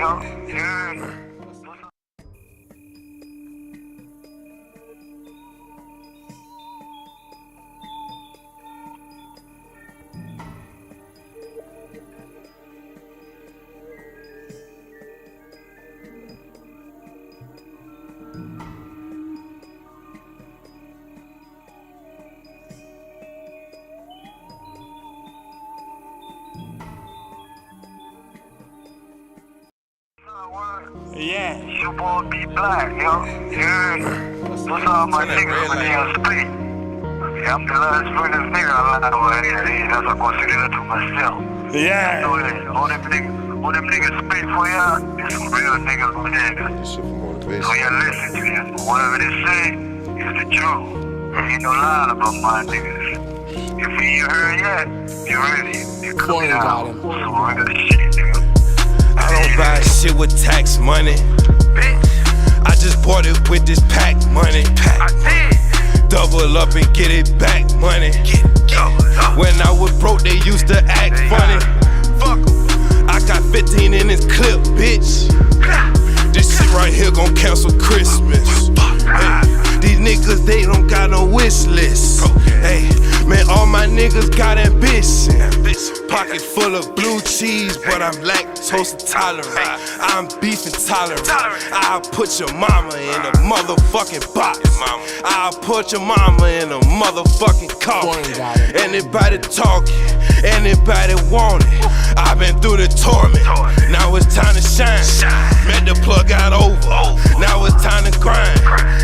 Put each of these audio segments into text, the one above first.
yo. Yeah. Yeah. You boy be black, yo. Yeah. What's all my niggas when they on speed? Yeah, I'm the last realest nigga alive over here. That's what I consider that to myself. Yeah. So all them niggas speak for y'all, there's some real niggas over there. This shit for motivation. So yeah, listen to this. Whatever they say is the truth. There ain't no lie about my niggas. If you ain't heard yet, you ready. You coming out. Some real shit, nigga. I don't buy shit with tax money. I just bought it with this pack money. Double up and get it back money. When I was broke, they used to act funny. I got 15 in this clip, bitch. This shit right here gon' cancel Christmas. Hey, these niggas, they don't got no wish list. Hey, man, all my niggas got ambition. Pocket full of blue cheese, but I'm lactose intolerant. I'm beef intolerant. I'll put your mama in a motherfucking box. I'll put your mama in a motherfucking coffin. Anybody talking, anybody want it. I've been through the torment, now it's time to shine. Met the plug out over, now it's time to grind.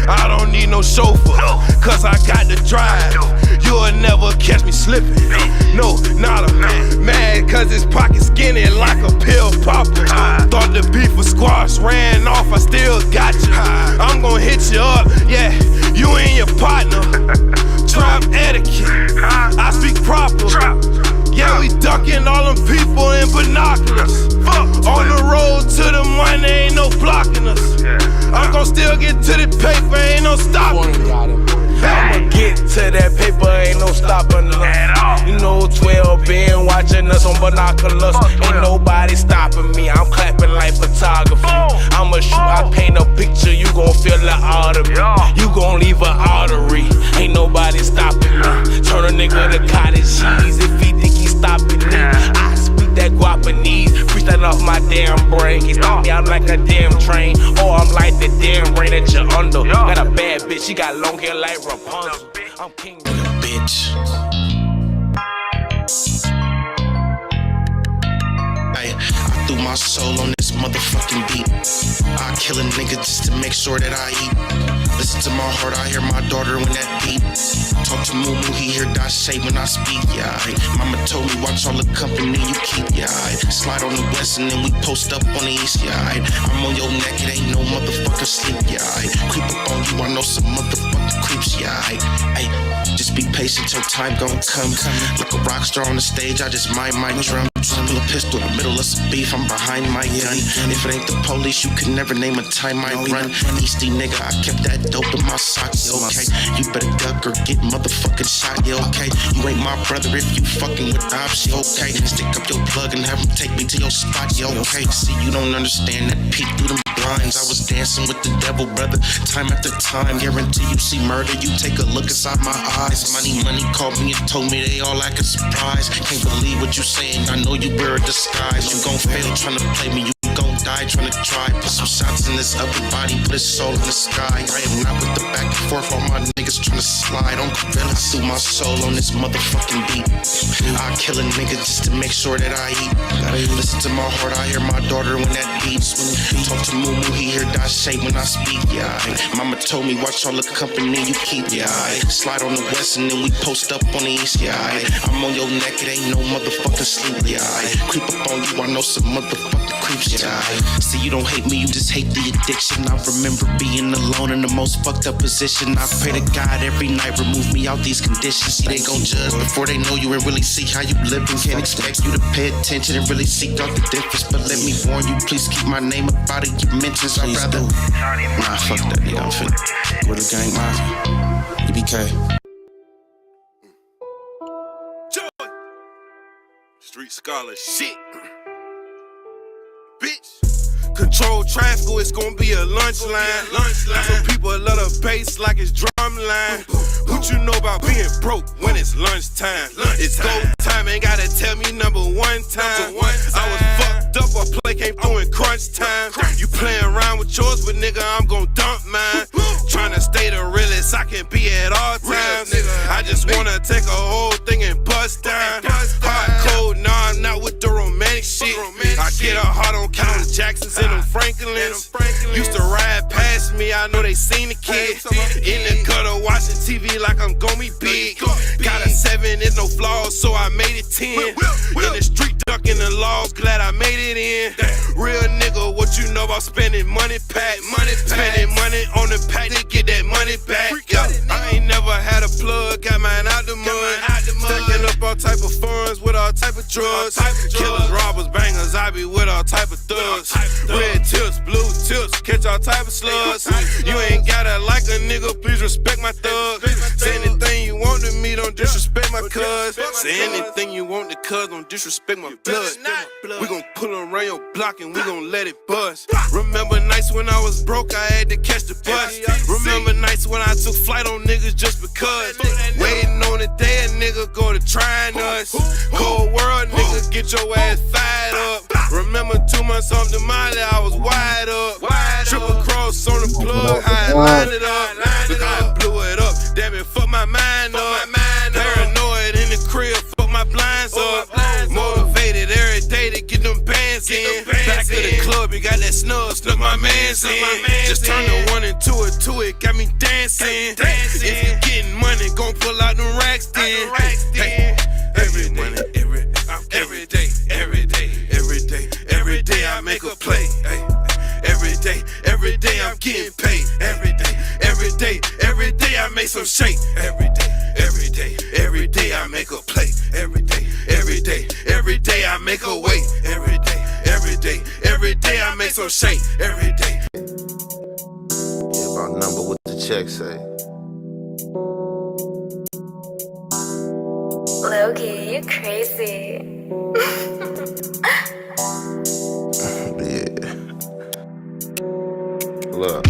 I don't need no chauffeur, cause I got the drive. You'll never catch me slipping, no, not a mad, cause his pocket skinny like a pill popper. Thought the beef was squash, ran off, I still got you. I'm gonna hit you up, yeah, you and your partner. Trap etiquette, I speak proper. Yeah, we ducking all them people in binoculars. On the road to the money, ain't no blocking us. I'm gon' still get to the paper, ain't no stopping us. I'ma get to that paper, ain't no stopping us. You know 12 been watching us on binoculars. Ain't nobody stopping me, I'm clapping like photography. I'ma shoot, I paint a picture, you gon' feel the artery. You gon' leave an artery, ain't nobody stopping me. Turn a nigga to cottage cheese if he think he's stopping me. I speak that guapanese, preach that off my damn brain. He stop me out like a damn train, or I'm like the damn rain that you're under. Got a bad bitch, she got long hair like Rapunzel. I'm king, bitch. Hey, I threw my soul on this motherfucking beat. I kill a nigga just to make sure that I eat. Listen to my heart, I hear my daughter when that beat. Talk to Moo, he hear that say when I speak, yeah. Mama told me watch all the company you keep, yeah. Slide on the west and then we post up on the east, yeah. I'm on your neck, it ain't no motherfucking sleep, yeah. Creep up on you, I know some motherfucking creeps, yeah. Hey, just be patient till time gon' come. Like a rock star on the stage, I just mind my drum. Pull a pistol in the middle of some beef, I'm behind my gun. If it ain't the police, you could never name a time I run. Easty nigga, I kept that dope in my sock, okay. You better duck or get motherfucking shot, yeah, okay. You ain't my brother if you fucking with ops, yeah, okay. Stick up your plug and have him take me to your spot, yeah, okay. See, you don't understand that peek through them blinds. I was dancing with the devil, brother, time after time. Guarantee you see murder, you take a look inside my eyes. Money called me and told me they all acting surprised. Can't believe what you saying, I know you wear a disguise. You gon' fail trying to play me, you gon' die trying to try. Put some shots in this upper body, put his soul in the sky. I am not with the back and forth, all my niggas trying to slide. I'm feeling through my soul on this motherfucking beat. I kill a nigga just to make sure that I eat. Listen to my heart, I hear my daughter when that beats. Talk to Moo, he hear that say when I speak, yeah. Mama told me watch all the company you keep, yeah. Slide on the west and then we post up on the east, yeah. I'm on your neck, it ain't no motherfucking sleep, yeah. Creep up on you, I know some motherfucking creeps, yeah. See, you don't hate me, you just hate the addiction. I remember being alone in the most fucked up position. I pray to God every night, remove me out these conditions. See, they gon' judge before they know you and really see how you living. Can't expect you to pay attention and really seek out the difference. But let me warn you, please keep my name up out of your mentions. I'd rather. Nah, fuck that, nigga. I'm finna. With a gang, man. EBK. Street scholar shit. Bitch. Control traffic, it's gonna be a lunch line. Some people love the bass like it's drumline. What you know about being broke when it's lunchtime? It's go time, ain't gotta tell me number one time. I was fucked up, a play came through in crunch time. You playing around with yours, but nigga, I'm gon' dump mine. Tryna stay the realest I can be at all times. I just wanna take a whole thing and bust down. Hot cold, nah, I'm not with the romantic shit. I get a heart on Calvin Jacksons and them Franklins. Used to ride past me, I know they seen the kid. In the gutter watching TV like I'm gon' be big. Got a 7, it's no flaws, so I made it 10. In the street ducking the laws, glad I made it in. Real nigga, what you know about spending money pack? Spending money on the pack to get that money back. I ain't never had a plug, got mine out the mud. Stacking up all type of funds with all type of drugs. Killers, robbers, bangers, I be with all type of thugs. Red tips, blue tips, catch all type of slugs. You ain't gotta like a nigga, please respect my thug. Say anything you want to me, don't disrespect my cuz. Say anything you want to cuz, don't disrespect my blood. We gon' pull around your block and we gon' let it bust. Remember nights when I was broke, I had to catch the bus. Remember nights when I took flight on niggas just because. Waiting on the day a nigga go to trying us. Cold world, nigga, get your ass fired up. Remember 2 months off the Molly, I was wide up. Triple cross on the plug, how I lined it up. Look how I blew it up, damn it, fuck my mind up. Paranoid in the crib, fuck my blinds up. Motivated every day to get them bands in. Back to the club, you got that snuck my mans in. Just turn the 1 and 2 to it, got me dancing. If you getting money, gon' pull out them racks then. Every money, every day I make a play. Every day I'm getting paid. Every day I make some shake. Every day I make a play. Every day I make a way. Every day I make some shake. Every day. Yeah, about number what the check say. Loki, you crazy. Yeah. Look.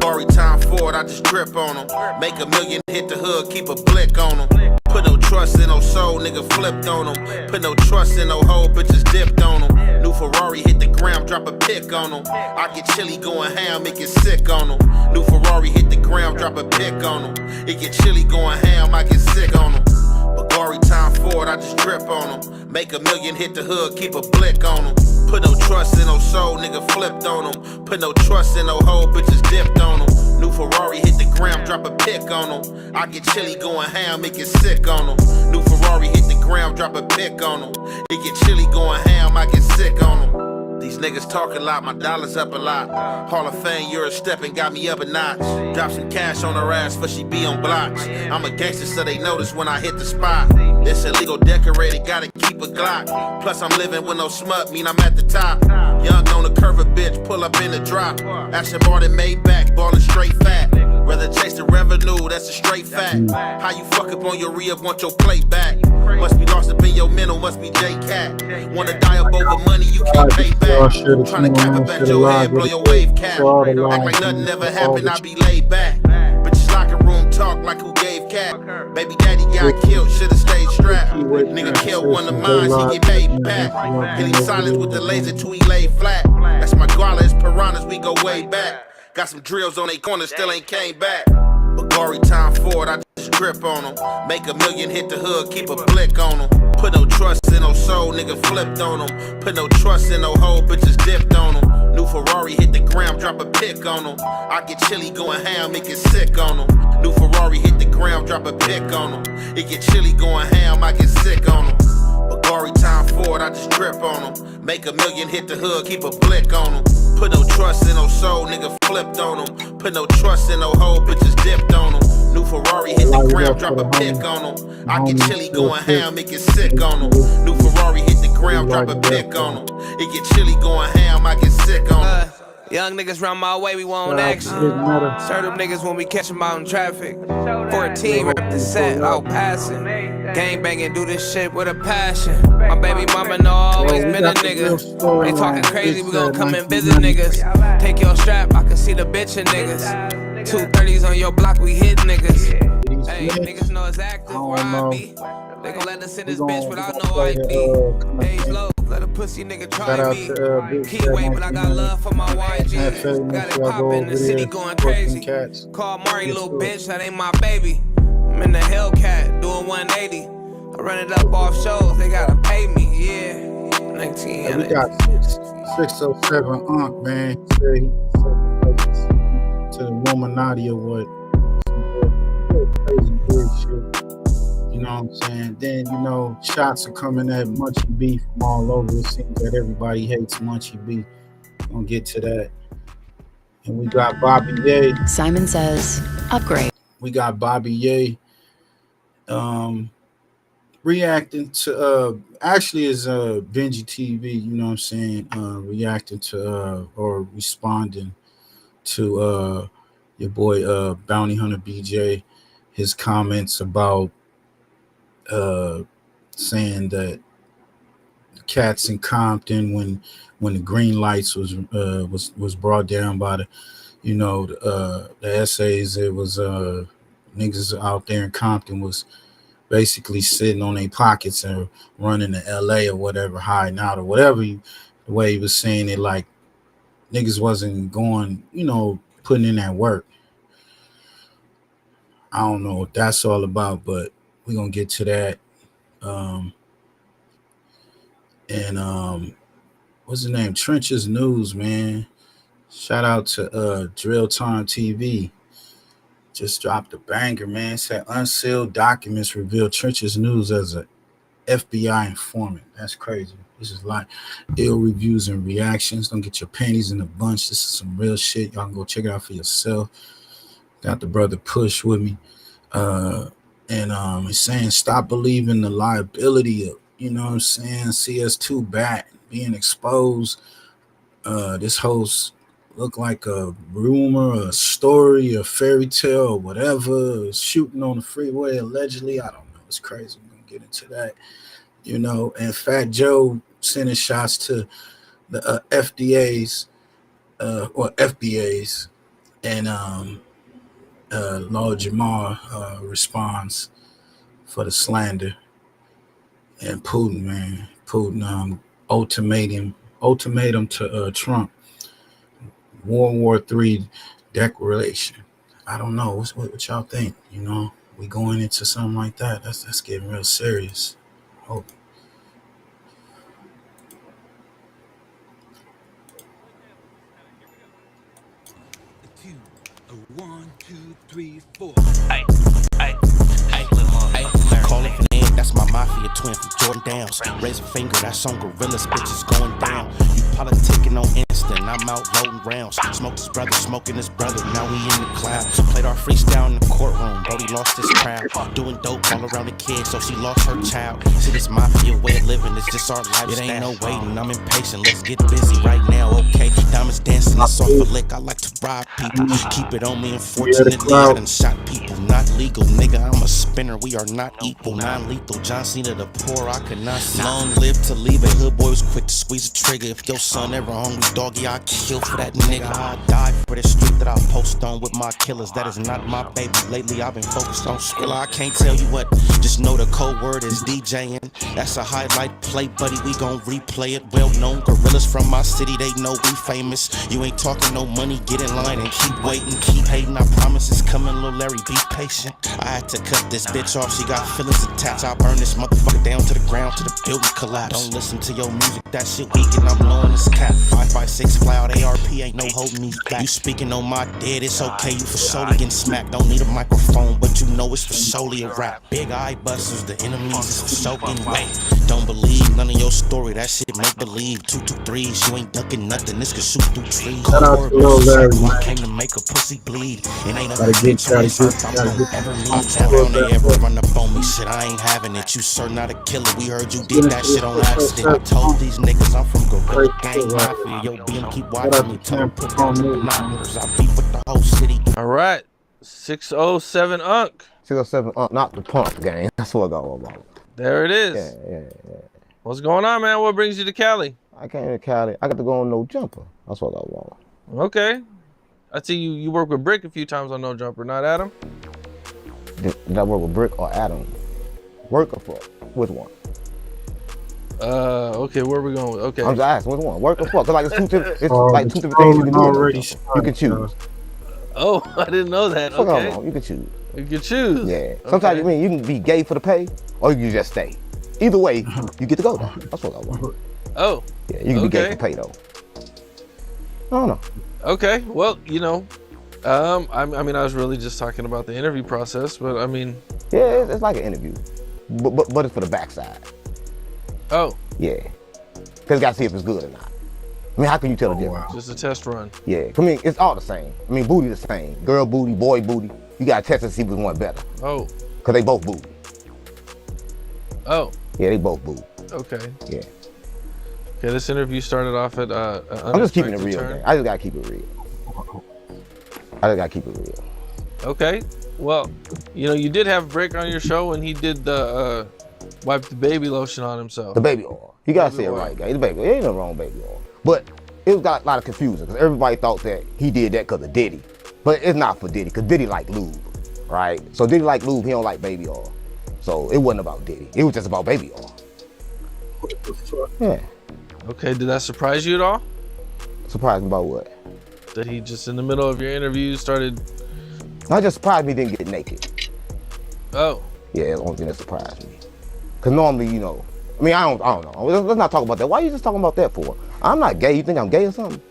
Story time forward, I just drip on them. Make a million, hit the hood, keep a blick on them. Put no trust in no soul, nigga flipped on them. Put no trust in no hoe, bitches dipped on them. New Ferrari hit the ground, drop a pick on them. I get chilly going ham, make it sick on them. New Ferrari hit the ground, drop a pick on them. It get chilly going ham, I get sick on them. Bagari time forward, I just drip on them. Make a million, hit the hood, keep a blick on them. Put no trust in no soul, nigga flipped on them. Put no trust in no hoe, bitches dipped on them. New Ferrari hit the ground, drop a pick on them. I get chilly going ham, make it sick on them. New Ferrari hit the ground, drop a pick on them. It get chilly going ham, I get sick on them. These niggas talk a lot, my dollar's up a lot. Hall of Fame, you're a step and got me up a notch. Drop some cash on her ass for she be on blocks. I'm a gangster so they notice when I hit the spot. It's illegal decorated, gotta keep a Glock. Plus I'm living with no smut, mean I'm at the top. Young on the curve a bitch, pull up in the drop. Action more than Maybach, ballin' straight fat. Rather chase the revenue, that's a straight fact. How you fuck up on your re-up, want your plate back. Must be lost up in your mental, must be J-Cat. Wanna die up over money, you can't pay back. Tryna cap up at your head, blow your wave cap. Act like nothing ever happened, I be laid back. Bitches locker room talk like who gave cat. Baby daddy got killed, should've stayed strapped. Nigga killed one of mine, he get paid back. Hit him silence with the laser till he lay flat. That's my guala, it's piranhas, we go way back. Got some drills on they corner, still ain't came back. Bagari time forward, I just drip on them. Make a million, hit the hood, keep a blick on them. Put no trust in no soul, nigga flipped on them. Put no trust in no hoe, bitches dipped on them. New Ferrari hit the ground, drop a pick on them. I get chilly going ham, make it sick on them. New Ferrari hit the ground, drop a pick on them. It get chilly going ham, I get sick on them. Bagari time forward, I just drip on them. Make a million, hit the hood, keep a blick on them. Put no trust in no soul, nigga flipped on them. Put no trust in no hoe, bitches dipped on them. New Ferrari hit the ground, drop a pick on them. I get chilly going ham, make it sick on them. New Ferrari hit the ground, drop a pick on them. It get chilly going ham, I get sick on them. Young niggas round my way, we want action. Serve them niggas when we catch them out in traffic. 14, rep the set, out passing. Gang banging, do this shit with a passion. My baby mama know I always been a nigga. They talking crazy, we gon' come and visit niggas. Take your strap, I can see the bitch in niggas. 230s on your block, we hit niggas. Hey, niggas know it's active where I be. They gon' let us in this bitch without no ID. Hey, low, let a pussy nigga try me. KIWE, but I got love for my YG. Got it poppin', the city going crazy. Call Mari, little bitch, that ain't my baby. I'm in the Hellcat, doing 180. I run it up off shows, they gotta pay me, yeah. 19. We got 607 Unc, man. Say to the Illuminati or what? Crazy weird shit. You know what I'm saying? Then, you know, shots are coming at Munchie B from all over. It seems that everybody hates Munchie B. We're gonna get to that. And we got Bobby Ye. Simon says, upgrade. We got Bobby Ye reacting to actually is Benji TV, you know what I'm saying, reacting to or responding to your boy Bounty Hunter BJ, his comments about saying that cats in Compton when the green lights was brought down by the, you know, the essays, it was niggas out there in Compton was basically sitting on their pockets and running to LA or whatever, hiding out or whatever, the way he was saying it, like niggas wasn't going, you know, putting in that work. I don't know what that's all about, but we're gonna get to that. What's the name? Trenches News, man. Shout out to Drill Time TV. Just dropped a banger, man. Said unsealed documents reveal Trenches News as a FBI informant. That's crazy. This is like ill reviews and reactions. Don't get your panties in a bunch. This is some real shit. Y'all can go check it out for yourself. Got the brother Push with me. It's saying stop believing the liability of, you know what I'm saying, CS2 bat being exposed. This host look like a rumor, a story, a fairy tale, or whatever. Shooting on the freeway allegedly. I don't know. It's crazy. We're gonna get into that. You know, and FATJOE sending shots to the FDAs or FBAs, and Lord JAMAR responds for the slander. And Putin, man, Putin ultimatum to Trump. World War III declaration. I don't know. What y'all think? You know, we going into something like that. That's getting real serious. Hope. One, two, three, four. Call it an end, that's my mafia twin from Jordan Downs. Raise a finger, that's on gorillas, bitches going down. You politicking on instant, I'm out loading rounds. Smoked his brother, smoking his brother, now we in the clouds. Played our freestyle in the courtroom, Brody lost his crowd. Doing dope all around the kid, so she lost her child. See, this mafia way of living, it's just our lifestyle. It ain't no waiting, I'm impatient, let's get busy right now, okay? Diamonds dancing, it's off a lick, I like to rob people. Keep it on me, unfortunately, I done shot people. Not legal, nigga, I'm a spinner, we are not equal. Non-lethal, John Cena the poor, I could not see. Long live to leave it, hood boy was quick to squeeze a trigger. If your son ever hungry, doggy, I kill for that nigga. I die for the street that I post on with my killers. That is not my baby. Lately I've been focused on Skrilla. I can't tell you what, just know the code word is DJing. That's a highlight play, buddy, we gon' replay it. Well known gorillas from my city, they know we famous. You ain't talking no money, get in line and keep waiting, keep hating. I promise it's coming, little Larry, be patient. I had to cut this bitch off, she got feelings attached. I burn this motherfucker down to the ground, to the building collapse. Don't listen to your music, that shit weak and I'm blowing this cap. 556 cloud, ARP ain't no holding me back. You speaking on my dead, it's okay, you for solely getting smacked. Don't need a microphone, but you know it's for solely a rap. Big eye busters, the enemies is for soaking wet. Don't believe none of your story, that shit make believe. 223s, you ain't ducking nothing, this could shoot through trees. Shout out to Lil Larry, man. Came to make a pussy bleed. It ain't a gotta get ever run up on me, shit, I ain't having it. You sure not a killer, we heard you did that shit on accident. I told these niggas I'm from Gorilla Gang Mafia. Yo, BM keep watching me, tell them put on the binoculars. I beat with the whole city. All right, 607 Unc. 607, not the pump gang. That's what I got about. There it is. Yeah. What's going on, man? What brings you to Cali? I came to Cali. I got to go on No Jumper. That's what I want. Okay. I see you work with Brick a few times on No Jumper, not Adam? Did I work with Brick or Adam? Work or fuck? Which one? Okay, where are we going with? Okay. I'm just asking, which one? Work or fuck? Cause like it's like two different things you can do. Already you can choose. Oh, I didn't know that. Okay. You can choose. You can choose. Yeah. Sometimes you can be gay for the pay, or you can just stay. Either way, you get to go. That's what I want. Oh. Yeah, you can be gay for pay though. I don't know. Okay. Well, you know, I mean, I was really just talking about the interview process, but I mean. Yeah, it's like an interview, but it's for the backside. Oh. Yeah. Cause you gotta see if it's good or not. I mean, how can you tell the difference? Just a test run. Yeah. I mean, it's all the same. I mean, booty the same. Girl booty, boy booty. You gotta test to see which one better. Oh. Cause they both booty. Oh. Yeah, they both booty. Okay. Yeah. Okay, this interview started off at I'm just keeping it real, man. I just gotta keep it real. Okay. Well, you know, you did have Brick on your show and he did the wipe the baby lotion on himself. The baby oil. You gotta say it right, guys. The baby oil. There ain't no wrong baby oil. But it got a lot of confusion because everybody thought that he did that because of Diddy. But it's not for Diddy, because Diddy like lube, right? So Diddy like lube, he don't like baby oil. So it wasn't about Diddy. It was just about baby oil. What the fuck? Yeah. Okay, did that surprise you at all? Surprised me about what? That he just in the middle of your interview started... Not just surprised me he didn't get naked. Oh. Yeah, that's the only thing that surprised me. Because normally, you know, I mean, I don't know. Let's not talk about that. Why are you just talking about that for? I'm not gay. You think I'm gay or something?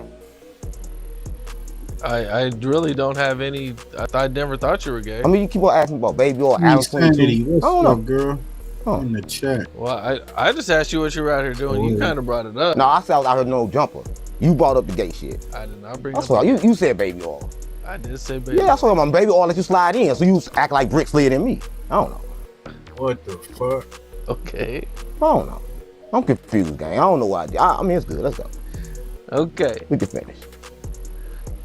I really don't have any... I never thought you were gay. I mean, you keep on asking about baby oil, Adam 22. What's I don't know. up, girl? In the chat. Well, I just asked you what you were out here doing. You kind of brought it up. No, I said I was out here No Jumper. You brought up the gay shit. I did not bring that's up... That's what you said baby oil. I did say baby oil. Yeah, that's what I'm baby oil let you slide in. So you act like Brick slid in me. I don't know. What the fuck? Okay. I don't know. I'm confused, gang. I don't know why I did. I mean, it's good. Let's go. Okay. We can finish.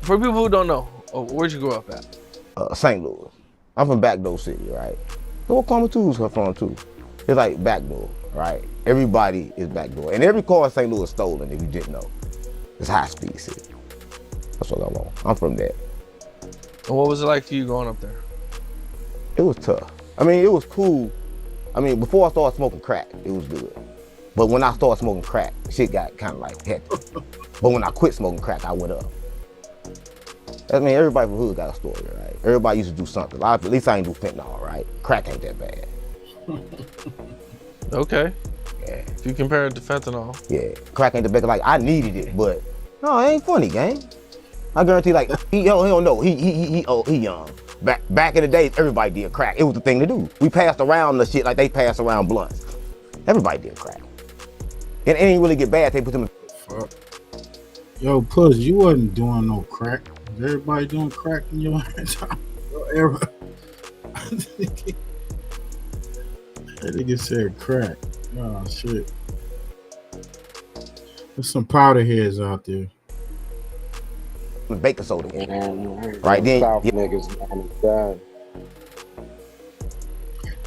For people who don't know, where'd you grow up at? St. Louis. I'm from Backdoor City, right? So what Karma 2's from too? It's like Backdoor, right? Everybody is Backdoor. And every car in St. Louis is stolen, if you didn't know. It's high speed city. That's what I want. I'm from there. And what was it like for you growing up there? It was tough. I mean, it was cool. I mean, before I started smoking crack, it was good. But when I started smoking crack, shit got kind of like hectic. But when I quit smoking crack, I went up. I mean, everybody from hood got a story, right? Everybody used to do something. At least I ain't do fentanyl, right? Crack ain't that bad. Okay. Yeah. If you compare it to fentanyl. Yeah. Crack ain't the bad. Like, I needed it, but no, it ain't funny, gang. I guarantee, like, he don't know. He young. Back in the days, everybody did crack. It was the thing to do. We passed around the shit like they passed around blunts. Everybody did crack. And it ain't really get bad. They put them in. Fuck. Yo, Puss, you wasn't doing no crack. Is everybody doing crack in your hands? That nigga said crack. Oh, shit. There's some powder heads out there. Baking soda. Right then. South niggas, man, it's done.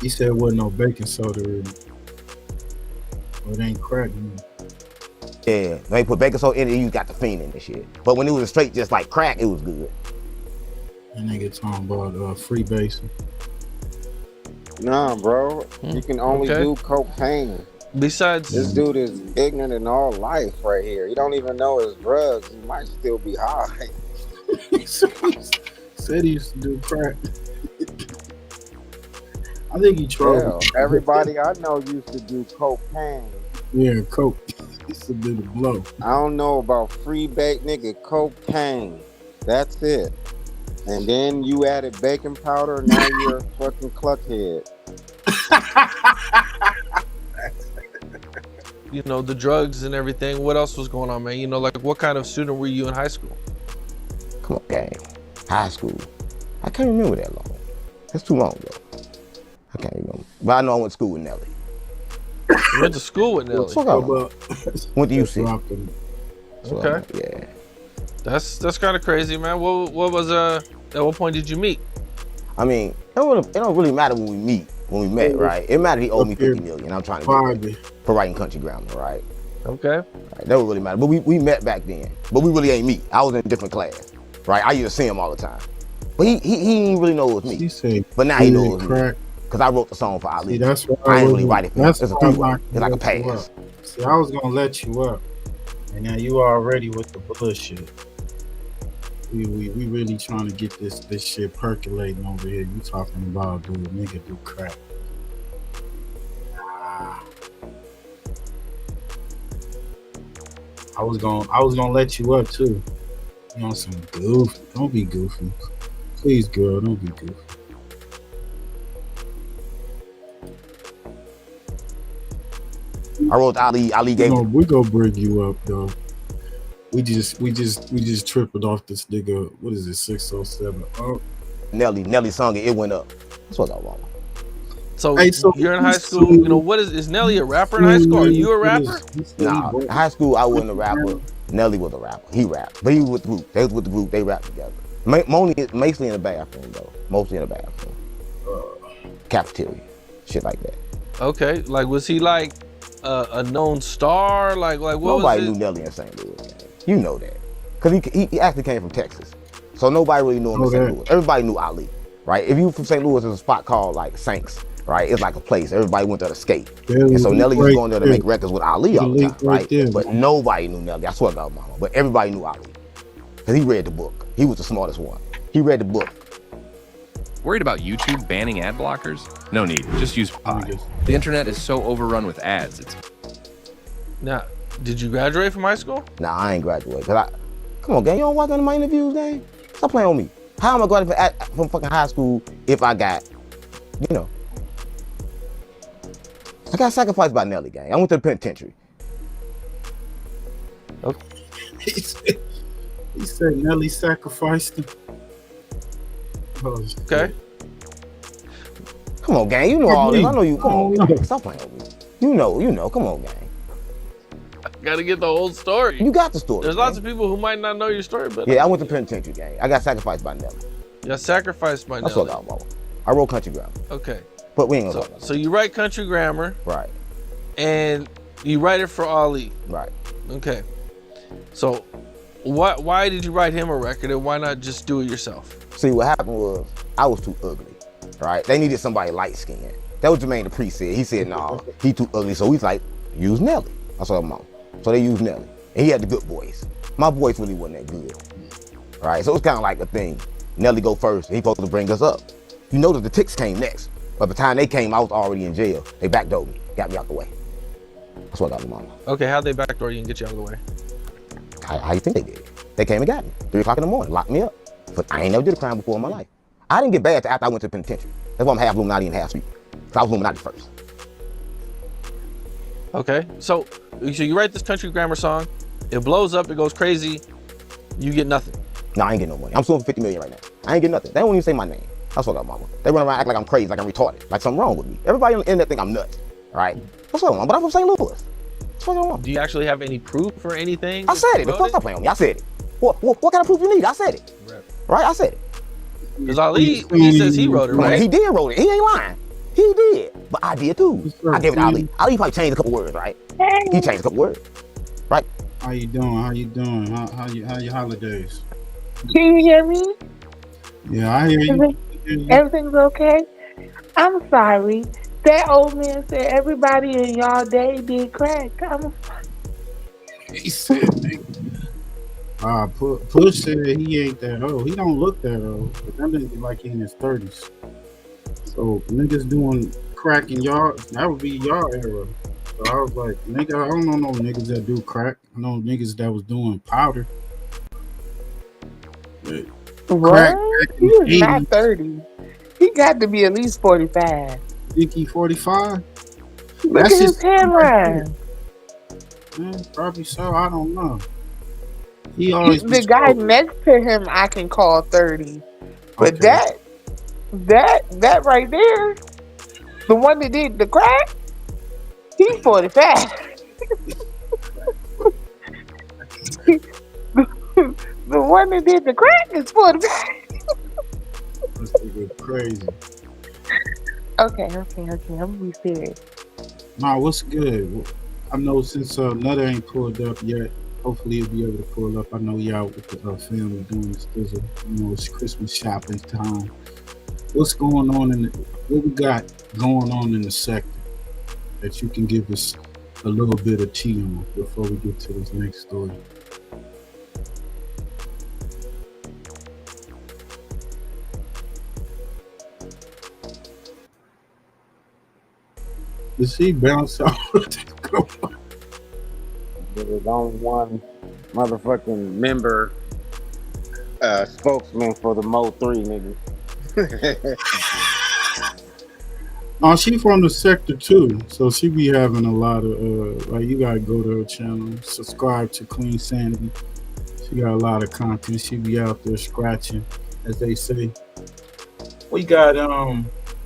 He said there wasn't no baking soda in it. Well, it ain't crack. Yeah, they put baking soda in it, you got the fiend in the shit. But when it was straight just like crack, it was good. And nigga talking about freebasing. Nah, bro. You can only do cocaine. Besides, this dude is ignorant in all life right here. He don't even know his drugs. He might still be high. Said he used to do crack. I think he tried. Everybody I know used to do cocaine. Yeah, coke. Used to do the blow. I don't know about free bake, nigga. Cocaine. That's it. And then you added baking powder. Now you're a fucking cluckhead. You know, the drugs and everything. What else was going on, man? You know, like what kind of student were you in high school? Come on, gang. High school. I can't remember that long. That's too long ago. I can't remember. But I know I went to school with Nelly. You went to school with Nelly? Went to UC. Okay. Yeah. That's kind of crazy, man. What was at what point did you meet? I mean, it don't really matter when we met, right? It mattered he owed me 50 million. I'm trying to get for writing country grammar, right? Okay. Right, that don't really matter. But we met back then. But we really ain't meet. I was in a different class, right? I used to see him all the time. But he didn't really know it was me. But now he knows it was me. Because I wrote the song for Ali. See, that's why I didn't really write it for him. It's a three-way. It's like a pass. See, I was gonna let you up, and now you already with the bullshit. We really trying to get this shit percolating over here. You talking about dude, nigga do crack. I was gonna let you up too. You know, some goof. Don't be goofy. Please, girl, don't be goofy. I wrote Ali gave me. We gonna bring you up though. We just tripled off this nigga. What is it? 607. Oh. Nelly sung it. It went up. That's what I want. So, you're in high school. You know, what is Nelly a rapper in high school? Are you a rapper? Nah, in high school I wasn't a rapper. Nelly was a rapper. He rapped, but he was with the group. They was with the group. They rapped together. Mostly in the bathroom though. Mostly in the bathroom. Cafeteria, shit like that. Okay, like was he like a known star? Like what? Nobody knew Nelly in St. Louis. Man. You know that, cause he actually came from Texas, so nobody really knew him in St. Louis. Everybody knew Ali, right? If you from St. Louis, there's a spot called like Saints. Right, it's like a place. Everybody went there to skate, and so Nelly was going there to make records with Ali all the time, right? But nobody knew Nelly. I swear to God, mama. But everybody knew Ali, cause he read the book. He was the smartest one. He read the book. Worried about YouTube banning ad blockers? No need. Just use Pi. The internet is so overrun with ads. Now, did you graduate from high school? Nah, I ain't graduated. Come on, gang. You don't watch none of my interviews, gang. Stop playing with me. How am I graduating from fucking high school if I got, you know? I got sacrificed by Nelly, gang. I went to the penitentiary. Okay. He said Nelly sacrificed him. Okay. Come on, gang. You know all this. I know you. Come on, gang. Stop playing with me. You know. Come on, gang. Gotta get the whole story. You got the story. There's lots of people who might not know your story, but yeah, I went to penitentiary, gang. I got sacrificed by Nelly. You got sacrificed by Nelly. That's what I want. I wrote country grammar. Okay. But we ain't gonna talk about So you write country grammar. Right. And you write it for Ali. Right. Okay. So why did you write him a record and why not just do it yourself? See, what happened was I was too ugly, right? They needed somebody light skinned. That was Jermaine Dupri said. He said, nah, he too ugly. So he's like, use Nelly. That's what I'm on. So they used Nelly. And he had the good voice. My voice really wasn't that good. Right? So it's kind of like a thing. Nelly go first. He supposed to bring us up. You notice the Ticks came next. By the time they came, I was already in jail. They backdoored me, got me out the way. That's what I got my mama. Okay, how'd they backdoor you and get you out of the way? How you think they did? They came and got me. 3 o'clock in the morning, locked me up. But I ain't never did a crime before in my life. I didn't get bad till after I went to the penitentiary. That's why I'm half Illuminati and half street. Because I was Illuminati first. Okay, so you write this country grammar song, it blows up, it goes crazy, you get nothing. No, I ain't getting no money. I'm suing for 50 million right now. I ain't getting nothing. They don't even say my name. That's what I got, mama. They run around act like I'm crazy, like I'm retarded, like something wrong with me. Everybody on the internet think I'm nuts, right? That's what I want, but I'm from St. Louis. That's what I want. Do you actually have any proof or anything? I said it. The fuck stop playing with me. I said it. What kind of proof you need? I said it. Right? I said it. Because Ali, he says he wrote it, right? He did wrote it. He ain't lying. He did. But I did too. I gave it to Ali. Ali probably changed a couple words, right? He changed a couple words, right? How you doing? How your holidays? Can you hear me? Yeah, I hear you. Everything's okay? I'm sorry. That old man said everybody in y'all day did crack. He said, Push said he ain't that old. He don't look that old. But that nigga like he in his 30s. So niggas doing crack in y'all, that would be y'all era. So I was like, nigga, I don't know no niggas that do crack. I know niggas that was doing powder. What? He is not 30. He got to be at least 45. Think he 45? Look at his hairline. Probably so. I don't know. He always the guy next to him I can call 30. But that right there, the one that did the crack, he's 45. The one that did the crack is 45. This nigga crazy. Okay, I'm gonna be serious. Nah, what's good? I know since Nutter ain't pulled up yet, hopefully he'll be able to pull up. I know y'all with the family doing this visit. You know, it's Christmas shopping time. What's going on what we got going on in the sector that you can give us a little bit of tea on before we get to this next story? Does he bounce out? There's only one motherfucking member, spokesman for the Mo 3 nigga. Oh, she from the sector too, so she be having a lot of like, you gotta go to her channel, subscribe to Queen Sanity. She got a lot of content. She be out there scratching, as they say. We got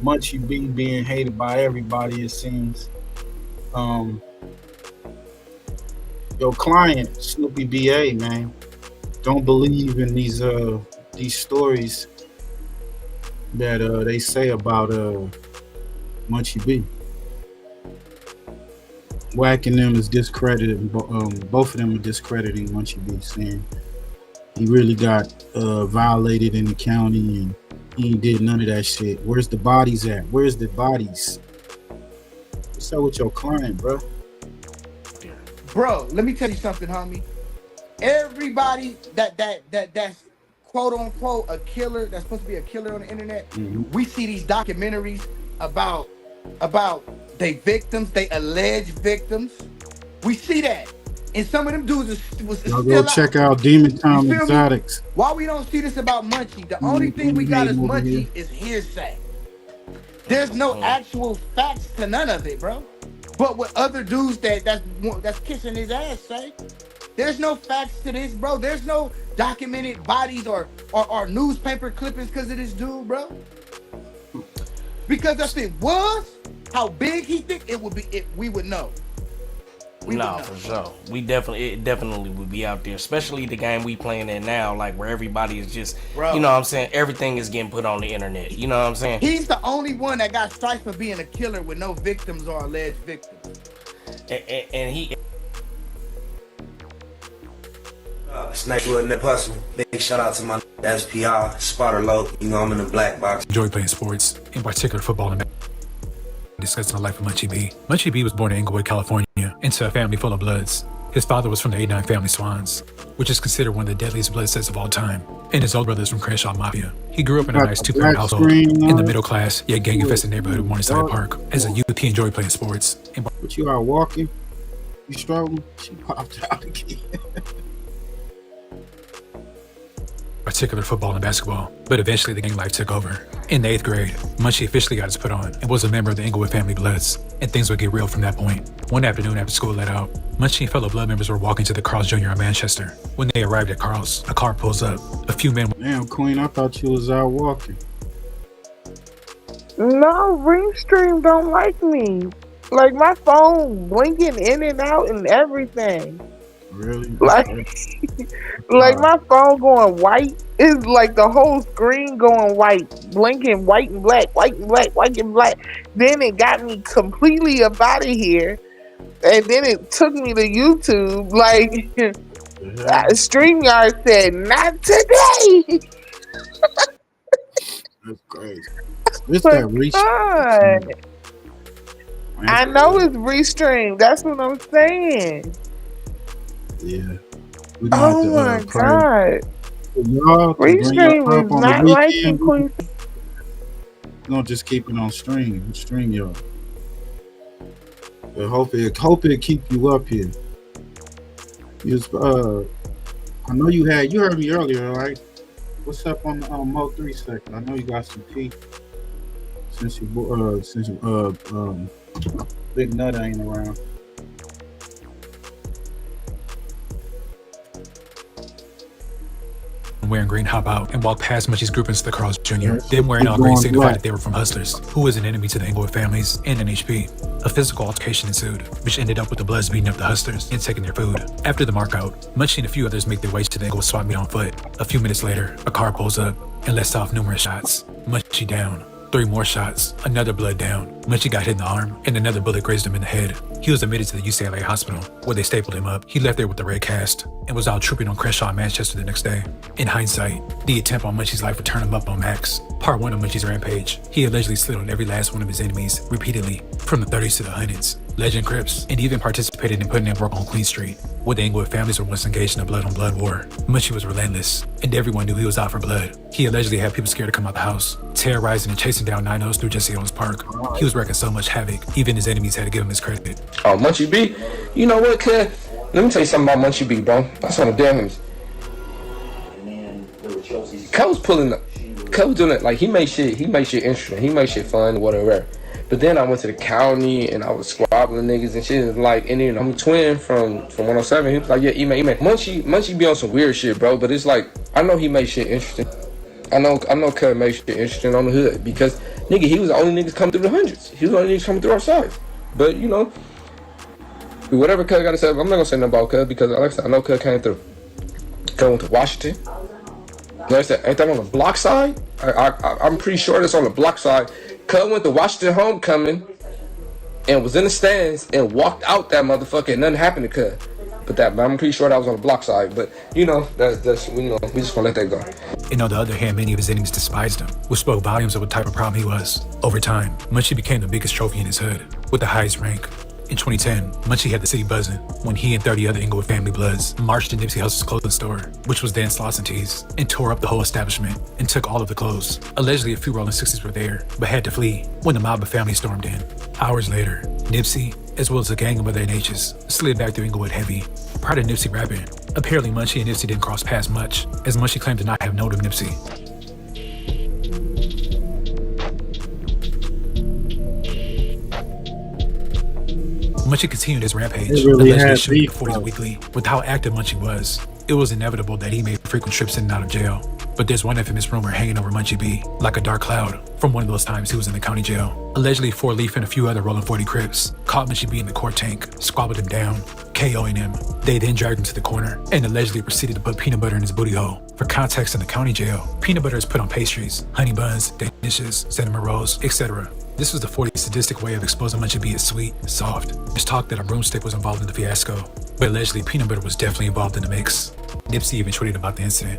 Munchie B being hated by everybody, it seems. Your client, Snoopy BA, man, don't believe in these stories that they say about Munchie B. WACC and them is discredited. Both of them are discrediting Munchie B, saying he really got violated in the county and he ain't did none of that shit. Where's the bodies at? Where's the bodies? What's up with your client, bro? Bro, let me tell you something, homie. Everybody that's quote unquote a killer, that's supposed to be a killer on the internet, we see these documentaries about they victims, they alleged victims. We see that. And some of them dudes was Y'all still go check out Demon Time You feel me? Exotics. Why we don't see this about Munchie? The only thing we got is Munchie is hearsay. There's no actual facts to none of it, bro. But what other dudes that's kissing his ass say, there's no facts to this, bro. There's no documented bodies or newspaper clippings because of this dude, bro. Because if it was how big he think it would be, we would know. No, for sure. It definitely would be out there, especially the game we playing in now, like where everybody is just, Bro. you know what I'm saying? Everything is getting put on the internet. You know what I'm saying? He's the only one that got striked for being a killer with no victims or alleged victims. And he. Snitch with Nip Hustle. Big shout out to my SPR, Spotter Low. You know I'm in the black box. Enjoy playing sports, in particular football and discussing the life of Munchie B. Munchie B was born in Inglewood, California, into a family full of Bloods. His father was from the 89 family Swans, which is considered one of the deadliest blood sets of all time, and his older brother is from Crenshaw Mafia. He grew up in a nice two-parent household in the middle class, yet gang-infested neighborhood of Morningside Park. As a youth, he enjoyed playing sports. But you are walking, you struggling, she popped out again. Particular football and basketball, but eventually the gang life took over. In the 8th grade, Munchie officially got his put on and was a member of the Inglewood family Bloods, and things would get real from that point. One afternoon after school let out, Munchie and fellow Blood members were walking to the Carl's Jr. in Manchester. When they arrived at Carl's, a car pulls up. A few men. Damn, Queen, I thought you was out walking. No, Ringstream don't like me. Like my phone blinking in and out and everything. Really? Like, like my phone going white. It's like the whole screen going white, blinking white and black, white and black, white and black. Then it got me completely up out of here. And then it took me to YouTube. Like, StreamYard said, not today. That's crazy. It's that reach. I know it's Restream. That's what I'm saying. Yeah. Oh my God. Restream is not liking Queen. We're gonna just keep it on stream, y'all. But hope it keep you up here. I know you heard me earlier, right? What's up on the Mo 3 second? I know you got some tea. Since Big Nut ain't around. wearing green hop out and walk past Munchie's group into the Carl's Jr. Them wearing all green signified that they were from Hustlers, who was an enemy to the Inglewood families and NHP. A physical altercation ensued, which ended up with the Bloods beating up the Hustlers and taking their food. After the markout, Munchie and a few others make their way to the Inglewood swap meet on foot. A few minutes later, a car pulls up and lets off numerous shots. Munchie down. 3 more shots, another Blood down. Munchie got hit in the arm, and another bullet grazed him in the head. He was admitted to the UCLA hospital, where they stapled him up. He left there with the red cast, and was out trooping on Crenshaw in Manchester the next day. In hindsight, the attempt on Munchie's life would turn him up on Max. Part 1 of Munchie's rampage. He allegedly slid on every last one of his enemies, repeatedly, from the 30s to the 100s. Legend Crips, and even participated in putting in work on Queen Street, where the Inglewood families were once engaged in a blood-on-blood war. Munchie was relentless, and everyone knew he was out for blood. He allegedly had people scared to come out the house, terrorizing and chasing down 9-0s through Jesse Owens Park. He was wreaking so much havoc, even his enemies had to give him his credit. Oh, Munchie B, you know what, cuz? Let me tell you something about Munchie B, bro. That's on the damage. Cuz was pulling up. Cuz was doing it, like, he made shit interesting. He made shit fun, whatever. But then I went to the county and I was squabbling niggas and shit. Like, and then I'm a twin from 107. He was like, yeah, E-Man. Munchie be on some weird shit, bro. But it's like, I know he made shit interesting. I know Cuz made shit interesting on the hood because, nigga, he was the only niggas coming through the hundreds. He was the only niggas coming through our sides. But, you know, whatever Cuz got to say, I'm not gonna say nothing about Cuz because, like I said, I know Cuz came through. Cuz went to Washington. Like I said, ain't that on the Bloc side? I'm pretty sure that's on the Bloc side. Cuz went to Washington homecoming and was in the stands and walked out that motherfucker and nothing happened to Cuz. But I'm pretty sure that was on the Bloc side. But you know, that's we just gonna let that go. And on the other hand, many of his enemies despised him, which spoke volumes of what type of problem he was. Over time, Munchie became the biggest trophy in his hood, with the highest rank. In 2010, Munchie had the city buzzing when he and 30 other Inglewood family Bloods marched to Nipsey Hussle's clothing store, which was then Sloss and Tees, and tore up the whole establishment and took all of the clothes. Allegedly, a few Rolling 60s were there, but had to flee when the mob of family stormed in. Hours later, Nipsey, as well as a gang of other NHs, slid back through Inglewood heavy. Prior to Nipsey rapping, apparently Munchie and Nipsey didn't cross paths much, as Munchie claimed to not have known of Nipsey. Munchie continued his rampage, allegedly shooting the 40s weekly. With how active Munchie was, it was inevitable that he made frequent trips in and out of jail. But there's one infamous rumor hanging over Munchie B, like a dark cloud, from one of those times he was in the county jail. Allegedly, 4 Leaf and a few other Rolling 40 Crips caught Munchie B in the court tank, squabbled him down, KO'ing him. They then dragged him to the corner and allegedly proceeded to put peanut butter in his booty hole. For context, in the county jail, peanut butter is put on pastries, honey buns, dishes, cinnamon rolls, etc. This was the 40 sadistic way of exposing Munchie B as sweet, soft. There's talk that a broomstick was involved in the fiasco, but allegedly peanut butter was definitely involved in the mix. Nipsey even tweeted about the incident.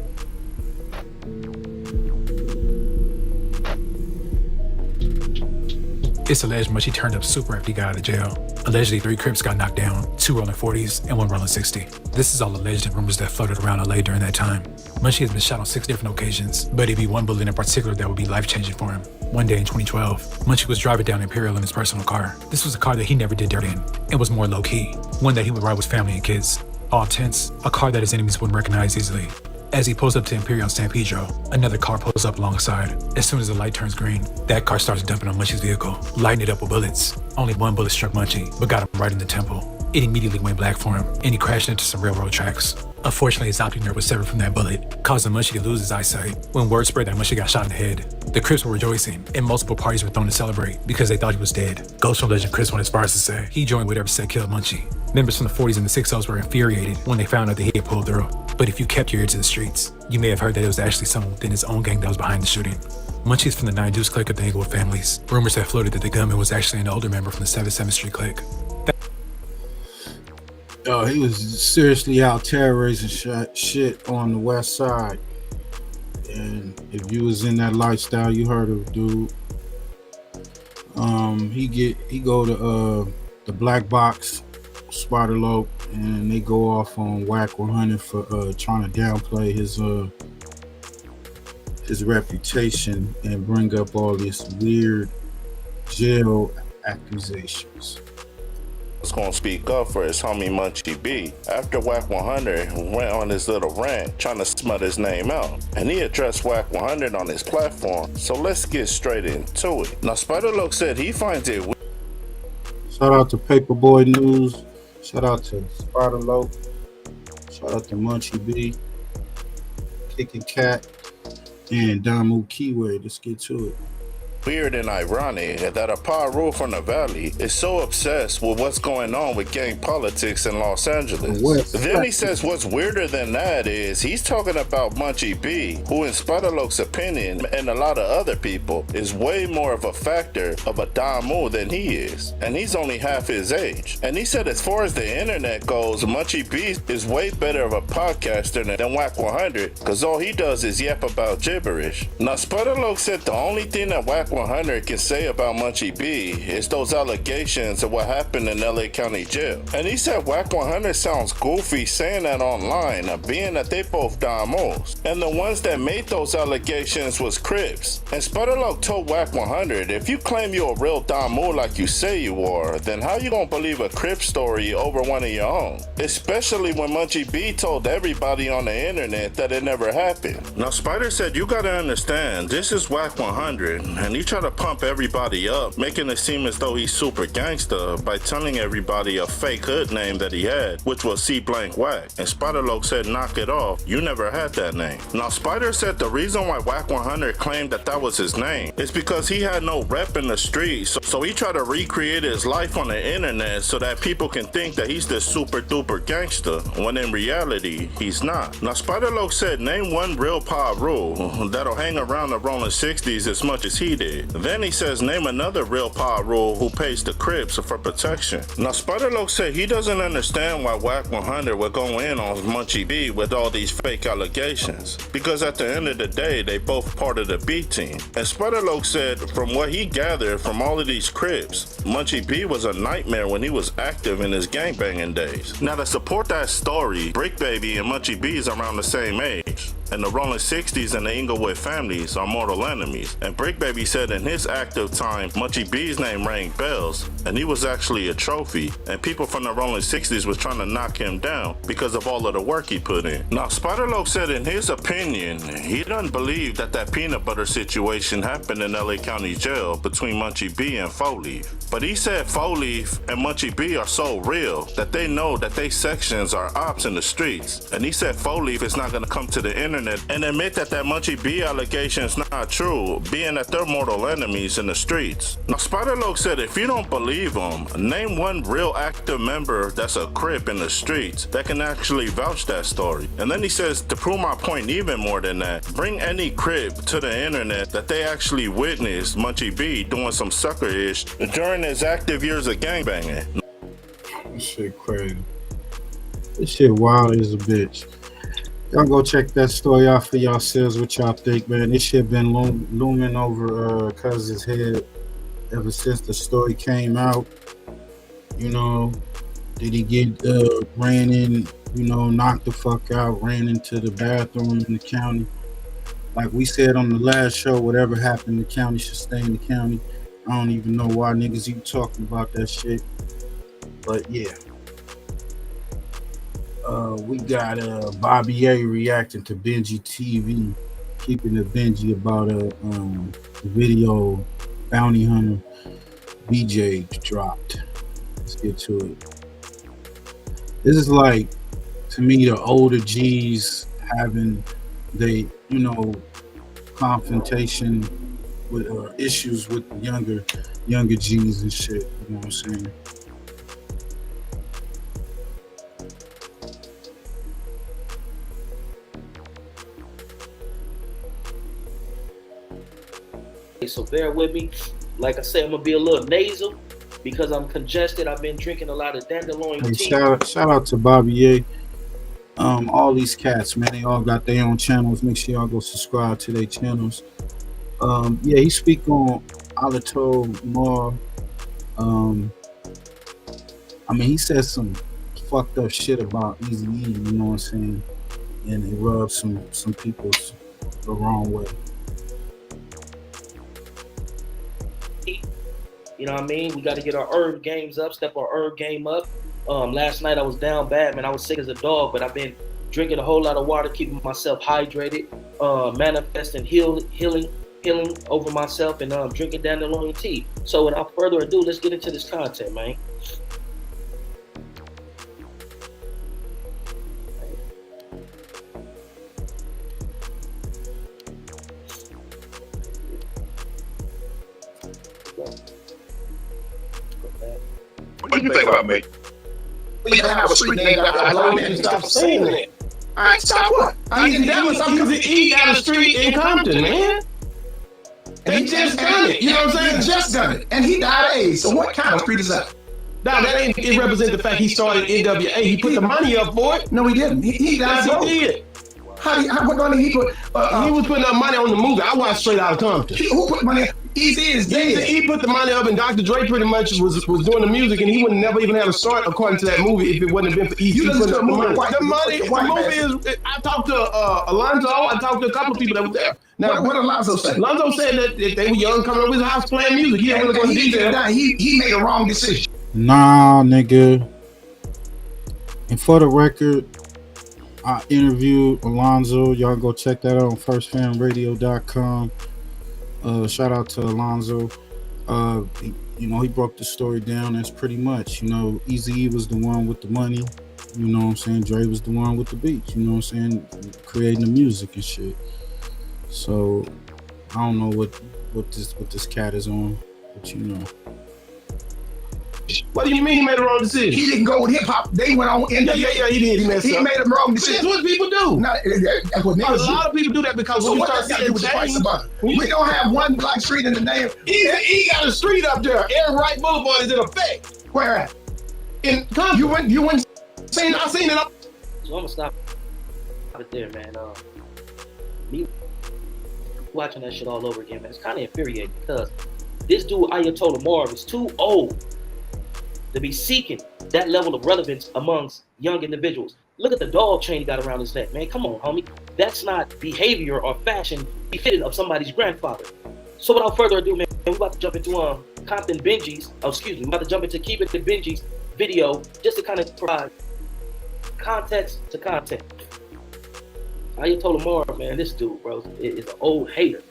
It's alleged Munchie turned up super after he got out of jail. Allegedly, 3 Crips got knocked down, 2 Rolling 40s, and 1 Rolling 60. This is all alleged and rumors that floated around LA during that time. Munchie has been shot on 6 different occasions, but it'd be one bullet in particular that would be life-changing for him. One day in 2012, Munchie was driving down Imperial in his personal car. This was a car that he never did dirt in, and was more low-key, one that he would ride with family and kids. All tense, a car that his enemies wouldn't recognize easily. As he pulls up to Imperial in San Pedro, another car pulls up alongside. As soon as the light turns green, that car starts dumping on Munchie's vehicle, lighting it up with bullets. Only 1 bullet struck Munchie, but got him right in the temple. It immediately went black for him, and he crashed into some railroad tracks. Unfortunately, his optic nerve was severed from that bullet, causing Munchie to lose his eyesight. When word spread that Munchie got shot in the head, the Crips were rejoicing, and multiple parties were thrown to celebrate because they thought he was dead. Ghost from Legend Chris went as far as to say he joined whatever said killed Munchie. Members from the 40s and the 60s were infuriated when they found out that he had pulled through. But if you kept your ear to the streets, you may have heard that it was actually someone within his own gang that was behind the shooting. Munchie's from the 9 Deuce clique of the Inglewood families. Rumors have floated that the gunman was actually an older member from the 7th Street clique. Oh, he was seriously out terrorizing shit on the west side. And if you was in that lifestyle, you heard of dude. He go to the Black Box, Spider Lope, and they go off on WACC 100 for trying to downplay his reputation and bring up all this weird jail accusations. Was gonna speak up for his homie Munchie B. After WACC 100 went on his little rant trying to smut his name out, and he addressed WACC 100 on his platform. So let's get straight into it. Now Spider Loke said he finds it. Shout out to Paperboy News. Shout out to Spider Loke. Shout out to Munchie B. Kicking Cat, and DAMU KIWE. Let's get to it. Weird and ironic that a PA rule from the Valley is so obsessed with what's going on with gang politics in Los Angeles. Then he says what's weirder than that is he's talking about Munchie B, who in Spiderloque's opinion and a lot of other people is way more of a factor of a DAMU than he is. And he's only half his age. And he said as far as the internet goes, Munchie B is way better of a podcaster than WACC 100 because all he does is yap about gibberish. Now Spiderloque said the only thing that WACC 100 can say about Munchie B is those allegations of what happened in LA County Jail. And he said WACC 100 sounds goofy saying that online, being that they both DAMUs. And the ones that made those allegations was Crips. And Spiderloque told WACC 100, if you claim you're a real DAMU like you say you are, then how you gonna believe a Crip story over one of your own? Especially when Munchie B told everybody on the internet that it never happened. Now Spider said you gotta understand, this is WACC 100, and he tried to pump everybody up, making it seem as though he's super gangster by telling everybody a fake hood name that he had, which was C blank WACC. And Spiderloque said, knock it off, you never had that name. Now Spider said the reason why WACC 100 claimed that that was his name is because he had no rep in the streets, so he tried to recreate his life on the internet so that people can think that he's this super duper gangster, when in reality, he's not. Now Spiderloque said, name one real PA rule that'll hang around the rolling 60s as much as he did. Then he says, name another real PA rule who pays the Crips for protection. Now Spiderloque said he doesn't understand why WACC 100 would go in on Munchie B with all these fake allegations, because at the end of the day, they both part of the B team. And Spiderloque said from what he gathered from all of these Crips, Munchie B was a nightmare when he was active in his gangbanging days. Now to support that story, Brick Baby and Munchie B is around the same age, and the Rolling 60s and the Inglewood families are mortal enemies. And Brick Baby said in his active time, Munchie B's name rang bells, and he was actually a trophy, and people from the Rolling 60s was trying to knock him down because of all of the work he put in. Now Spiderloque said in his opinion, he doesn't believe that peanut butter situation happened in LA County Jail between Munchie B and 4-Leaf. But he said 4-Leaf and Munchie B are so real that they know that they sections are ops in the streets. And he said 4-Leaf is not gonna come to the internet and admit that Munchie B allegation is not true, being that they're mortal enemies in the streets. Now Spiderloque said if you don't believe him, name one real active member that's a Crip in the streets that can actually vouch that story. And then he says, to prove my point even more than that, bring any Crip to the internet that they actually witnessed Munchie B doing some sucker-ish during his active years of gangbanging. This shit crazy. This shit wild as a bitch. Y'all go check that story out for yourselves. What y'all think, man? This shit been looming over Cuz's head ever since the story came out. You know, did he get ran in, you know, knocked the fuck out, ran into the bathroom in the county? Like we said on the last show, whatever happened in the county should stay in the county. I don't even know why niggas even talking about that shit. But yeah. We got Bobby A reacting to Benji TV, keeping it Benji about a video Bounty Hunter BJ dropped. Let's get to it. This is like, to me, the older G's having they, you know, confrontation with issues with the younger G's and shit. You know what I'm saying? So bear with me. Like I said, I'm gonna be a little nasal because I'm congested. I've been drinking a lot of dandelion tea. Shout out to Bobby A. All these cats, man, they all got their own channels. Make sure y'all go subscribe to their channels. Yeah, he speak on Alato more. I mean, he said some fucked up shit about Easy E, you know what I'm saying? And it rubbed some people the wrong way. You know what I mean? We got to get our herb games up, step our herb game up. Last night I was down bad, man. I was sick as a dog, but I've been drinking a whole lot of water, keeping myself hydrated, manifesting healing over myself, and drinking dandelion tea. So without further ado, let's get into this content, man. you think about me? We don't have a street named after I a told black you man. to stop saying that. All right, stop what? I need to tell something because he got a street in Compton, man. They just done it. You know what I'm saying? Just done it. And he died of AIDS. So what kind of street is that? Now, that ain't, it represents the fact he started NWA. He put the money up for it. No, he didn't. He died Yes, broke. he did. What money he put? He was putting up money on the movie. I watched Straight Outta Compton. Who put money? Easy is dead. He put the money up, and Dr. Dre pretty much was doing the music, and he would never even have a start according to that movie if it wouldn't have been for Easy putting up the money. The movie is. I talked to Alonzo. I talked to a couple of people that were there. Now, what Alonzo said? Alonzo said that they were young, coming over his house playing music. He didn't really go into detail. He made a wrong decision. Nah, nigga. And for the record, I interviewed Alonzo. Y'all go check that out on firstfamradio.com. Shout out to Alonzo. He broke the story down as pretty much, Eazy-E was the one with the money. You know what I'm saying? Dre was the one with the beats. You know what I'm saying? Creating the music and shit. So I don't know what this cat is on, but What do you mean he made a wrong decision? He didn't go with hip hop. They went on. Yeah, he did. He messed up. He made a wrong decision. That's what people do. No, that's what niggas do. A lot of people do that because So when you what start does that do with the price seeing of butter? We don't have one black street in the name. He got a street up there. Aaron Wright Boulevard is in effect. Where at? In Compton. You went. I seen it up. So I'm gonna stop it there, man. Me watching that shit all over again, man. It's kind of infuriating because this dude Ayatollah Marv is too old to be seeking that level of relevance amongst young individuals. Look at the dog chain he got around his neck, man. Come on, homie. That's not behavior or fashion befitting of somebody's grandfather. So without further ado, man, we're about to jump into Compton Benji's, we're about to jump into Keep It to Benji's video just to kind of provide context to content. Ayatollah Marv, man, this dude, bro, is an old hater.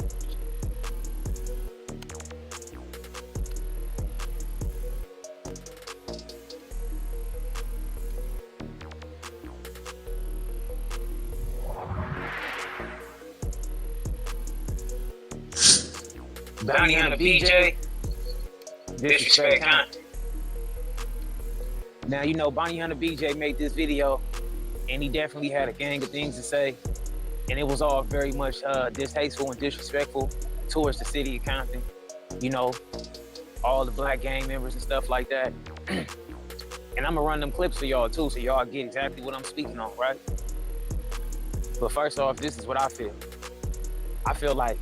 Bounty Hunter BJ, disrespect content. Now, Bounty Hunter BJ made this video, and he definitely had a gang of things to say, and it was all very much distasteful and disrespectful towards the city of Compton. All the black gang members and stuff like that. And I'm gonna run them clips for y'all too, so y'all get exactly what I'm speaking on, right? But first off, this is what I feel. I feel like,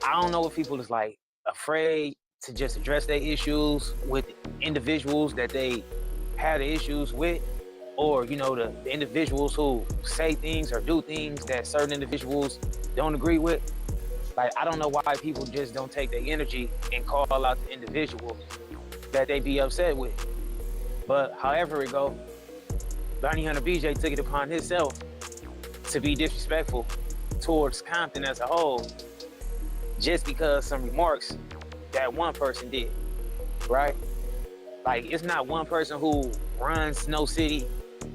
I don't know if people is like afraid to just address their issues with individuals that they have the issues with, or the individuals who say things or do things that certain individuals don't agree with. Like, I don't know why people just don't take their energy and call out the individual that they be upset with. But however it go, Bounty Hunter BJ took it upon himself to be disrespectful towards Compton as a whole, just because some remarks that one person did, right? Like, it's not one person who runs no city.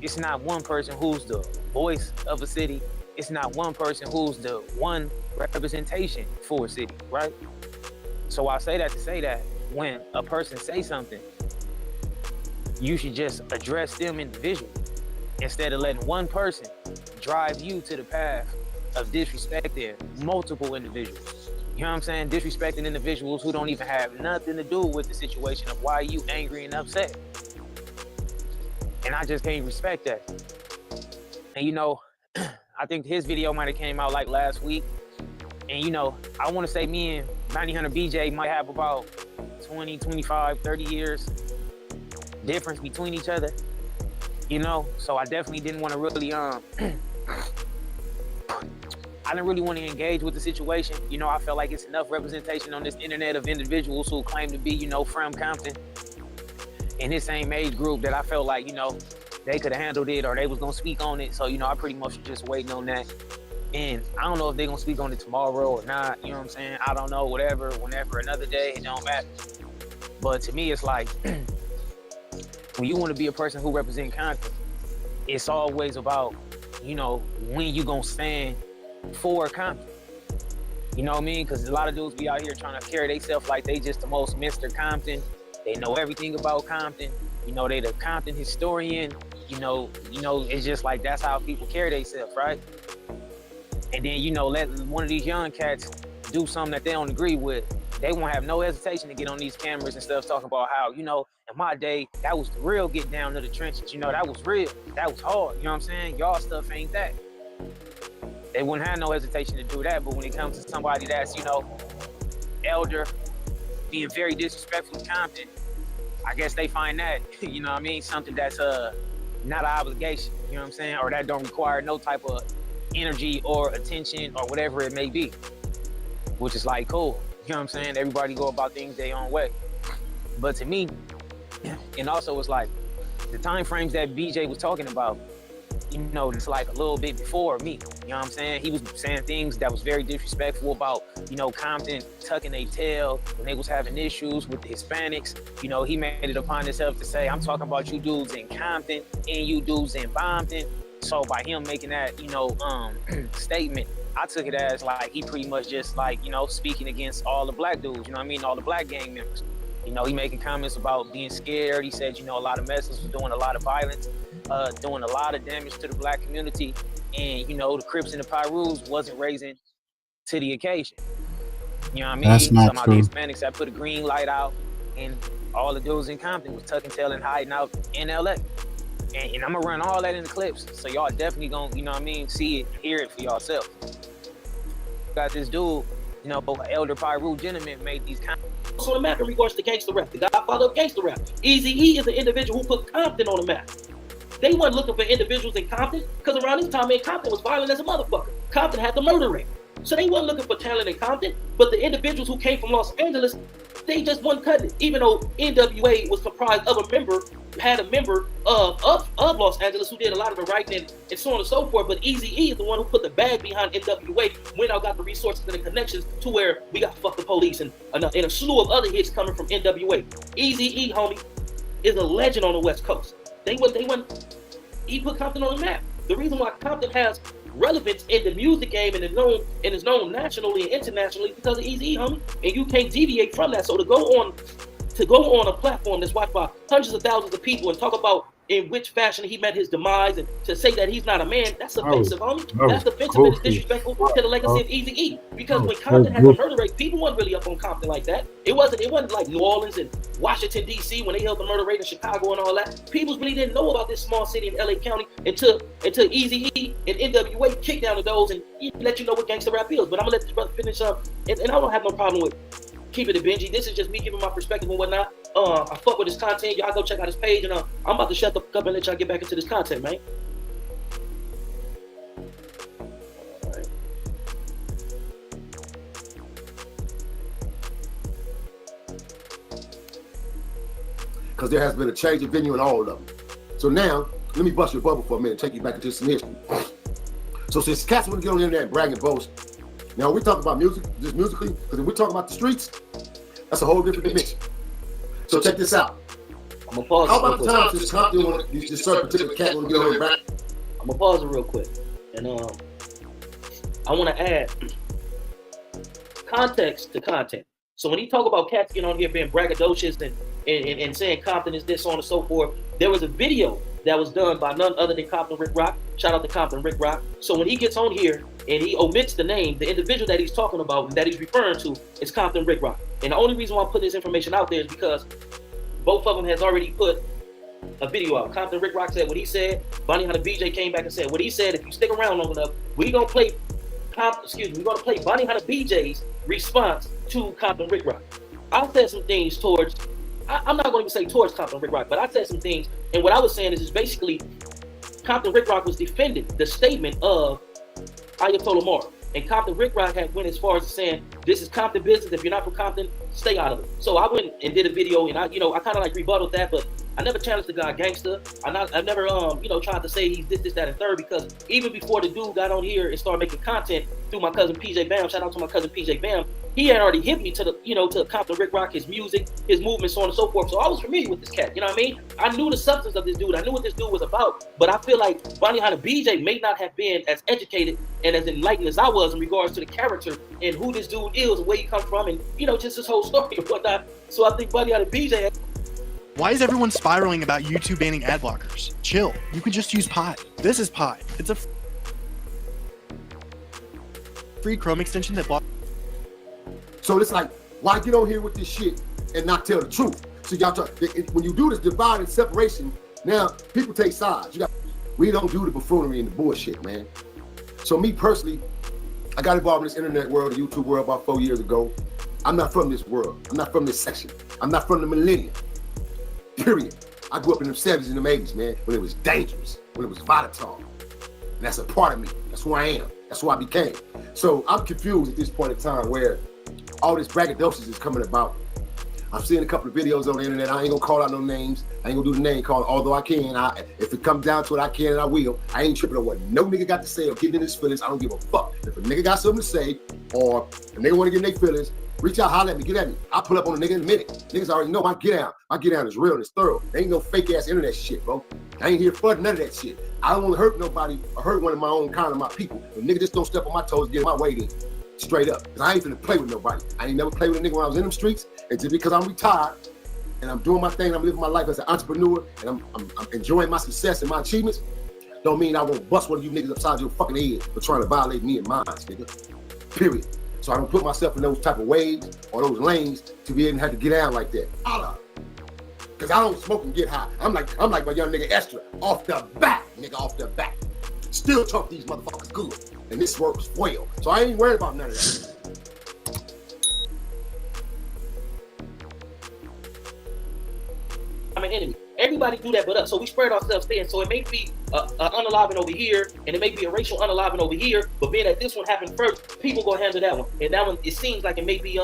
It's not one person who's the voice of a city. It's not one person who's the one representation for a city, right? So I say that to say that when a person say something, you should just address them individually instead of letting one person drive you to the path of disrespecting multiple individuals. You know what I'm saying? Disrespecting individuals who don't even have nothing to do with the situation of why you angry and upset. And I just can't respect that. And I think his video might have came out like last week. And I want to say me and Bounty Hunter BJ might have about 20, 25, 30 years difference between each other. So I definitely didn't want to really I didn't really want to engage with the situation. I felt like it's enough representation on this internet of individuals who claim to be, from Compton in this same age group that I felt like, they could have handled it or they was going to speak on it. So, I pretty much was just waiting on that. And I don't know if they're going to speak on it tomorrow or not. You know what I'm saying? I don't know, whatever, whenever, another day, it don't matter. But to me, it's like, when you want to be a person who represents Compton, it's always about, when you going to stand for Compton. You know what I mean? Because a lot of dudes be out here trying to carry themselves like they just the most Mr. Compton. They know everything about Compton. You know, they the Compton historian. You know, it's just like that's how people carry themselves, right? And then, you know, let one of these young cats do something that they don't agree with. They won't have no hesitation to get on these cameras and stuff talking about how, you know, in my day, that was the real get down to the trenches. You know, that was real. That was hard. You know what I'm saying? Y'all stuff ain't that. They wouldn't have no hesitation to do that. But when it comes to somebody that's, you know, elder, being very disrespectful to Compton, I guess they find that, you know what I mean, something that's not an obligation, you know what I'm saying? Or that don't require no type of energy or attention or whatever it may be, which is like cool, you know what I'm saying? Everybody go about things their own way. But to me, and also it's like the time frames that BJ was talking about, you know, it's like a little bit before me, you know what I'm saying? He was saying things that was very disrespectful about, you know, Compton tucking their tail when they was having issues with the Hispanics. You know, he made it upon himself to say, I'm talking about you dudes in Compton and you dudes in Bompton. So by him making that, you know, statement, I took it as like he pretty much just like, you know, speaking against all the black dudes, you know what I mean? All the black gang members. You know, he making comments about being scared. He said, you know, a lot of messages was doing a lot of violence, doing a lot of damage to the black community. And, you know, the Crips and the Pyrus wasn't raising to the occasion. You know what I mean? That's not Some true. of the Hispanics that put a green light out, and all the dudes in Compton was tucking tail and hiding out in LA. And I'm gonna run all that in the clips. So y'all definitely gonna, you know what I mean, see it, hear it for yourself. Got this dude, you know, elder Pyru gentleman made these comments. On the map in regards to gangster rap, the godfather of gangster rap. Eazy-E is the individual who put Compton on the map. They weren't looking for individuals in Compton, because around this time, man, Compton was violent as a motherfucker. Compton had the murder rate. So they weren't looking for talent in Compton, but the individuals who came from Los Angeles, they just weren't cutting it. Even though NWA was comprised of a member, had a member of Los Angeles who did a lot of the writing and so on and so forth, but Eazy-E is the one who put the bag behind NWA, went out, got the resources and the connections to where we got Fuck the Police and a slew of other hits coming from NWA. Eazy-E, homie, is a legend on the West Coast. He put Compton on the map. The reason why Compton has relevance in the music game and is known nationally and internationally because of Eazy-E, homie. And you can't deviate from that. So to go on a platform that's watched by hundreds of thousands of people and talk about in which fashion he met his demise and to say that he's not a man, that's offensive, homie. That's offensive and it's disrespectful to the legacy of Eazy-E. Because when Compton had the murder rate, people weren't really up on Compton like that. It wasn't like New Orleans and Washington, D.C. when they held the murder rate in Chicago and all that. People really didn't know about this small city in L.A. County until Eazy-E and NWA kicked down the doors and let you know what gangster rap is. But I'm going to let this brother finish up. And I don't have no problem with keeping it Benji. This is just me giving my perspective and whatnot. I fuck with his content. Y'all go check out his page. And I'm about to shut the fuck up and let y'all get back into this content, man. Because there has been a change of venue in all of them. So now, let me bust your bubble for a minute, take you back into some history. So since cats want to get on the internet and brag and boast, now we talk about music, just musically, because if we talk about the streets, that's a whole different dimension. So check this out. I'm gonna pause. How about the time since Compton want this certain particular cat want to get on and brag? I'm gonna pause it real quick, and I want to add context to content. So when he talk about cats getting on here being braggadocious and saying Compton is this, on and so forth, there was a video that was done by none other than Compton Rick Rock. Shout out to Compton Rick Rock. So when he gets on here and he omits the name, the individual that he's talking about and that he's referring to is Compton Rick Rock. And the only reason why I'm putting this information out there is because both of them has already put a video out. Compton Rick Rock said what he said. Bonnie Hunter BJ came back and said what he said. If you stick around long enough, we're gonna play Bonnie Hunter BJ's response to Compton Rick Rock. I said some things towards, I'm not going to even say towards Compton Rick Rock, but I said some things, and what I was saying is basically Compton Rick Rock was defending the statement of Ayatollah Mara. And Compton Rick Rock had went as far as saying, this is Compton business. If you're not from Compton, stay out of it. So I went and did a video, and I kind of like rebutted that, but I never challenged the guy gangster. I've never tried to say he's this, that, and third, because even before the dude got on here and started making content through my cousin PJ Bam, shout out to my cousin PJ Bam, he had already hit me to to Compton Rick Rock, his music, his movement, so on and so forth. So I was familiar with this cat, you know what I mean? I knew the substance of this dude. I knew what this dude was about, but I feel like Bonnie Hunter BJ may not have been as educated and as enlightened as I was in regards to the character and who this dude is, where he comes from, and just his whole story and whatnot. So I think Bonnie Hunter BJ Why is everyone spiraling about YouTube banning ad blockers? Chill. You could just use Pi. This is Pi. It's a free Chrome extension that blocks. So it's like, why get on here with this shit and not tell the truth? So y'all talk, when you do this divide and separation, now people take sides. We don't do the buffoonery and the bullshit, man. So me personally, I got involved in this internet world, the YouTube world about 4 years ago. I'm not from this world. I'm not from this section. I'm not from the millennium, period. I grew up in the 70s and the 80s, man, when it was dangerous, when it was volatile. And that's a part of me. That's who I am. That's who I became. So I'm confused at this point in time where all this braggadocious is coming about. I've seen a couple of videos on the internet. I ain't gonna call out no names. I ain't gonna do the name call, although I can. If it comes down to it, I can and I will. I ain't tripping on what no nigga got to say or getting in his feelings. I don't give a fuck. If a nigga got something to say or a nigga wanna get in their feelings, reach out, holler at me, get at me. I'll pull up on a nigga in a minute. Niggas already know my get down. My get down is real and it's thorough. There ain't no fake ass internet shit, bro. I ain't here for none of that shit. I don't wanna hurt nobody or hurt one of my own kind of my people. But nigga just don't step on my toes, get my weight in. Straight up. Cause I ain't finna play with nobody. I ain't never played with a nigga when I was in them streets. And just because I'm retired and I'm doing my thing, I'm living my life as an entrepreneur and I'm enjoying my success and my achievements, don't mean I won't bust one of you niggas upside your fucking head for trying to violate me and mine, nigga. Period. So I don't put myself in those type of waves or those lanes to be able to have to get down like that. Cause I don't smoke and get high. I'm like my young nigga Esther, off the bat, nigga, off the bat. Still talk these motherfuckers good. And this works well. So I ain't worried about none of that. I'm an enemy. Everybody do that but us. So we spread ourselves thin. So it may be unaliving over here, and it may be a racial unaliving over here, but being that this one happened first, people gonna handle that one. And that one, it seems like it may be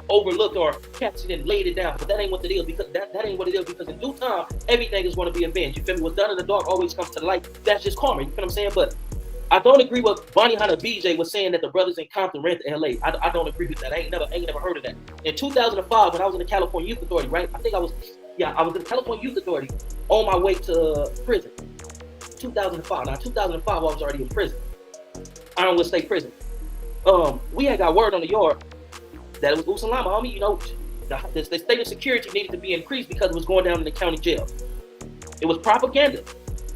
overlooked or captured and laid it down, but that ain't what it is, because that ain't what it is, because in due time, everything is gonna be avenged. You feel me? What's done in the dark always comes to the light. That's just karma. You feel what I'm saying? But I don't agree with Bonnie Hunter BJ was saying that the brothers in Compton ran to LA. I don't agree with that. I ain't never heard of that. In 2005, when I was in the California Youth Authority, right? I was in the California Youth Authority on my way to prison. 2005. Now, 2005, I was already in prison. Ironwood State Prison. We had got word on the yard that it was Usalama, homie. You know, the state of security needed to be increased because it was going down in the county jail. It was propaganda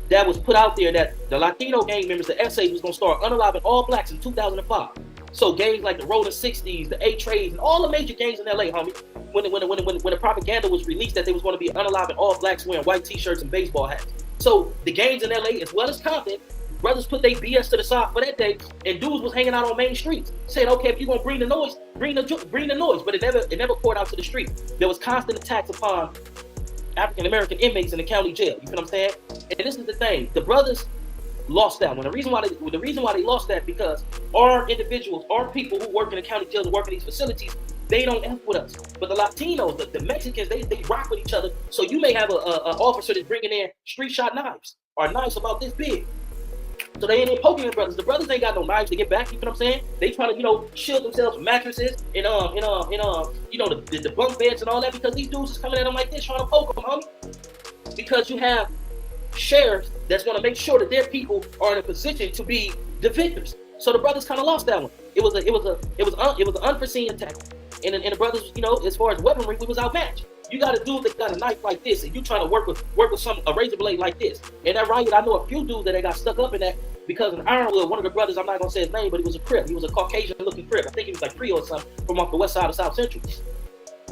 that was put out there that the Latino gang members, the SA, was going to start unaliving all blacks in 2005. So gangs like the Rolling 60s, the A-Trades, and all the major gangs in LA, homie, when the propaganda was released that they was going to be unaliving all blacks wearing white t-shirts and baseball hats. So the gangs in LA, as well as Compton, brothers put their BS to the side for that day, and dudes was hanging out on main streets, saying, okay, if you're going to bring the noise, bring the noise, but it never poured out to the street. There was constant attacks upon African-American inmates in the county jail. You feel what I'm saying? And this is the thing. The brothers lost that one. The reason why they lost that, because our individuals, our people who work in the county jails and work in these facilities, they don't F with us. But the Latinos, the Mexicans, they rock with each other. So you may have an officer that's bringing in street shot knives or knives about this big. So they ain't poking the brothers. The brothers ain't got no knives to get back. You know what I'm saying? They trying to, shield themselves with mattresses and the bunk beds and all that, because these dudes is coming at them like this, trying to poke them, homie. Because you have sheriffs that's going to make sure that their people are in a position to be the victors. So the brothers kind of lost that one. It was an unforeseen attack, and the brothers, as far as weaponry, we was outmatched. You got a dude that got a knife like this, and you trying to work with a razor blade like this. And that riot, I know a few dudes that got stuck up in that, because in Ironwood, one of the brothers, I'm not gonna say his name, but he was a Crip. He was a Caucasian-looking Crip. I think he was like Creole or something, from off the west side of South Central.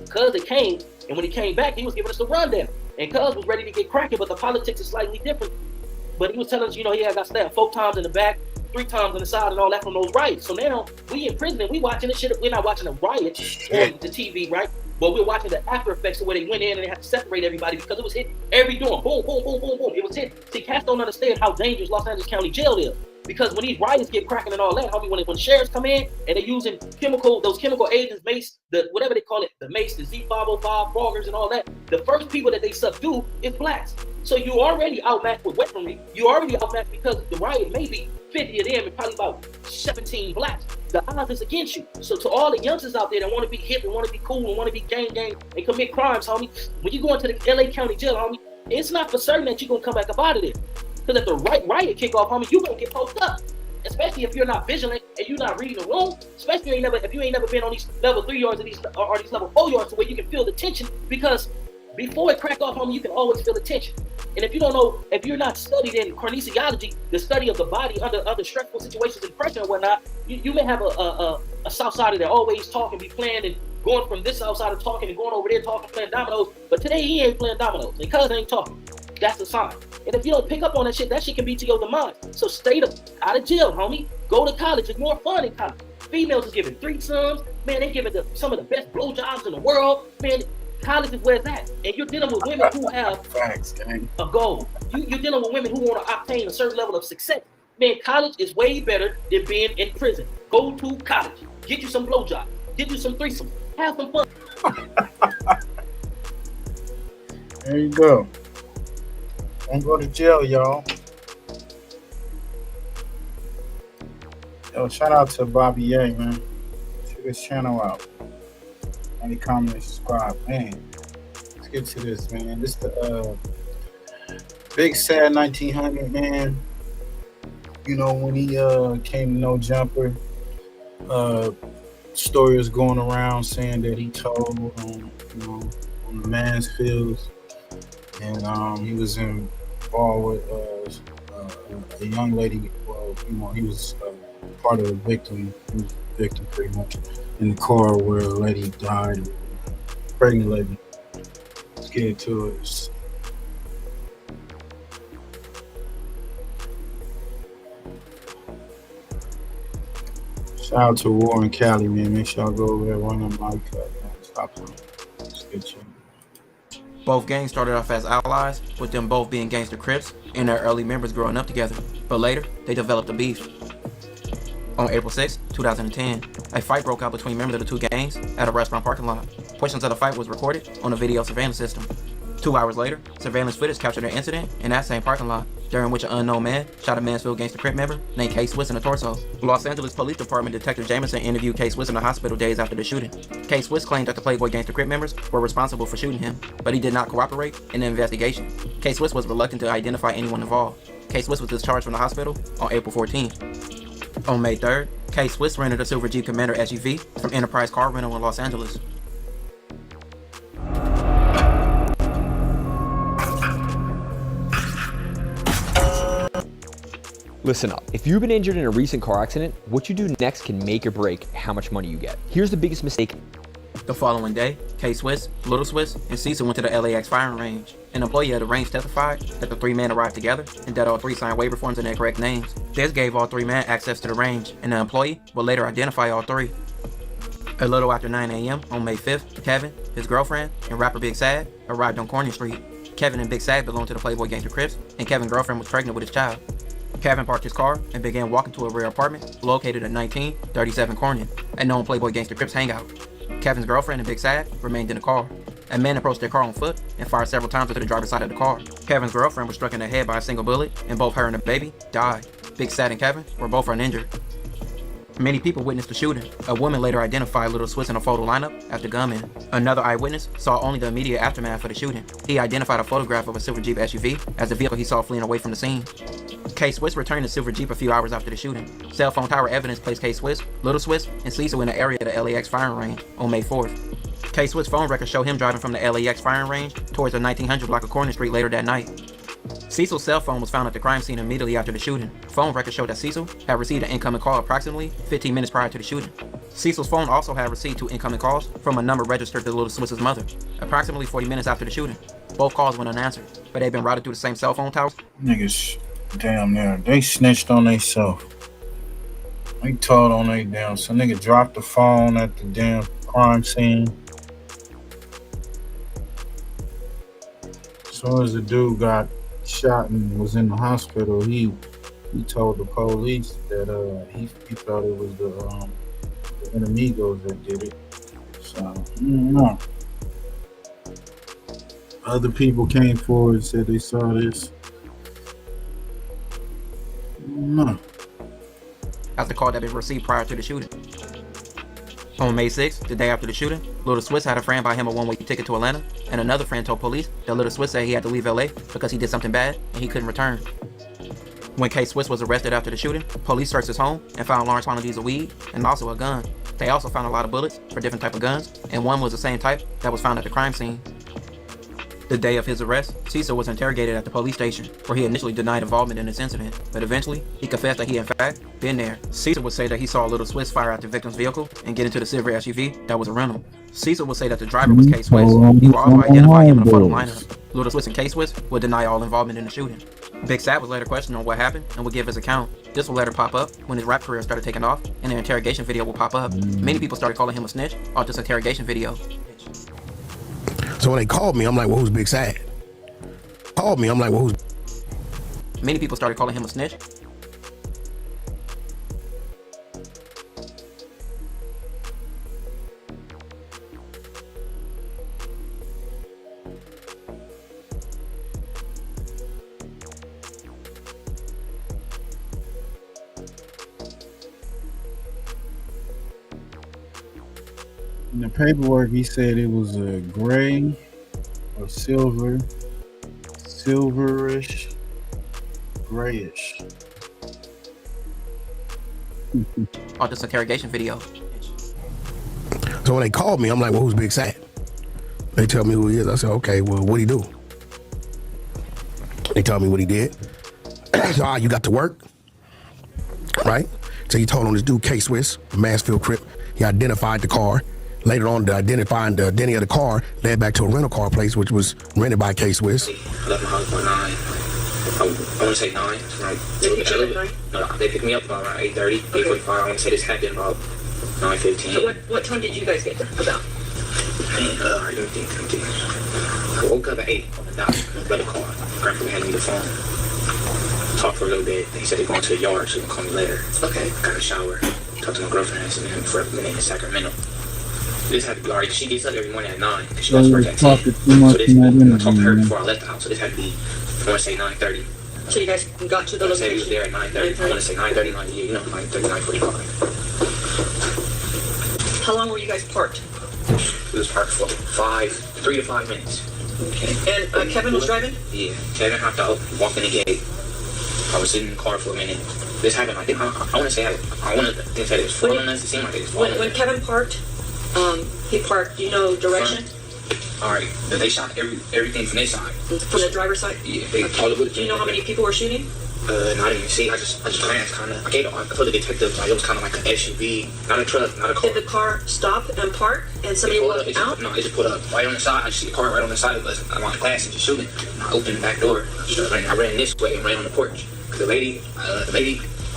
Cuz they came, and when he came back, he was giving us the rundown. And Cuz was ready to get cracking, but the politics is slightly different. But he was telling us, he had got stabbed 4 times in the back, 3 times on the side, and all that from those riots. So now we in prison and we watching this shit. We're not watching a riot on the TV, right? But we're watching the after effects of where they went in and they had to separate everybody, because it was hit every door. Boom, boom, boom, boom, boom. It was hit. See, cats don't understand how dangerous Los Angeles County Jail is. Because when these riots get cracking and all that, homie, when sheriffs come in and they're using those chemical agents, mace, whatever they call it, the mace, the Z505, froggers, and all that, the first people that they subdue is blacks. So you already outmatched with weaponry. You already outmatched, because the riot may be 50 of them and probably about 17 blacks. The odds is against you. So to all the youngsters out there that want to be hip and want to be cool and want to be gang and commit crimes, homie, when you go into the LA County Jail, homie, it's not for certain that you're going to come back up out of there. Because if the riot kick off, homie, you're going to get poked up. Especially if you're not vigilant and you're not reading the room. Especially if you ain't never been on these level 3 yards or these level 4 yards, to where you can feel the tension, because Before it crack off, homie, you can always feel the tension. And if you don't know, if you're not studied in kinesiology, the study of the body under stressful situations and pressure and whatnot, you may have a south sider that always talking, be playing and going from this outside of talking and going over there talking, playing dominoes. But today he ain't playing dominoes because he ain't talking. That's a sign. And if you don't pick up on that shit can be to your demise. So stay out of jail, homie. Go to college. It's more fun in college. Females is giving threesomes. Man, they giving some of the best blowjobs in the world. Man, college is where it's at. And you're dealing with women who have a goal. You're dealing with women who want to obtain a certain level of success. Man, college is way better than being in prison. Go to college. Get you some blowjobs. Get you some threesomes. Have some fun. There you go. Don't go to jail, y'all. Yo, shout out to Bobby A, man. Check this channel out. Any comment and subscribe. Man, let's get to this, man. This the Big Sad 1900, man. You know, when he came to No Jumper, story was going around saying that he told, you know, on the Mansfields, and he was involved with a young lady. Well, you know, he was part of the victim. He was a victim pretty much in the car where a lady died, a pregnant lady. Let's get into it. Shout out to Warren Cali, man. Make sure y'all go over there, run them mic up, man. Stop them. Let's get you. Both gangs started off as allies, with them both being gangster Crips and their early members growing up together. But later, they developed a beef. On April 6, 2010, a fight broke out between members of the two gangs at a restaurant parking lot. Portions of the fight was recorded on a video surveillance system. 2 hours later, surveillance footage captured an incident in that same parking lot, during which an unknown man shot a Mansfield gangster Crip member named K-Swiss in the torso. Los Angeles Police Department Detective Jameson interviewed K-Swiss in the hospital days after the shooting. K-Swiss claimed that the Playboy gangster Crip members were responsible for shooting him, but he did not cooperate in the investigation. K-Swiss was reluctant to identify anyone involved. K-Swiss was discharged from the hospital on April 14th. On May 3rd, K-Swiss rented a silver Jeep Commander SUV from Enterprise Car Rental in Los Angeles. Listen up. If you've been injured in a recent car accident, what you do next can make or break how much money you get. Here's the biggest mistake. The following day, K-Swiss, Little Swiss, and Cecil went to the LAX firing range. An employee at the range testified that the three men arrived together and that all three signed waiver forms in their correct names. This gave all three men access to the range, and the employee would later identify all three. A little after 9 a.m. on May 5th, Kevin, his girlfriend, and rapper Big Sad arrived on Corning Street. Kevin and Big Sad belonged to the Playboy gangster Crips, and Kevin's girlfriend was pregnant with his child. Kevin parked his car and began walking to a rear apartment located at 1937 Corning, a known Playboy gangster Crips hangout. Kevin's girlfriend and Big Sad remained in the car. A man approached their car on foot and fired several times into the driver's side of the car. Kevin's girlfriend was struck in the head by a single bullet, and both her and the baby died. Big Sad and Kevin were both uninjured. Many people witnessed the shooting. A woman later identified Little Swiss in a photo lineup as the gunman. Another eyewitness saw only the immediate aftermath of the shooting. He identified a photograph of a silver Jeep SUV as the vehicle he saw fleeing away from the scene. K-Swiss returned the silver Jeep a few hours after the shooting. Cell phone tower evidence placed K-Swiss, Little Swiss, and Cecil in the area of the LAX firing range on May 4th. K-Swiss phone records show him driving from the LAX firing range towards the 1900 block of Corning Street later that night. Cecil's cell phone was found at the crime scene immediately after the shooting. Phone records showed that Cecil had received an incoming call approximately 15 minutes prior to the shooting. Cecil's phone also had received 2 incoming calls from a number registered to Little Swiss's mother, approximately 40 minutes after the shooting. Both calls went unanswered, but they'd been routed through the same cell phone towers. Niggas, damn near, they snitched on themselves. They told on they damn. So nigga dropped the phone at the damn crime scene. As soon as the dude got shot and was in the hospital, he told the police that he thought it was the enemigos that did it. So no. Other people came forward and said they saw this. No. That's the call that had been received prior to the shooting. On May 6th, the day after the shooting, Little Swiss had a friend buy him a one-way ticket to Atlanta, and another friend told police that Little Swiss said he had to leave LA because he did something bad and he couldn't return. When K-Swiss was arrested after the shooting, police searched his home and found large quantities of weed and also a gun. They also found a lot of bullets for different type of guns, and one was the same type that was found at the crime scene. The day of his arrest, Cecil was interrogated at the police station, where he initially denied involvement in this incident, but eventually, he confessed that he in fact been there. Cecil would say that he saw a Little Swiss fire out the victim's vehicle and get into the silver SUV that was a rental. Cecil would say that the driver was K-Swiss. He would also identify him in a photo lineup. Little Swiss and K-Swiss would deny all involvement in the shooting. Big Sat was later questioned on what happened and would give his account. This will later pop up when his rap career started taking off, and an interrogation video will pop up. Many people started calling him a snitch off this interrogation video. So when they called me, I'm like, well, who's Big Sad? Called me, I'm like, well, who's... Many people started calling him a snitch. In the paperwork, he said it was a gray or silver, silverish, grayish. On this interrogation video. So when they called me, I'm like, well, who's Big Sad? They tell me who he is. I said, okay, well, what'd he do? They tell me what he did. So, you got to work, right? So he told on this dude, K-Swiss, Mansfield Crip. He identified the car. Later on, identifying the identity of the car led back to a rental car place, which was rented by K-Swiss. I left my house around 9. I want to say 9. Right? No, they picked me up about around 8:30, 8:45. I want to say this happened about 9:15. So what time did you guys get there? About? I woke up at 8 on the dot. Got a call. Grandpa handed me the phone. Talked for a little bit. He said they're going to the yard, so he'll call me later. Okay. Got a shower. Talked to my girlfriend and seen him for a minute in Sacramento. This had to be already. She gets up every morning at 9 because she goes to work at 10. So this, I talked to her before I left the house. So this had to be, I want to say 9:30. So you guys got to the I said he location? was there at 9:30. I want to say 9:30, 9:30, 9:45. How long were you guys parked? It was parked for 3 to 5 minutes. Okay. And Kevin was driving? Yeah. Kevin hopped out, walked in the gate. I was sitting in the car for a minute. This happened. I want to say I want to think that it was following us. It seemed like it was following us. When Kevin parked, he parked. Do you know direction? All right. They shot everything from their side. From the driver's side? Yeah. They all over the. Do you know how many people were shooting? No, I didn't even see. I just glanced kind of. I told the detective like it was kind of like an SUV, not a truck, not a car. Did the car stop and park and somebody walked out? No, it just put up right on the side. I just see a car right on the side of us. I'm on the glass and just shooting. I opened the back door. I ran this way and ran on the porch. Cause the lady, I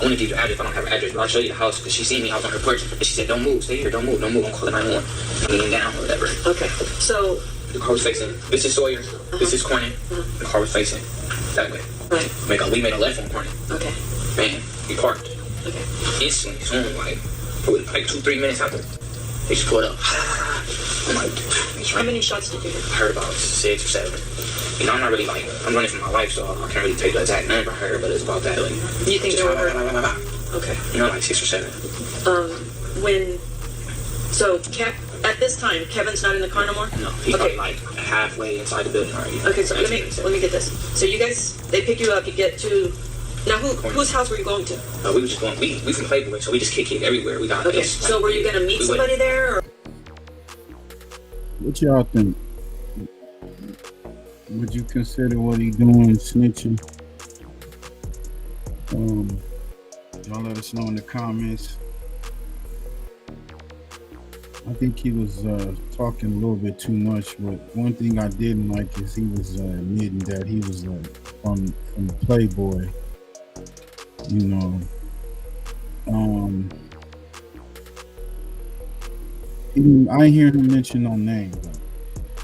want to give you an address. I don't have an address, but I'll show you the house because she seen me. I was on her porch and she said, "Don't move, stay here, don't move, don't move." I'm calling 911. I'm leaning down or whatever. Okay, so the car was facing. This is Sawyer. This is Corning. The car was facing that way. Right. We made a left on Corning. Okay. Man, we parked. Okay. Instantly, soon, like 2-3 minutes after, they just pulled up. I'm like, how many shots did you hit? I heard about 6 or 7. You know, I'm not really like, I'm running for my life, so I can't really take the exact number I heard, but it's about that. Like, you think they were hurt? Okay. You know, like 6 or 7. At this time, Kevin's not in the car no more? No, he's like halfway inside the building already. Okay, so let me get this. So you guys, they pick you up, you get to, now whose house were you going to? We were just going, we from Playboy, so we just kick it everywhere. We got okay, this. So were you going to meet somebody there? Or? What y'all think? Would you consider what he doing snitching? Y'all let us know in the comments. I think he was talking a little bit too much, but one thing I didn't like is he was admitting that he was from Playboy. You know, I ain't hear him mention no name, but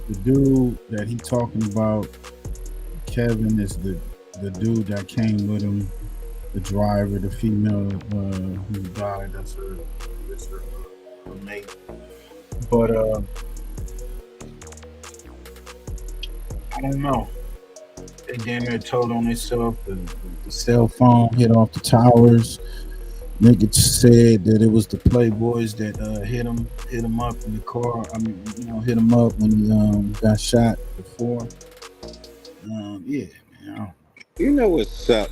the dude that he talking about, Kevin, is the dude that came with him, the driver, the female who died. That's her mate. But I don't know. They damn near told on themselves. The cell phone hit off the towers. Niggas said that it was the Playboys that hit him up in the car. I mean, hit him up when he got shot before. Yeah, man. You know what's up?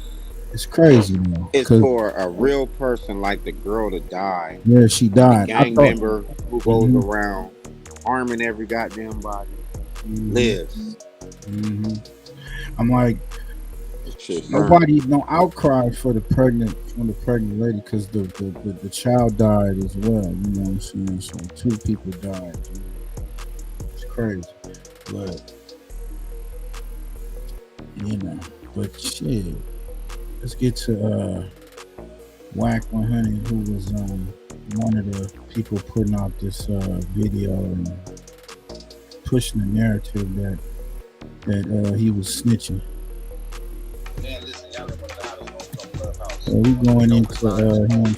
It's crazy, man. It's for a real person like the girl that died. Yeah, she died. The gang member who goes around harming every goddamn body lives. I'm like, nobody, no outcry for the pregnant lady because the child died as well. You know what I'm saying? So 2 people died. It's crazy, but you know. But shit, let's get to WACC 100, who was one of the people putting out this video and pushing the narrative that he was snitching. So we going into him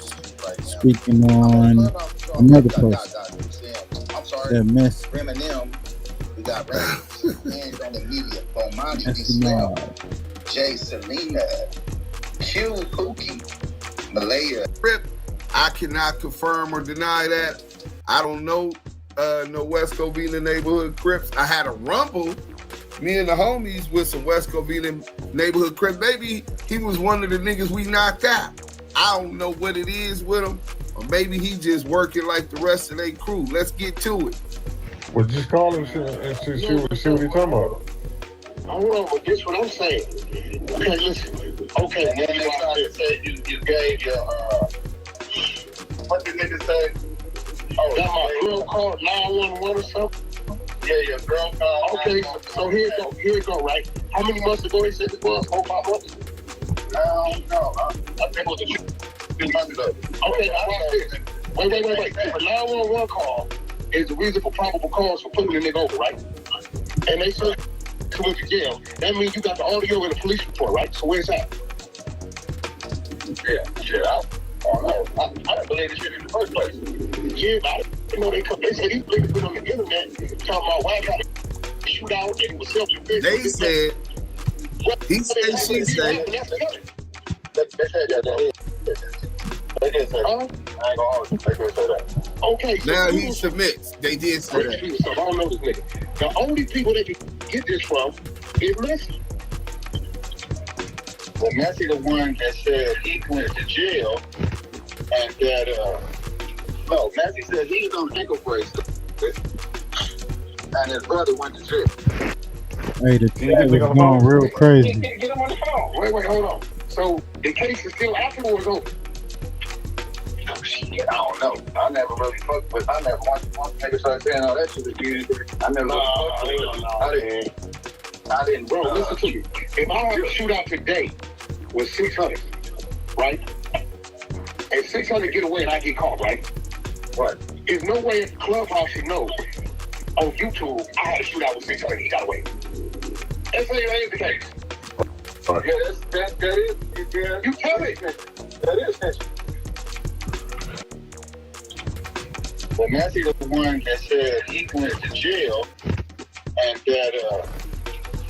speaking on another person. That mess. We got hands on the media. Bomani, Jay Selena, Q Pookie, Malaya. I cannot confirm or deny that. I don't know no West Covina neighborhood Crips. I had a rumble, me and the homies, with some West Covina neighborhood Crips. Maybe he was one of the niggas we knocked out. I don't know what it is with him, or maybe he just working like the rest of their crew. Let's get to it. Well, just call him and see what he's talking about. Hold on, but this what I'm saying. Okay, listen. Okay, and then they try to say you gave your what did nigga say? Oh, that my girl called 911 or something? Yeah, your girl called. Okay, so here it go, right? How many months ago they said it was? 4, 5 months? No. I think it was a few months ago. Okay, wait. If a 911 call is the reason for probable cause for putting the nigga over, right? And they said he went to jail. That means you got the audio in the police report, right? So where's that? Yeah. I didn't believe this shit in the first place. Yeah, but I didn't know they said these niggas been on the internet talking about why I got a shootout and it was self-defense. They said, he said, she said. They said that. They did say that. I ain't gonna argue. They did say that. Okay. So now he submits. They did say that. So I don't know this nigga. The only people they can get this from is Messi. Well, Messi the one that said he went to jail and that, no, Messi said he was on ankle bracelet and his brother went to jail. Hey, the chat was going real crazy. Get him on the phone. Wait, hold on. So the case is still active or is over? Oh, shit, I don't know. I never really fucked with. I never once nigga started saying all that shit again. I never I didn't. Bro, listen to me. If I had a shootout today with 600, right? And 600 get away and I get caught, right? Right. There's no way if Clubhouse should know on YouTube I had a shootout with 600 he got away. Let's say that ain't the case. Yeah, that is. Yeah. You tell me. That is snitching. Well, Matthew the one that said he went to jail and that,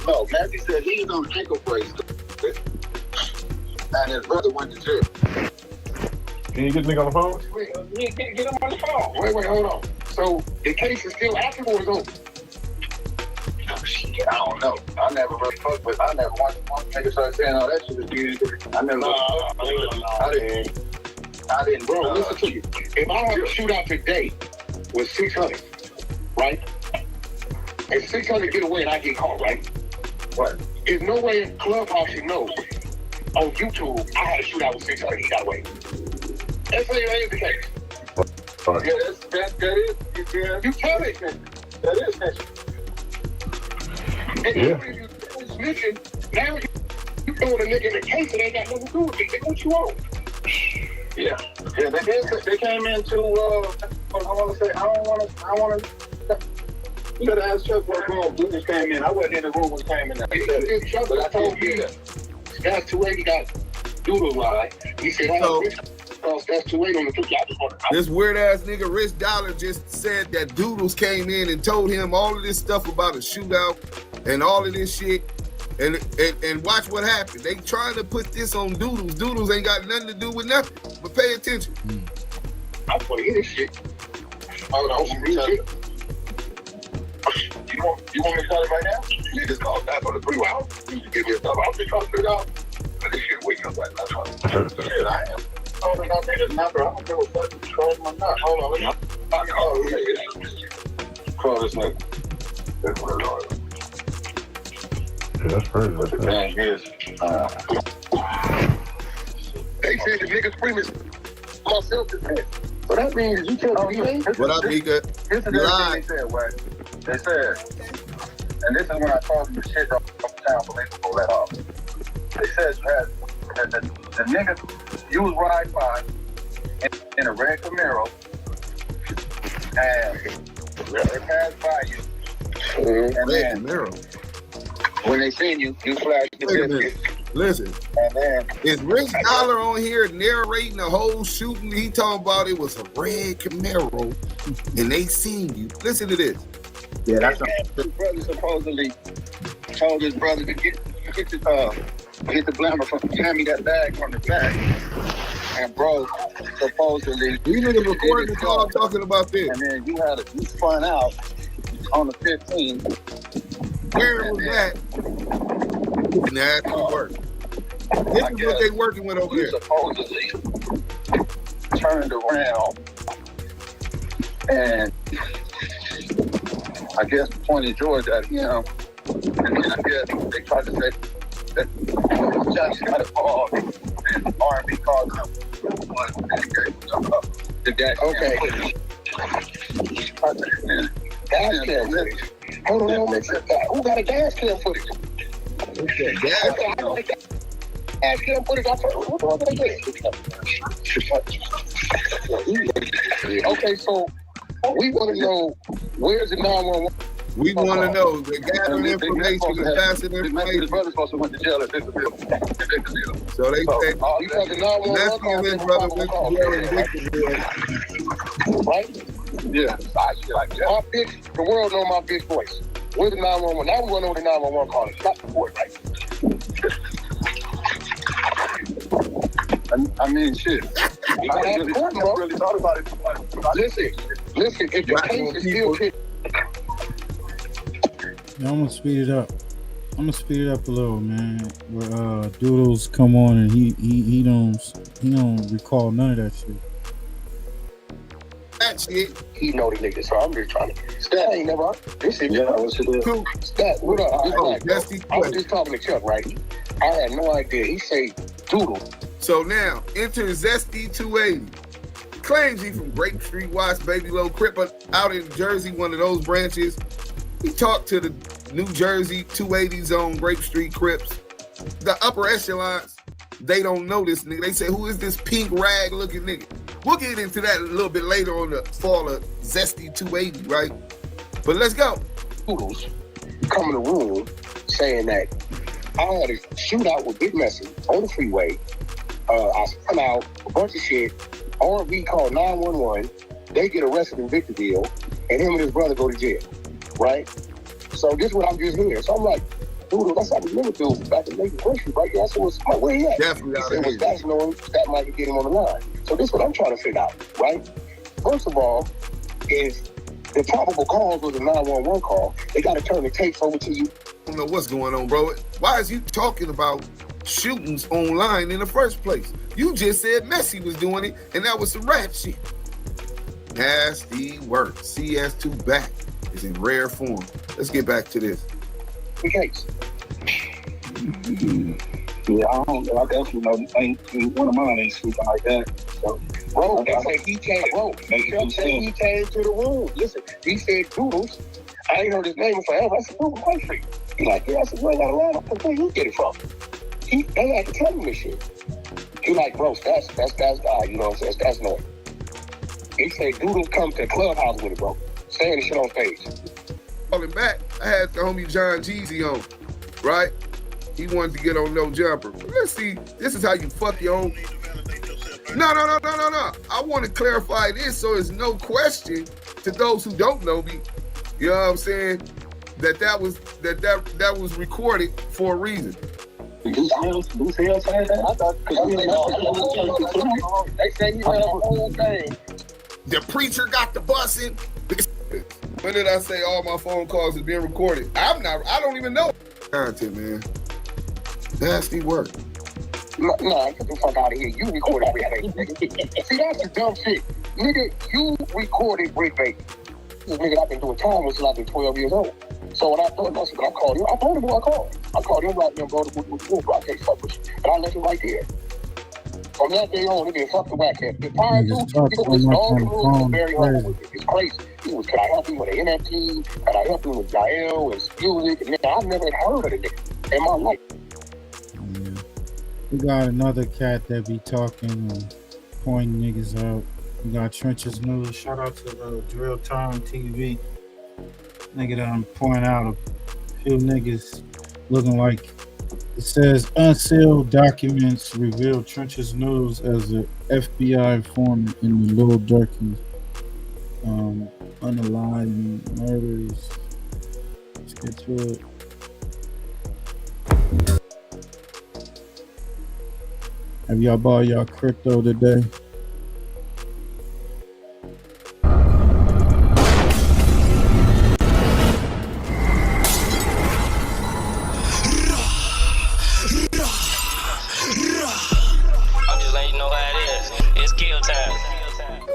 no, Matthew said he was on ankle bracelet and his brother went to jail. Can you get the nigga on the phone? Get him on the phone. Wait, hold on. So the case is still active or is over? Oh, shit, I don't know. I never really fucked with. I never once nigga started saying all that shit again. I never. I didn't. Bro, listen to me. If I had a shootout today with 600, right? And 600 get away and I get caught, right? Right. There's no way if Clubhouse should know on YouTube I had a shootout with 600 he got away. Let's say that ain't the case. Yeah, that is. Yeah. You tell me, that is snitching. And if you snitching, now you throwing a nigga in the case and ain't got nothing to do with it. Nigga, what you on? Yeah, they came into, I want to, you gotta ask Chuck what room Lucas came in. I wasn't in the room when he came in there. He said, Chuck, but I told you that. That's 280 got doodle lie. He said, that's 280 on the 50. This weird ass nigga Rich Dollar just said that Doodles came in and told him all of this stuff about a shootout and all of this shit. And watch what happened. They trying to put this on Doodles. Doodles ain't got nothing to do with nothing. But pay attention. I'm gonna hear this shit. Hold on, you want me to call it right now? You just call back on the FREEWAY. You give me a thought. I'll be trying to figure it out. But this shit wake up right now. Shit, I am. Oh, they're not taking his number. I don't care what fucking charge my nut. Hold on, let me call this nigga. Yeah, that's crazy. But the thing is, they said the niggas premise myself to this. So that means you can't be What up, Mika? This is You everything lied. they said, right? They said, and this is when I told you the shit up town believable let off. They said that the nigga, you was riding by in a red Camaro, and they passed by you, and then when they seen you, you flashed the Wait a biscuit. minute. Listen, And then is Rich Dollar on here narrating the whole shooting? He talking about it was a red Camaro and they seen you. Listen to this. Yeah, that's his brother supposedly told his brother to get the blammer from hand me that bag from the back. And bro, supposedly you didn't record the call talking about this. And then you spun out on the 15th. Where was that? And that didn't work. This is what they working with over there. Supposedly turned around and I guess pointed George at him. And then I guess they tried to say that Johnny got involved and R&B called him. The guy. Okay. Gas can footage. Hold on, who got a gas can footage? Gas can footage. I told what the hell did they get? Okay, so we want to know where's the 911. We want to know the gathering information, the passing information. His brother's supposed to went to jail at Victorville. So they say, because the 911 call his brother went to jail in Victorville. Right? Yeah. My bitch, the world know my bitch voice. Where's the 911? Now we want to know what the 911 call is. Not the court, right? I mean, shit. I really thought about it. Listen, if the case is still hit. Yeah, I'm gonna speed it up a little, man. Where Doodles come on and he don't recall none of that shit. That shit. He know the nigga, so I'm just trying to. Stat ain't never. This shit. Yeah, Stat, what up? I was just talking to Chuck, right? I had no idea. He say Doodle. So now enter Zesty 280. Claims he from Grape Street, Watts, Baby Low, Crip out in Jersey, one of those branches. He talked to the New Jersey 280 zone, Grape Street Crips. The upper echelons, they don't know this nigga. They say, who is this pink rag looking nigga? We'll get into that a little bit later on the fall of Zesty 280, right? But let's go. Doodles come in the room saying that I had a shootout with Big Messy on the freeway. I spun out a bunch of shit. R&B called 911. They get arrested in Victorville, and him and his brother go to jail. Right? So this is what I'm just hearing. So I'm like, dude, that's how we never do back in Macon Grocery, right? Yeah, so it's like, where he at? Definitely out of here. That's knowing that might get him on the line. So this is what I'm trying to figure out, right? First of all, is the probable cause was a 911 call. They got to turn the tapes over to you. I don't know what's going on, bro. Why is you talking about shootings online in the first place? You just said Messi was doing it, and that was some rap shit. Nasty work. CS2 back is in rare form. Let's get back to this. The case. Yeah, I don't know. I definitely know one of mine ain't speaking like that. So, bro, they say he came. Bro, Chuck said he came to the room. Listen, he said Doodles. I ain't heard his name in forever. I said, Doodles Country. He like, yeah. I said, you ain't got a line up. Where you get it from? They had to tell him this shit. He like, bro, that's guy. You know what I'm saying? That's no. He said Doodles come to the clubhouse with it, bro. Saying the shit on stage. Calling back, I had the homie John Jeezy on, right? He wanted to get on No Jumper. Let's see, this is how you fuck your own. No. I want to clarify this so there's no question to those who don't know me. You know what I'm saying? That was recorded for a reason. They say you had a whole thing. The preacher got the busing. When did I say all my phone calls are being recorded? I don't even know. Content, man. Nasty work. No, get the fuck out of here. You recorded everything. See, that's the dumb shit. Nigga, you recorded Brick Baby. This nigga I've been doing time since I've been 12 years old. So when I told him, I said, I called him. I told him who I called. I called him right there, bro. I can't fuck with you. And I left him right there. From that day on, it been fuck the whack head. The prior to, he was all the rules was very humble with it. It's crazy. He was, can I help you with an NFT? Can I help you with Jael and music? And I've never heard of the nigga in my life. Yeah. We got another cat that be talking and pointing niggas out. We got Trenches News. Shout out to Drill Time TV. Nigga that I'm pointing out a few niggas looking like, it says unsealed documents reveal Trenches News as an FBI informant in the Lil Durky unalive murders. Let's get to it. Have y'all bought y'all crypto today?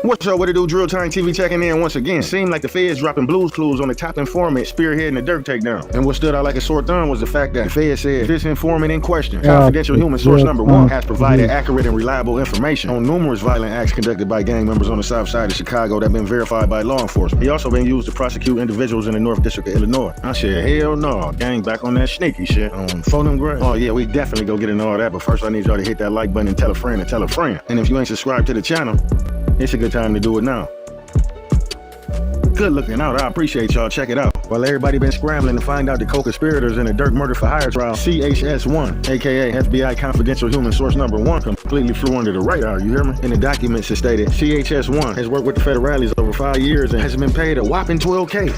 What's up, what it do? Drill Time TV checking in once again. Seemed like the feds dropping blues clues on the top informant spearheading the DURK takedown. And what stood out like a sore thumb was the fact that the feds said this informant in question, confidential human source number 1, has provided accurate and reliable information on numerous violent acts conducted by gang members on the south side of Chicago that have been verified by law enforcement. He also been used to prosecute individuals in the North District of Illinois. I said, hell no, gang back on that sneaky shit. Phone them great. Oh yeah, we definitely go get into all that, but first I need y'all to hit that like button and tell a friend and tell a friend. And if you ain't subscribed to the channel, it's a good time to do it now. Good looking out. I appreciate y'all. Check it out. While everybody been scrambling to find out the co-conspirators in the DURK murder for hire trial, CHS1, aka FBI confidential human source number 1, completely flew under the radar, you hear me? In the documents it stated, CHS1 has worked with the federales over 5 years and has been paid a whopping $12K.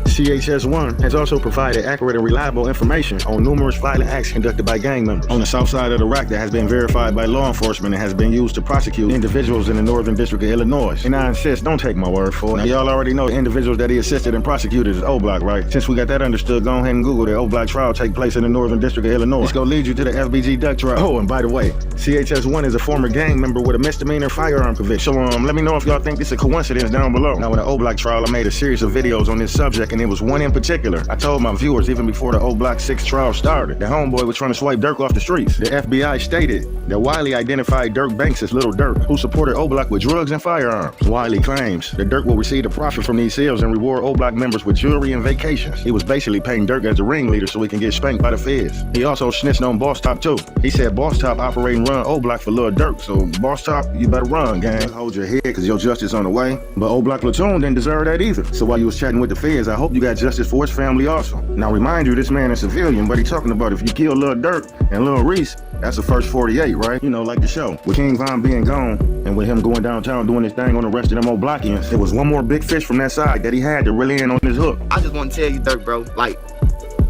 CHS1 has also provided accurate and reliable information on numerous violent acts conducted by gang members on the south side of the RAC that has been verified by law enforcement and has been used to prosecute individuals in the Northern District of Illinois. And I insist, don't take my word for it. Now, y'all already know the individuals that he assisted and prosecuted is Bloc, right? Since we got that understood, go ahead and Google the Bloc trial take place in the Northern District of Illinois. It's gonna lead you to the FBG DURK trial. Oh, and by the way, CHS1 is a former gang member with a misdemeanor firearm conviction. So let me know if y'all think this is a coincidence down below. Now, with the Bloc trial, I made a series of videos on this subject, and it was one in particular. I told my viewers even before the Bloc 6 trial started, the homeboy was trying to swipe DURK off the streets. The FBI stated that Wiley identified DURK Banks as Little Durk, who supported Bloc with drugs and firearms. Wiley claims that DURK will receive the profit from these sales and reward Bloc members with jewelry and vacations. He was basically paying DURK as a ringleader so he can get spanked by the feds. He also snitched on Boss Top too. He said Boss Top operate and run Bloc for Lil Durk, so Boss Top, you better run, gang. Hold your head, cause your justice on the way. But Bloc platoon didn't deserve that either. So while you was chatting with the feds, I hope you got justice for his family also. Now remind you, this man is civilian, but he talking about if you kill Lil Durk and Lil Reese, that's the first 48, right? You know, like the show. With King Von being gone, and with him going downtown doing his thing on the rest of them Blockians, there was one more big fish from that side that he had to reel in on his hook. I just want to tell you, DURK, bro, like,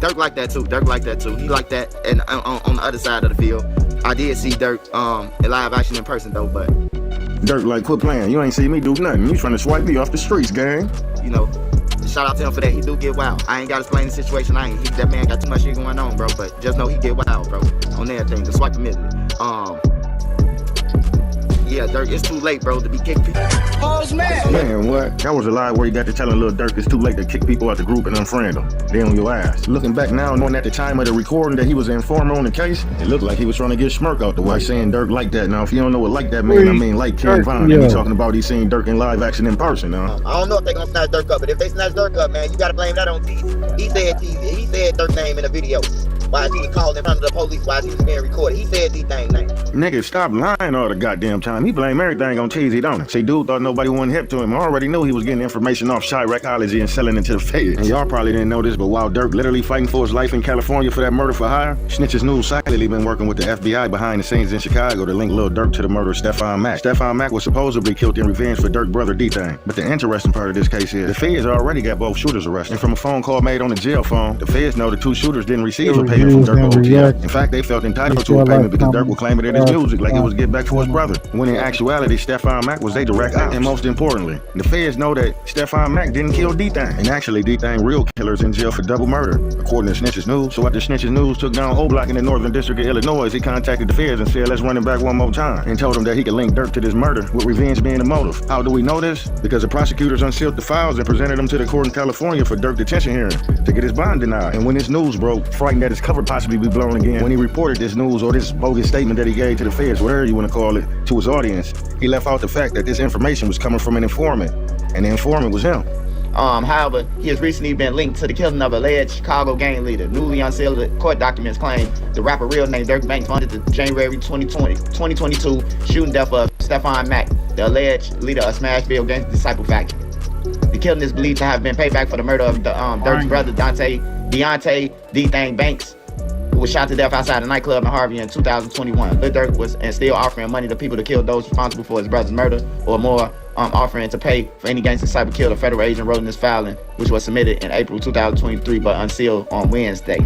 DURK like that too. DURK like that too. He like that, and on the other side of the field, I did see DURK in live action in person though, but DURK like, quit playing. You ain't see me do nothing. You trying to swipe me off the streets, gang. You know, shout out to him for that. He do get wild. I ain't got to explain the situation. That man got too much shit going on, bro. But just know he get wild, bro. On everything. The swipe immediately. Yeah, DURK, it's too late, bro, to be kicking people. Oh, man, what? That was a lie where you got to telling Lil Durk it's too late to kick people out the group and unfriend them. They on your ass. Looking back now, knowing at the time of the recording that he was an informer on the case, it looked like he was trying to get Smirk out the way, saying DURK like that. Now, if you don't know what like that mean, I mean like King Von. He talking about he seen DURK in live action in person, I don't know if they gonna snatch DURK up, but if they snatch DURK up, man, you gotta blame that on Teezy. He said DURK name in a video. Why he was called in front of the police while he was being recorded. He said these things. Nigga, stop lying all the goddamn time. He blame everything on Teezy, don't he? See, dude thought nobody wasn't hip to him. I already knew he was getting information off Chiracology and selling it to the feds. And y'all probably didn't know this, but while DURK literally fighting for his life in California for that murder for hire, Snitch's News silently been working with the FBI behind the scenes in Chicago to link Lil Durk to the murder of Stephon Mack. Stephon Mack was supposedly killed in revenge for DURK brother D-Thing. But the interesting part of this case is the feds already got both shooters arrested. And from a phone call made on the jail phone, the feds know the two shooters didn't receive a pay payment from views Dirk and or OTF. reactions. In fact, they felt entitled They to a feel payment like because Dirk coming would claim it in his back music like it was get back for his and brother. When in actuality, Stephon Mack was their direct ops. And most importantly, the feds know that Stephon Mack didn't kill D-Thang. And actually, D-Thang real killer's in jail for double murder, according to Snitch's News. So after Snitch's News took down O-Block in the Northern District of Illinois, he contacted the feds and said, let's run it back one more time, and told him that he could link Dirk to this murder, with revenge being the motive. How do we know this? Because the prosecutors unsealed the files and presented them to the court in California for Dirk detention hearing to get his bond denied. And when this news broke, frightened that his cover possibly be blown again, when he reported this news or this bogus statement that he gave to the feds, whatever you want to call it, to his audience, he left out the fact that this information was coming from an informant, and the informant was him. However, he has recently been linked to the killing of alleged Chicago gang leader. Newly unsealed court documents claim the rapper real name Dirk Banks funded the January 2022 shooting death of Stephon Mack, the alleged leader of Smashville Gangster Disciple faction. The killing is believed to have been payback for the murder of Dirk's brother Deontay D-Thang Banks, who was shot to death outside a nightclub in Harvey in 2021. Lil Durk was and still offering money to people to kill those responsible for his brother's murder, or more, offering to pay for any gangster disciple killed. A federal agent wrote in this filing, which was submitted in April 2023 but unsealed on Wednesday.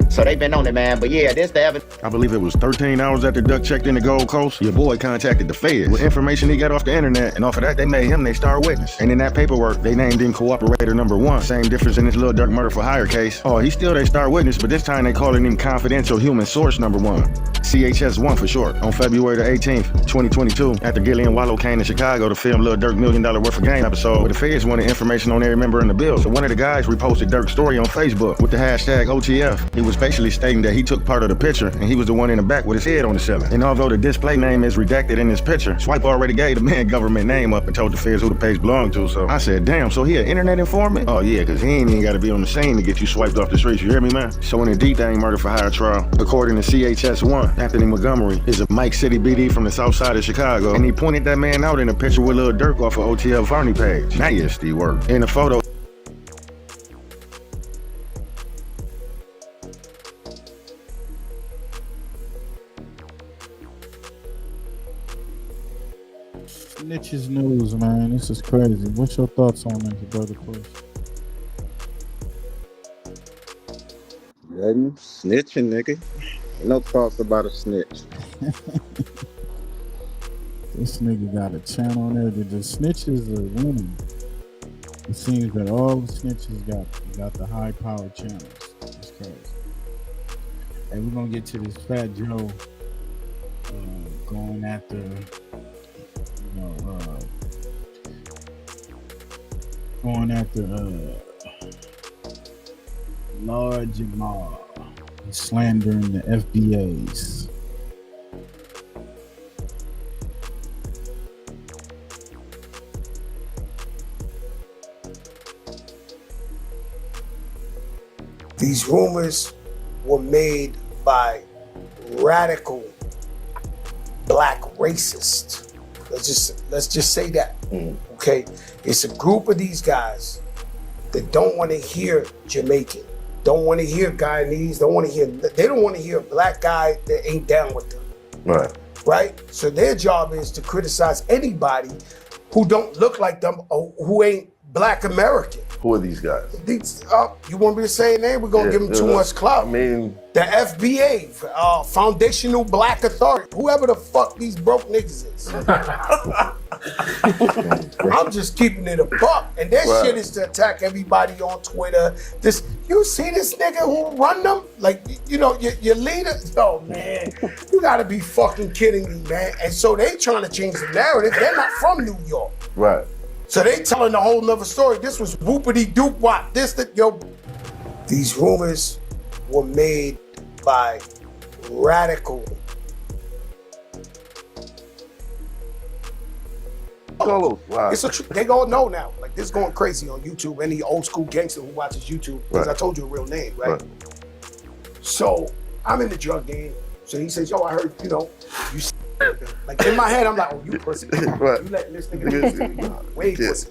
So they've been on it, man. But yeah, this the evidence. I believe it was 13 hours after Duck checked in the Gold Coast, your boy contacted the feds with information he got off the internet, and off of that, they made him their star witness. And in that paperwork, they named him cooperator number 1. Same difference in this Lil Durk murder for hire case. Oh, he's still their star witness, but this time they calling him confidential human source number 1. CHS1 for short. On February the 18th, 2022, after Gillian Wallow came to Chicago to film Lil Durk $1 million worth of game episode, where the feds wanted information on every member in the bill. So one of the guys reposted Durk's story on Facebook with the hashtag OTF. He was basically stating that he took part of the picture and he was the one in the back with his head on the ceiling. And although the display name is redacted in this picture, Swipe already gave the man government name up and told the feds who the page belonged to. So I said, damn, so he an internet informant? Oh yeah, cause he ain't even gotta be on the scene to get you swiped off the streets, you hear me, man? So in the D-Thang murder for hire trial, according to CHS1, Anthony Montgomery is a Mike City BD from the south side of Chicago, and he pointed that man out in a picture with Lil Durk off of OTL Varney page. Now yes, the work. In the photo, Snitch's News, man. This is crazy. What's your thoughts on this, brother? Push? Snitching, nigga. No thoughts about a snitch. This nigga got a channel on there that the snitches are winning. It seems that all the snitches got the high power channels. It's crazy. And we're gonna get to this Fat Joe going after, Lord JAMAR. He's slandering the FBAs. These rumors were made by radical black racists. Let's just say that. Okay? It's a group of these guys that don't want to hear Jamaican, don't want to hear Guyanese, they don't want to hear a black guy that ain't down with them. Right. Right? So their job is to criticize anybody who don't look like them or who ain't black American. Who are these guys? You want me to say a name? We're gonna give them too much clout. I mean, the FBA, Foundational Black Authority, whoever the fuck these broke niggas is. I'm just keeping it a buck, and their shit is to attack everybody on Twitter. You see this nigga who run them? Like, your leader? Oh man, you gotta be fucking kidding me, man. And so they trying to change the narrative. They're not from New York. Right. So they telling a whole nother story. This was whoopity doop wop. These rumors were made by radical. Wow. They gonna know now. Like, this is going crazy on YouTube. Any old school gangster who watches YouTube, because I told you a real name, right? So I'm in the drug game. So he says, yo, I heard, you like in my head, I'm like, oh, you pussy. You letting this nigga way pussy.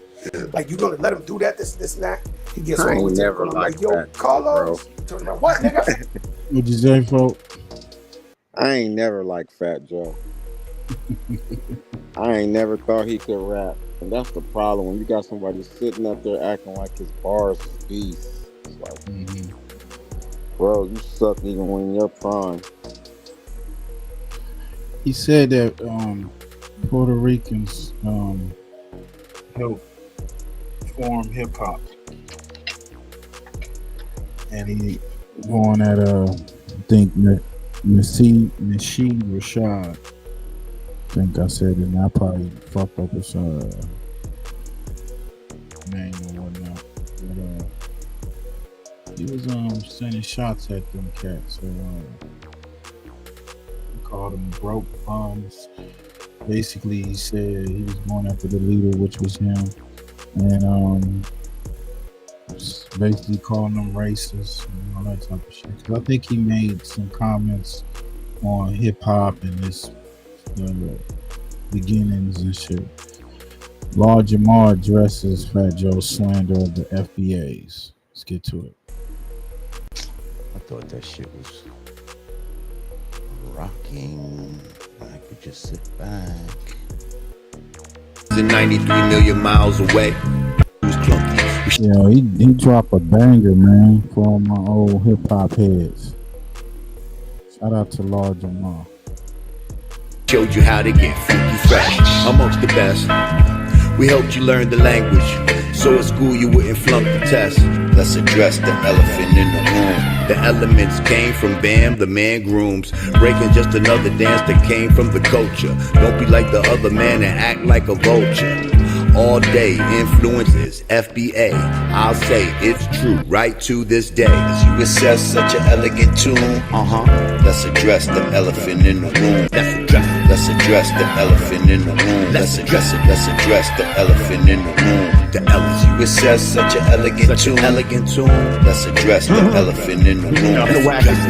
Like, you gonna let him do that, this and that? He gets I on ain't with never it. I'm like like, yo, that, Carlos. What, nigga? What'd you say, folks? I ain't never like Fat Joe. I ain't never thought he could rap. And that's the problem when you got somebody sitting up there acting like his bars is beast. It's like, Bro, you suck even when you're prime. He said that Puerto Ricans helped form hip hop, and he going at I think Nasheed Rashad. I think I said it, and I probably fucked up his name or whatnot. But he was sending shots at them cats. So he called them broke bums. Basically, he said he was going after the leader, which was him, and basically calling them racist and all that type of shit. 'Cause I think he made some comments on hip hop and his beginnings and shit. Lord JAMAR addresses FATJOE's slander of the FBAs. Let's get to it. I thought that shit was rocking. I could just sit back. 93 million miles away. Yeah, he dropped a banger, man, for all my old hip hop heads. Shout out to Lord JAMAR. Showed you how to get funky fresh amongst the best. We helped you learn the language, so at school you wouldn't flunk the test. Let's address the elephant in the room. The elements came from BAM, the man grooms. Breaking just another dance that came from the culture. Don't be like the other man and act like a vulture. All day influences FBA. I'll say it's true right to this day. As you assess such an elegant tune, let's address the elephant in the room. Let's address the elephant in the room. Let's address the elephant in the room. The elephant. You assess such an elegant tune. Let's address the elephant in the room.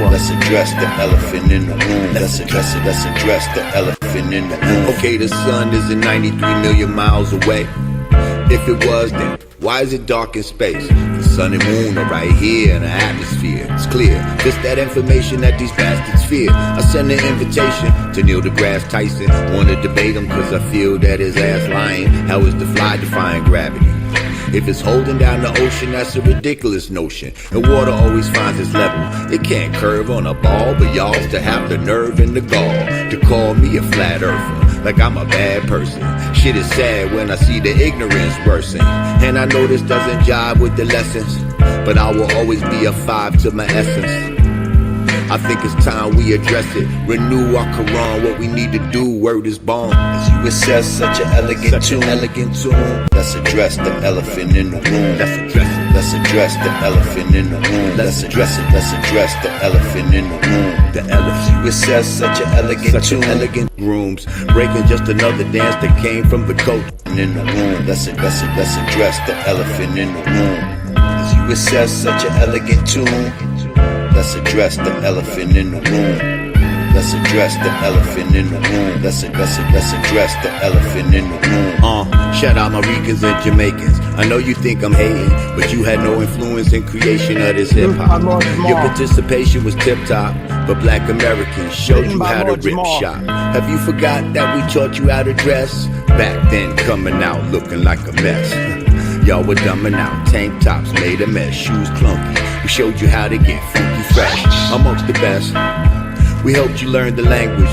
Let's address the elephant in the room. Let's address the elephant in the room. Okay, the sun is 93 million miles away. If it was, then why is it dark in space? The sun and moon are right here in the atmosphere. It's clear, just that information that these bastards fear. I send an invitation to Neil deGrasse Tyson. Wanna debate him cause I feel that his ass lying. How is the fly defying gravity? If it's holding down the ocean, that's a ridiculous notion. And water always finds its level. It can't curve on a ball, but y'all still have the nerve and the gall to call me a flat earther. Like I'm a bad person. Shit is sad when I see the ignorance worsen. And I know this doesn't jive with the lessons, but I will always be a 5 to my essence. I think it's time we address it. Renew our Quran, what we need to do, word is born. As you assess such an elegant tune, let's address the elephant in the room. Let's address the elephant in the room. Let's address the elephant in the room. The elephant. You assess such an elegant tune, grooms. Breaking just another dance that came from the coach in the room. Let's address the elephant in the room. As you assess such an elegant tune, let's address the elephant in the room. Let's address the elephant in the room. Let's address the elephant in the room. Shout out my Ricans and Jamaicans. I know you think I'm hating, but you had no influence in creation of this hip hop. Your participation was tip top, but Black Americans showed you how to rip shot. Have you forgot that we taught you how to dress? Back then, coming out looking like a mess. Y'all were dumbing out, tank tops made a mess, shoes clunky. We showed you how to get funky fresh amongst the best. We helped you learn the language,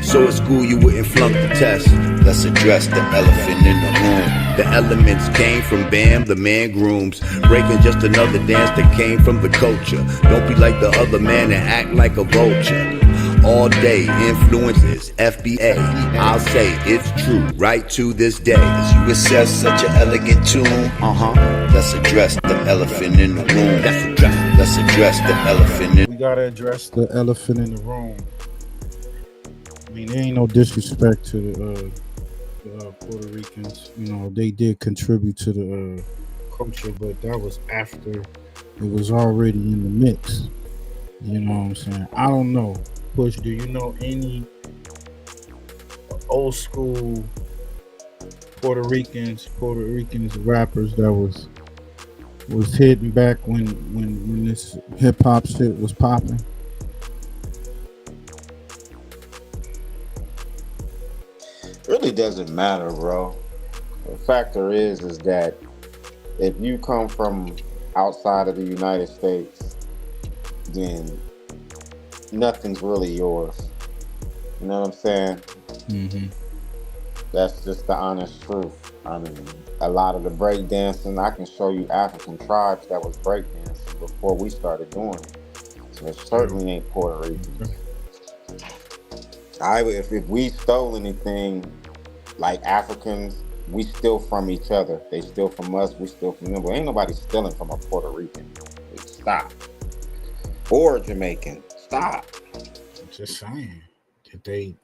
so at school you wouldn't flunk the test. Let's address the elephant in the room. The elements came from BAM, the man grooms. Breaking just another dance that came from the culture. Don't be like the other man and act like a vulture. All day influences FBA. I'll say it's true right to this day. As you assess such an elegant tune, let's address the elephant in the room. Let's address the elephant in. We gotta address the elephant in the room. I mean, there ain't no disrespect to the Puerto Ricans. You know, they did contribute to the culture, but that was after it was already in the mix. You know what I'm saying? I don't know. Push, do you know any old school Puerto Ricans rappers that was hitting back when this hip hop shit was popping? Really doesn't matter, bro. The factor is that if you come from outside of the United States then nothing's really yours. You know what I'm saying? Mm-hmm. That's just the honest truth. I mean, a lot of the breakdancing, I can show you African tribes that was breakdancing before we started doing it. So it certainly ain't Puerto Rican. If we stole anything, like Africans, we steal from each other. They steal from us, we steal from them. But ain't nobody stealing from a Puerto Rican. Stop. Or a Jamaican. Stop. I'm just saying that they.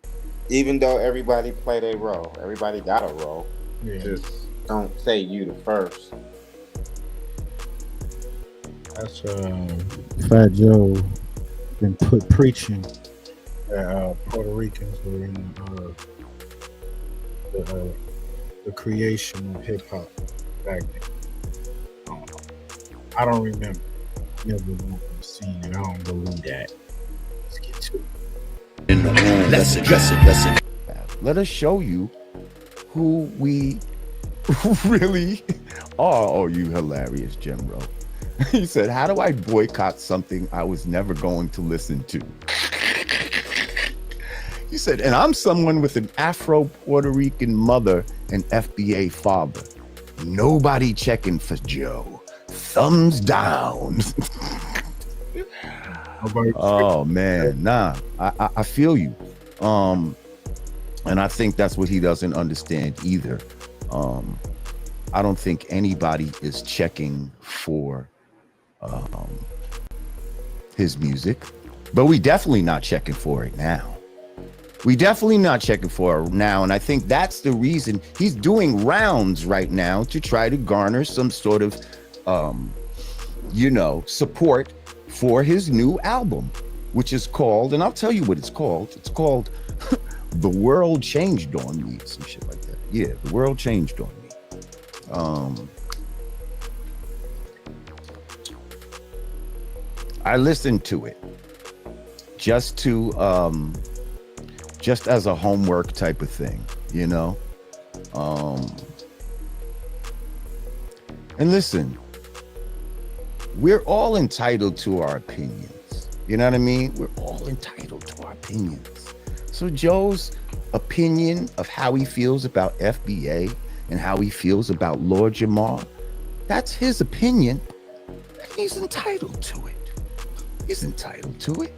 Even though everybody play their role, everybody got a role. Yeah. Just don't say you the first. That's Fat Joe been preaching that Puerto Ricans were in the creation of hip hop back then. I don't remember. Never seen it. I don't believe that. Let's get to it. Let's address it. Let us show you who we really are. Oh, you hilarious, Jimro. He said, how do I boycott something I was never going to listen to? He said, and I'm someone with an Afro-Puerto Rican mother and FBA father. Nobody checking for Joe. Thumbs down. Oh man, nah, I feel you. And I think that's what he doesn't understand either. I don't think anybody is checking for his music, but we definitely not checking for it now. We definitely not checking for it now, and I think that's the reason he's doing rounds right now to try to garner some sort of support for his new album, which is called, and I'll tell you what it's called. It's called The World Changed on Me, some shit like that. Yeah, The World Changed on Me. I listened to it just as a homework type of thing, you know? And listen, we're all entitled to our opinions. You know what I mean? We're all entitled to our opinions. So Joe's opinion of how he feels about FBA and how he feels about Lord Jamar, that's his opinion. He's entitled to it. He's entitled to it.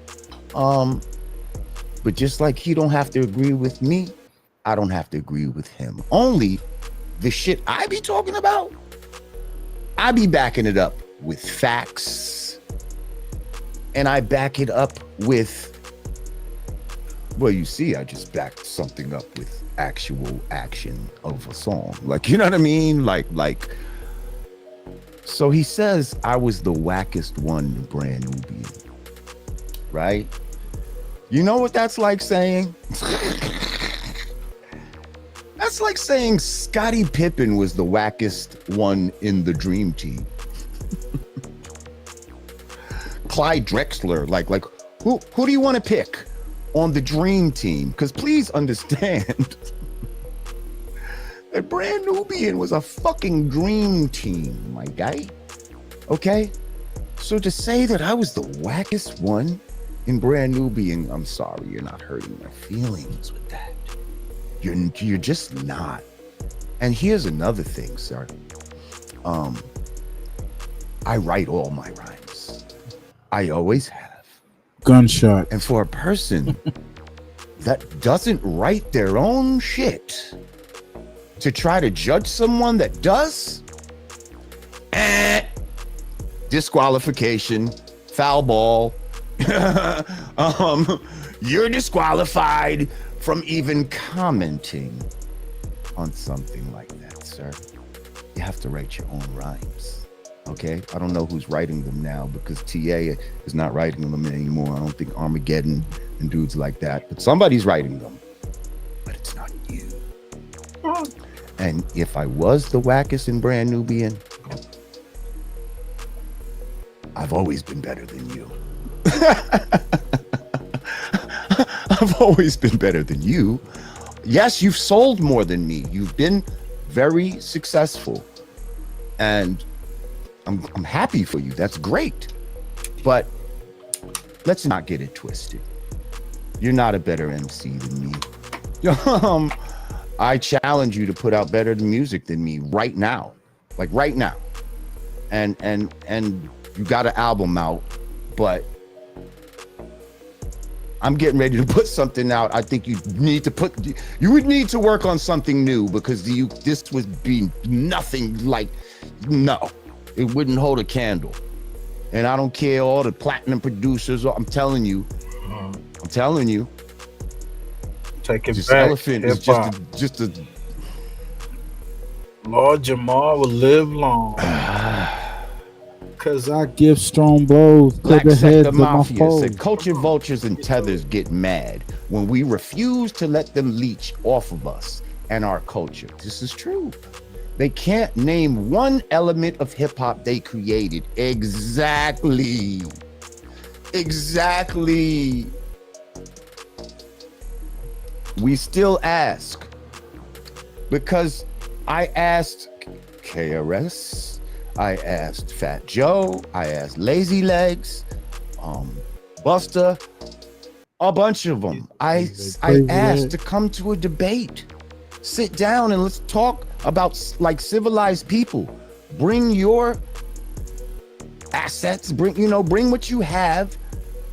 But just like he don't have to agree with me, I don't have to agree with him. Only the shit I be talking about, I be backing it up with facts, and I back it up with, well, you see, I just backed something up with actual action of a song. Like, you know what I mean? Like, so he says I was the wackest one in Brand Nubian, right? You know what that's like saying? That's like saying Scottie Pippen was the wackest one in the Dream Team. Clyde Drexler, like who do you want to pick on the Dream Team? Because please understand that Brand Nubian was a fucking dream team, my guy. Okay? So to say that I was the wackest one in Brand Nubian, I'm sorry, you're not hurting my feelings with that. You're just not. And here's another thing, sir. I write all my rhymes. I always have. Gunshot. And for a person that doesn't write their own shit to try to judge someone that does, disqualification, foul ball. You're disqualified from even commenting on something like that, sir. You have to write your own rhymes, okay? I don't know who's writing them now because TA is not writing them anymore. I don't think Armageddon and dudes like that, but somebody's writing them, but it's not you. And if I was the wackest in Brand Nubian, I've always been better than you. I've always been better than you. Yes, you've sold more than me. You've been very successful. And I'm happy for you. That's great. But let's not get it twisted. You're not a better MC than me. I challenge you to put out better music than me right now, like right now. And you got an album out, but I'm getting ready to put something out. I think you would need to work on something new, because this would be nothing like, no, it wouldn't hold a candle. And I don't care all the platinum producers. I'm telling you. Take it this back. elephant is just a. Lord Jamar will live long. Cause I give strong blows to Black the heads Sector of my Mafia foes. said culture vultures and tethers get mad when we refuse to let them leech off of us and our culture. This is true. They can't name one element of hip hop they created. Exactly. We still ask, because I asked KRS, I asked Fat Joe, I asked Lazy Legs, Buster, a bunch of them. I asked to come to a debate. Sit down and let's talk about like civilized people. Bring your assets, bring what you have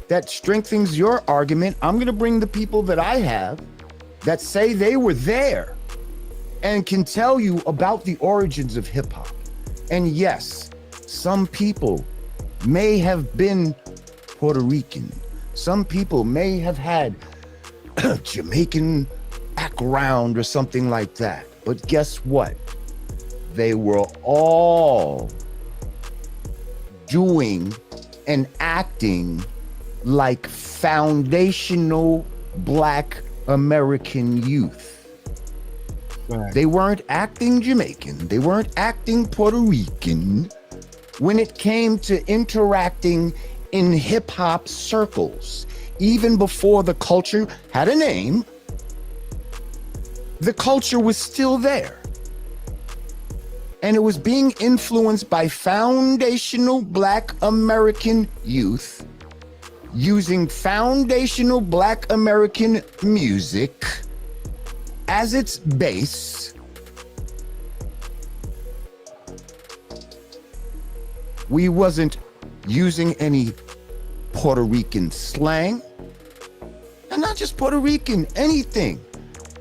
that strengthens your argument. I'm gonna bring the people that I have that say they were there and can tell you about the origins of hip hop. And yes, some people may have been Puerto Rican. Some people may have had Jamaican background or something like that. But guess what? They were all doing and acting like foundational Black American youth. Right. They weren't acting Jamaican. They weren't acting Puerto Rican when it came to interacting in hip hop circles. Even before the culture had a name, the culture was still there. And it was being influenced by foundational Black American youth using foundational Black American music as its base. We wasn't using any Puerto Rican slang, and not just Puerto Rican, anything.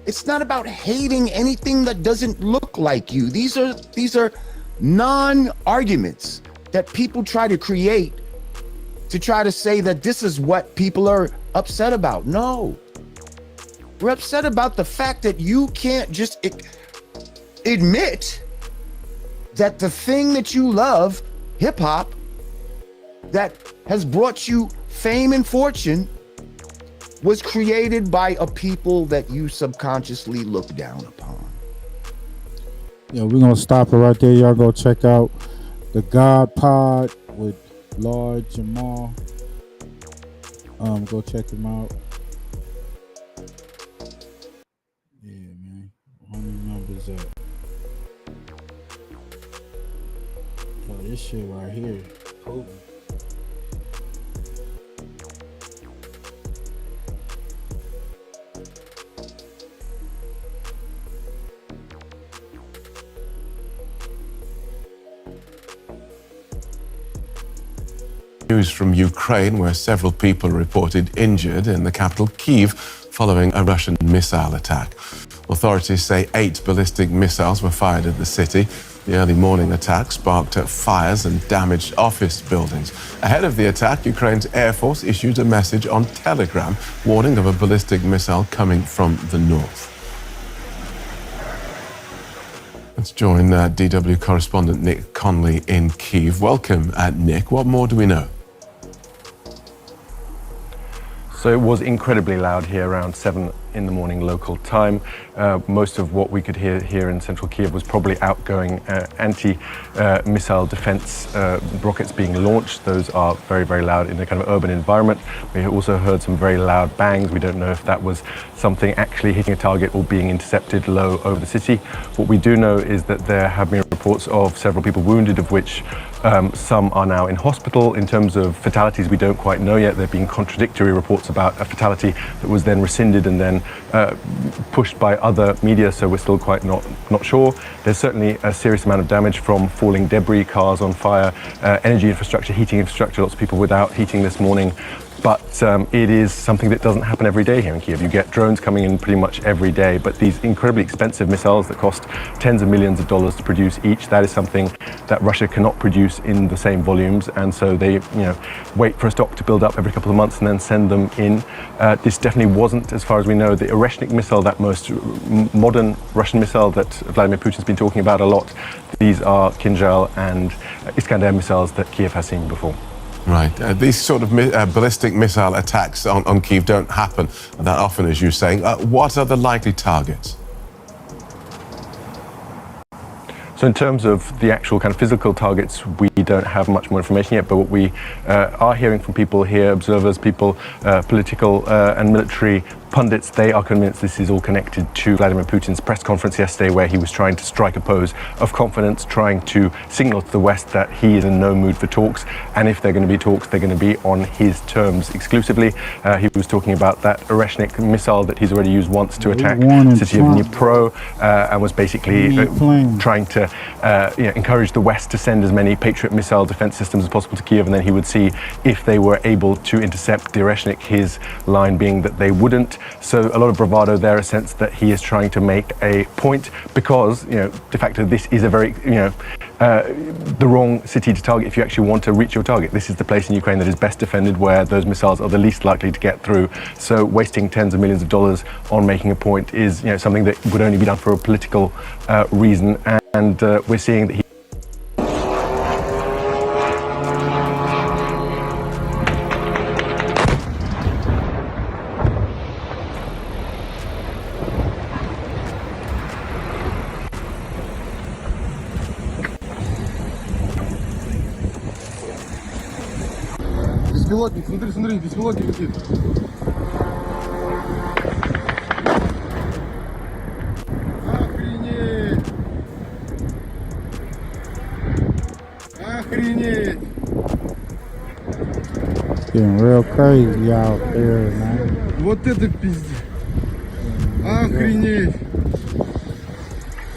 It's not about hating anything that doesn't look like you. These are non-arguments that people try to create to try to say that this is what people are upset about. No. We're upset about the fact that you can't just admit that the thing that you love, hip hop, that has brought you fame and fortune, was created by a people that you subconsciously look down upon. Yeah, we're gonna stop it right there. Y'all go check out the God Pod with Lord Jamar. Go check him out. Yeah, man. 100 numbers up. Oh, this shit right here. Cool. News from Ukraine, where several people reported injured in the capital Kyiv following a Russian missile attack. Authorities say 8 ballistic missiles were fired at the city. The early morning attack sparked fires and damaged office buildings. Ahead of the attack, Ukraine's Air Force issued a message on Telegram warning of a ballistic missile coming from the north. Let's join DW correspondent Nick Conley in Kyiv. Welcome, Nick. What more do we know? So it was incredibly loud here around 7 in the morning local time. Most of what we could hear here in central Kiev was probably outgoing anti-missile defense rockets being launched. Those are very, very loud in a kind of urban environment. We also heard some very loud bangs. We don't know if that was something actually hitting a target or being intercepted low over the city. What we do know is that there have been reports of several people wounded, of which some are now in hospital. In terms of fatalities, we don't quite know yet. There have been contradictory reports about a fatality that was then rescinded and then pushed by other media, so we're still quite not sure. There's certainly a serious amount of damage from falling debris, cars on fire, energy infrastructure, heating infrastructure, lots of people without heating this morning. But it is something that doesn't happen every day here in Kiev. You get drones coming in pretty much every day, but these incredibly expensive missiles that cost tens of millions of dollars to produce each, that is something that Russia cannot produce in the same volumes, and so they wait for a stock to build up every couple of months and then send them in. This definitely wasn't, as far as we know, the Oreshnik missile, that most modern Russian missile that Vladimir Putin's been talking about a lot. These are Kinzhal and Iskander missiles that Kiev has seen before. Right. These sort of ballistic missile attacks on Kyiv don't happen that often, as you're saying. What are the likely targets? So in terms of the actual kind of physical targets, we don't have much more information yet, but what we are hearing from people here, observers, people, political and military pundits, they are convinced this is all connected to Vladimir Putin's press conference yesterday, where he was trying to strike a pose of confidence, trying to signal to the West that he is in no mood for talks, and if they're going to be talks, they're going to be on his terms exclusively. He was talking about that Oreshnik missile that he's already used once to attack the city of Dnipro, and was basically trying to encourage the West to send as many Patriot missile defense systems as possible to Kiev, and then he would see if they were able to intercept the Oreshnik, his line being that they wouldn't. So a lot of bravado there, a sense that he is trying to make a point, because de facto this is a very the wrong city to target if you actually want to reach your target. This is the place in Ukraine that is best defended, where those missiles are the least likely to get through. So wasting tens of millions of dollars on making a point is something that would only be done for a political reason, and we're seeing that he Беспилотник, смотри, беспилотник летит. Охренеть! Охренеть! It's getting real crazy out there, man. Вот это пиздец! Охренеть!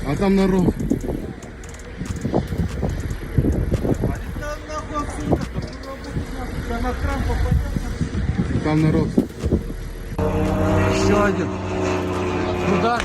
А там народ. Там народ. Еще один. Куда?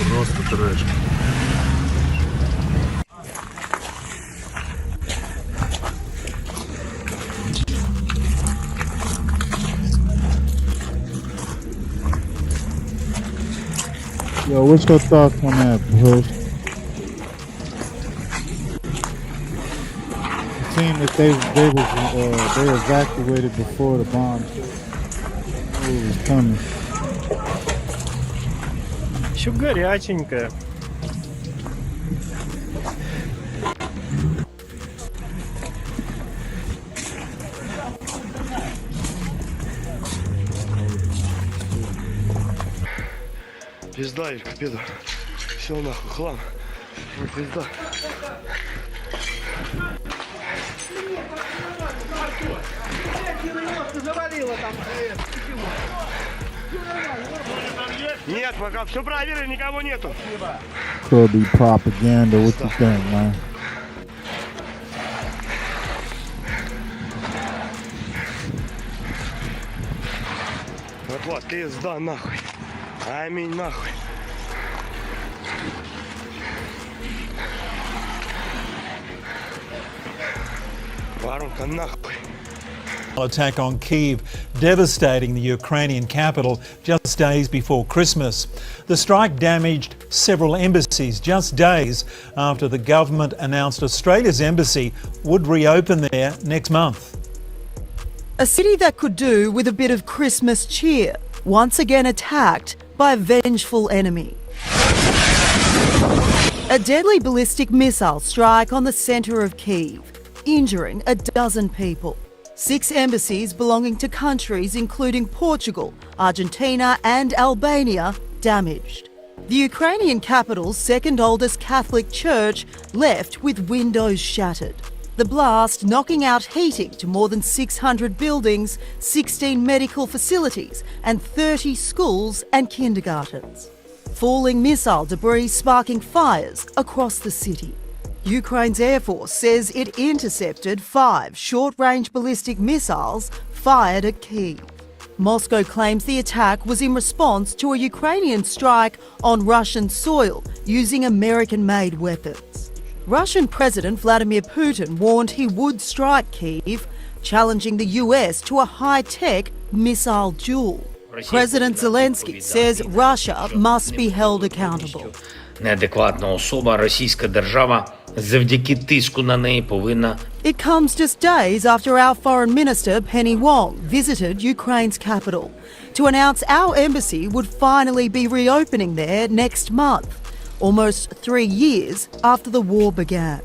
Просто трэш. Yo, what's your thoughts on that, Bush? seemed that they evacuated before the bomb. It was coming. Еще горяченькая. Пизда, Илька, пизда. Все нахуй, хлам. Ой, пизда. Нет, пока все проверили, никого нету. Could be propaganda. What you think, man? Вот, пизда, нахуй. Аминь, нахуй. Воронка, нахуй. Attack on Kyiv, devastating the Ukrainian capital just days before Christmas. The strike damaged several embassies just days after the government announced Australia's embassy would reopen there next month. A city that could do with a bit of Christmas cheer, once again attacked by a vengeful enemy. A deadly ballistic missile strike on the centre of Kyiv, injuring a dozen people. 6 embassies belonging to countries including Portugal, Argentina and Albania damaged. The Ukrainian capital's second oldest Catholic church left with windows shattered. The blast knocking out heating to more than 600 buildings, 16 medical facilities and 30 schools and kindergartens. Falling missile debris sparking fires across the city. Ukraine's Air Force says it intercepted 5 short-range ballistic missiles fired at Kyiv. Moscow claims the attack was in response to a Ukrainian strike on Russian soil using American-made weapons. Russian President Vladimir Putin warned he would strike Kyiv, challenging the US to a high-tech missile duel. President Zelensky says Russia must be held accountable. Неадекватна особа, російська держава завдяки тиску на неї повинна. It comes just days after our Foreign Minister Penny Wong visited Ukraine's capital to announce our embassy would finally be reopening there next month, almost 3 years after the war began.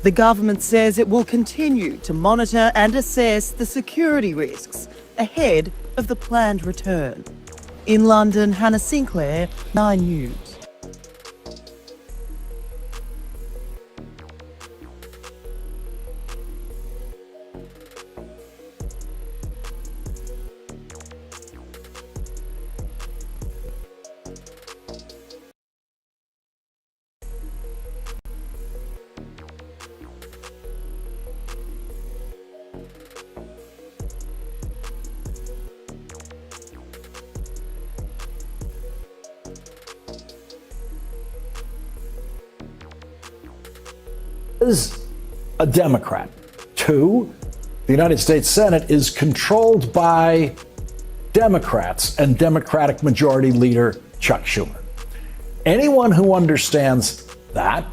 The government says it will continue to monitor and assess the security risks ahead of the planned return. In London, Hannah Sinclair, 9 News. Is a Democrat. 2, the United States Senate is controlled by Democrats and Democratic Majority Leader Chuck Schumer. Anyone who understands that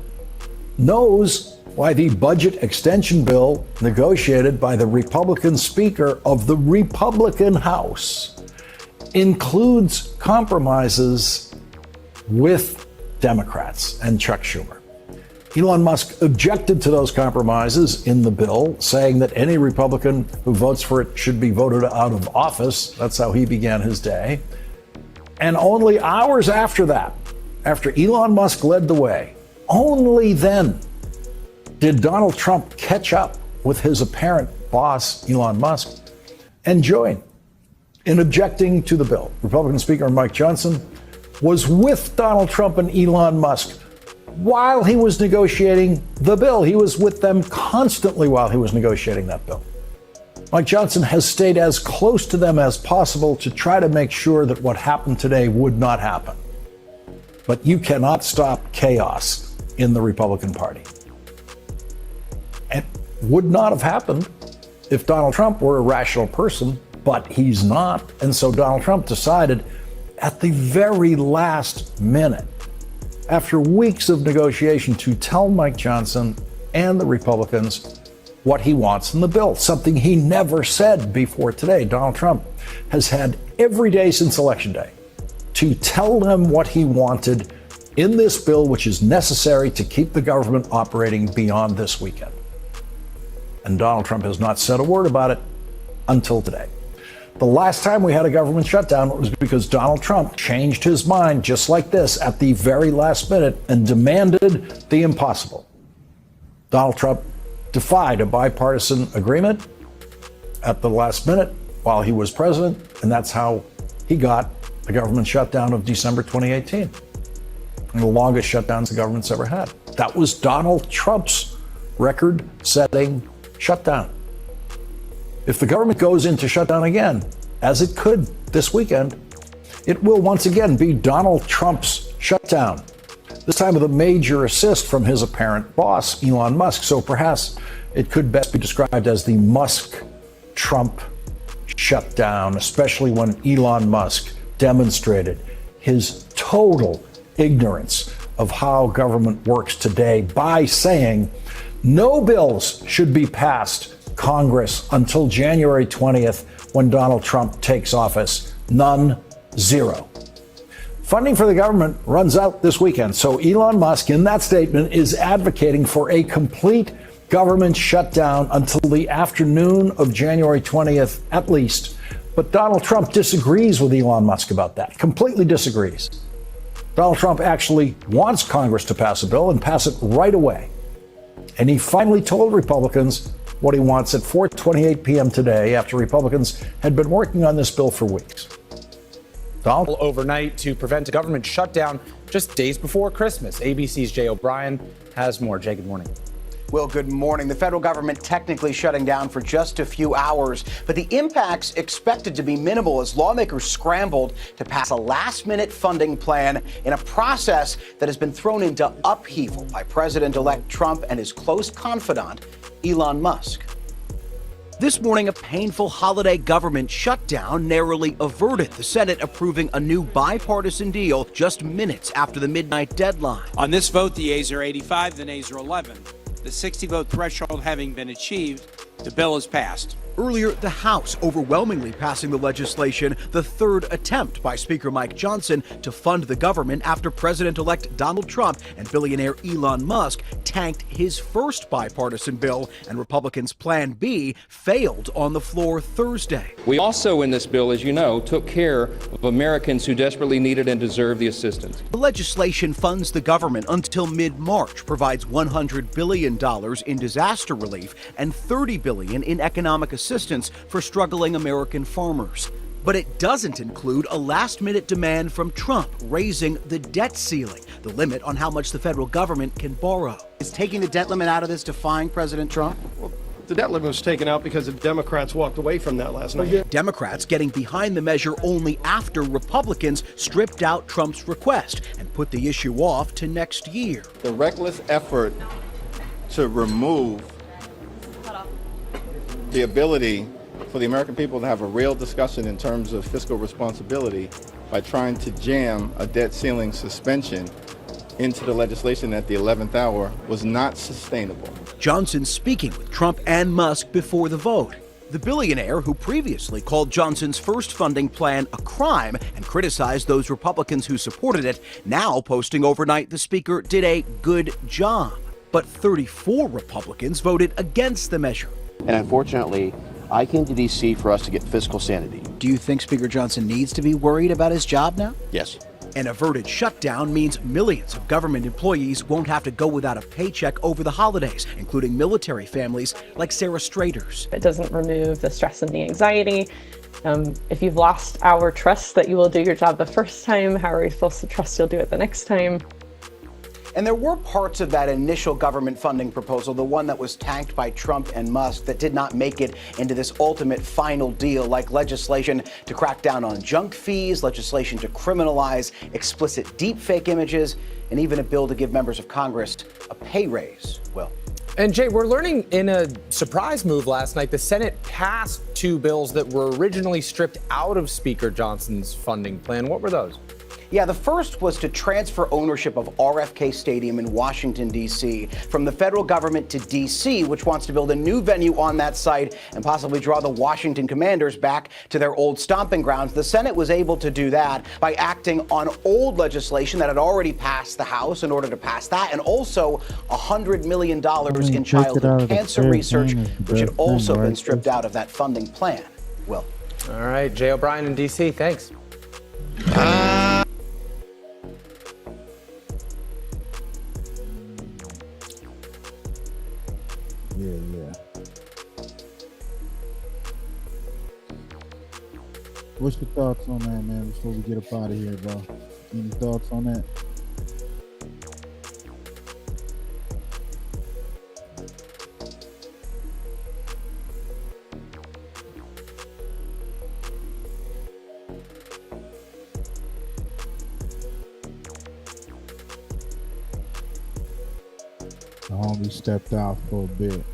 knows why the budget extension bill negotiated by the Republican Speaker of the Republican House includes compromises with Democrats and Chuck Schumer. Elon Musk objected to those compromises in the bill, saying that any Republican who votes for it should be voted out of office. That's how he began his day. And only hours after that, after Elon Musk led the way, only then did Donald Trump catch up with his apparent boss, Elon Musk, and join in objecting to the bill. Republican Speaker Mike Johnson was with Donald Trump and Elon Musk while he was negotiating the bill. He was with them constantly while he was negotiating that bill. Mike Johnson has stayed as close to them as possible to try to make sure that what happened today would not happen. But you cannot stop chaos in the Republican Party. It would not have happened if Donald Trump were a rational person, but he's not. And so Donald Trump decided at the very last minute, after weeks of negotiation, to tell Mike Johnson and the Republicans what he wants in the bill, something he never said before today. Donald Trump has had every day since Election Day to tell them what he wanted in this bill, which is necessary to keep the government operating beyond this weekend. And Donald Trump has not said a word about it until today. The last time we had a government shutdown was because Donald Trump changed his mind just like this at the very last minute and demanded the impossible. Donald Trump defied a bipartisan agreement at the last minute while he was president, and that's how he got the government shutdown of December 2018. And the longest shutdowns the government's ever had. That was Donald Trump's record-setting shutdown. If the government goes into shutdown again, as it could this weekend, it will once again be Donald Trump's shutdown, this time with a major assist from his apparent boss, Elon Musk. So perhaps it could best be described as the Musk-Trump shutdown, especially when Elon Musk demonstrated his total ignorance of how government works today by saying no bills should be passed Congress until January 20th when Donald Trump takes office. None, zero. Funding for the government runs out this weekend, so Elon Musk in that statement is advocating for a complete government shutdown until the afternoon of January 20th at least. But Donald Trump disagrees with Elon Musk about that, completely disagrees. Donald Trump actually wants Congress to pass a bill and pass it right away. And he finally told Republicans what he wants at 4:28 p.m. today after Republicans had been working on this bill for weeks. Donald? Overnight to prevent a government shutdown just days before Christmas. ABC's Jay O'Brien has more. Jay, good morning. Well, good morning. The federal government technically shutting down for just a few hours, but the impact's expected to be minimal as lawmakers scrambled to pass a last-minute funding plan in a process that has been thrown into upheaval by President-elect Trump and his close confidant, Elon Musk. This morning, a painful holiday government shutdown narrowly averted, the Senate approving a new bipartisan deal just minutes after the midnight deadline. On this vote, the yeas are 85, the nays are 11. The 60-vote threshold having been achieved, the bill is passed. Earlier, the House overwhelmingly passing the legislation, the third attempt by Speaker Mike Johnson to fund the government after President-elect Donald Trump and billionaire Elon Musk tanked his first bipartisan bill, and Republicans' Plan B failed on the floor Thursday. We also, in this bill, as you know, took care of Americans who desperately needed and deserved the assistance. The legislation funds the government until mid-March, provides $100 billion in disaster relief and $30 billion in economic assistance for struggling American farmers. But it doesn't include a last-minute demand from Trump raising the debt ceiling, the limit on how much the federal government can borrow. Is taking the debt limit out of this defying President Trump? Well, the debt limit was taken out because the Democrats walked away from that last night. Democrats getting behind the measure only after Republicans stripped out Trump's request and put the issue off to next year. The reckless effort to remove the ability for the American people to have a real discussion in terms of fiscal responsibility by trying to jam a debt ceiling suspension into the legislation at the 11th hour was not sustainable. Johnson speaking with Trump and Musk before the vote. The billionaire, who previously called Johnson's first funding plan a crime and criticized those Republicans who supported it, now posting overnight the speaker did a good job. But 34 Republicans voted against the measure. And unfortunately, I came to D.C. for us to get fiscal sanity. Do you think Speaker Johnson needs to be worried about his job now? Yes. An averted shutdown means millions of government employees won't have to go without a paycheck over the holidays, including military families like Sarah Strader's. It doesn't remove the stress and the anxiety. If you've lost our trust that you will do your job the first time, how are we supposed to trust you'll do it the next time? And there were parts of that initial government funding proposal, the one that was tanked by Trump and Musk, that did not make it into this ultimate final deal, like legislation to crack down on junk fees, legislation to criminalize explicit deepfake images, and even a bill to give members of Congress a pay raise. Well, and Jay, we're learning in a surprise move last night, the Senate passed two bills that were originally stripped out of Speaker Johnson's funding plan. What were those? Yeah, the first was to transfer ownership of RFK Stadium in Washington, D.C. from the federal government to D.C., which wants to build a new venue on that site and possibly draw the Washington Commanders back to their old stomping grounds. The Senate was able to do that by acting on old legislation that had already passed the House in order to pass that, and also $100 million in childhood cancer research, which had also been stripped out of that funding plan. Will. All right, Jay O'Brien in D.C., thanks. Yeah. What's your thoughts on that, man, before we get up out of here, bro? Any thoughts on that? The homie stepped out for a bit.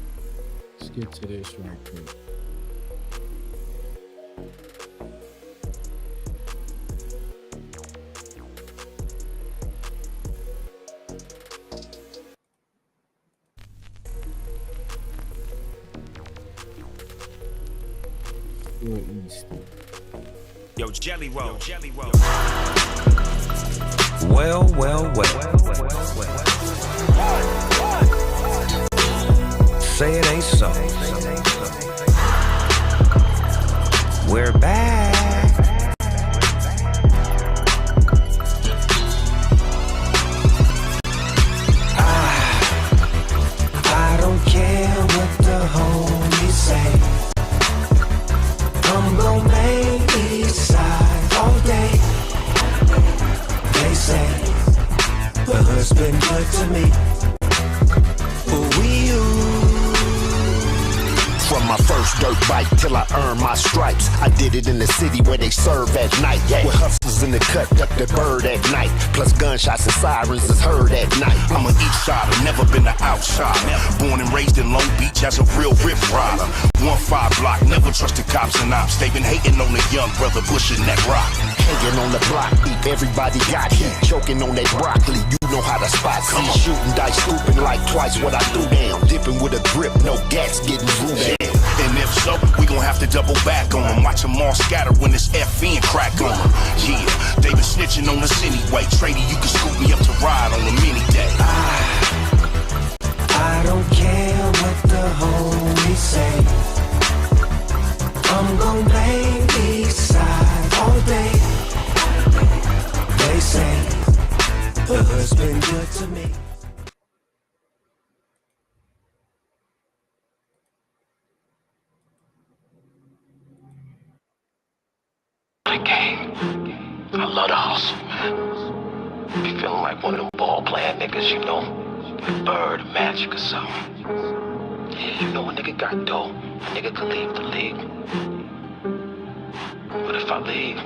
Let's get to this right quick. Yo, Jelly Roll. Well. Say it ain't so. We're back. I don't care what the homies say. I'm gon' make east side all day. They say the hood's been good to me. But we From my first dirt bike till I earned my stripes, I did it in the city where they serve at night. With hustlers in the cut, duck the bird at night. Plus gunshots and sirens is heard at night. I'm an east sider, never been an outsider. Born and raised in Long Beach as a real rip rider. 1-5 block, never trusted cops and ops. They been hating on the young brother pushing that rock. Hanging on the block deep, everybody got heat. Choking on that broccoli, you know how to spot. Come on. Shooting dice, scooping like twice what I threw down. Dipping with a grip, no gas, getting through down. And if so, we gon' have to double back on them. Watch them all scatter when this FN crack on them. Yeah, they been snitching on us anyway. Trady, you can scoop me up to ride on them any day. I don't care what the homies say. I'm gon' blame east side all day. They say the hood's been good to me. The game. I love the hustle, man. Be feeling like one of them ball playing niggas, you know? Like Bird, Magic or something. Yeah, you know a nigga got dough. A nigga can leave the league. But if I leave,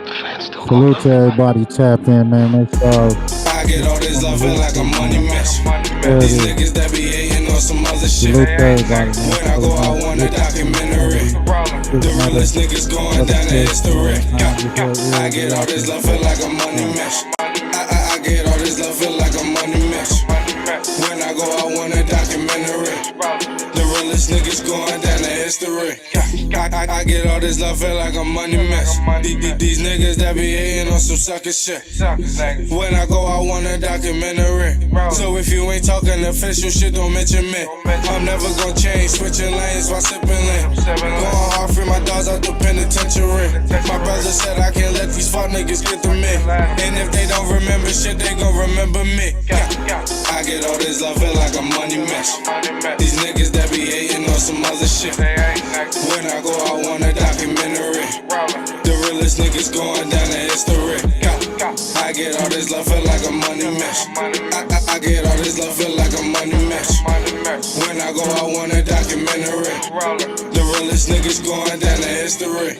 the fans still Salute to everybody, tap in, man. Make sure. I get all this love, feel like a money match. These niggas that be hating on some other shit. Salute to everybody, man. When I go, I want a documentary. The realest niggas going down the history. I get all this love, feel like a money match. I get all this love, feel like a money match. When I go, I want a documentary. The realest niggas going down the history. I get all this love, feel like a money mess. These niggas that be hating on some sucker shit. When I go, I want a documentary. So if you ain't talking official shit, don't mention me. I'm never gonna change, switching lanes while sipping lean. Going hard, free my dogs out the penitentiary. My brother said I can't let these fuck niggas get to me. And if they don't remember shit, they gon' remember me. I get all this love, feel like a money mess. These niggas that be hating on some other shit. When I go, I want a documentary. The realest niggas going down the history. I get all this love, feel like a money mess. I get all this love, feel like a money mess. When I go, I want a documentary. The realest niggas going down in history.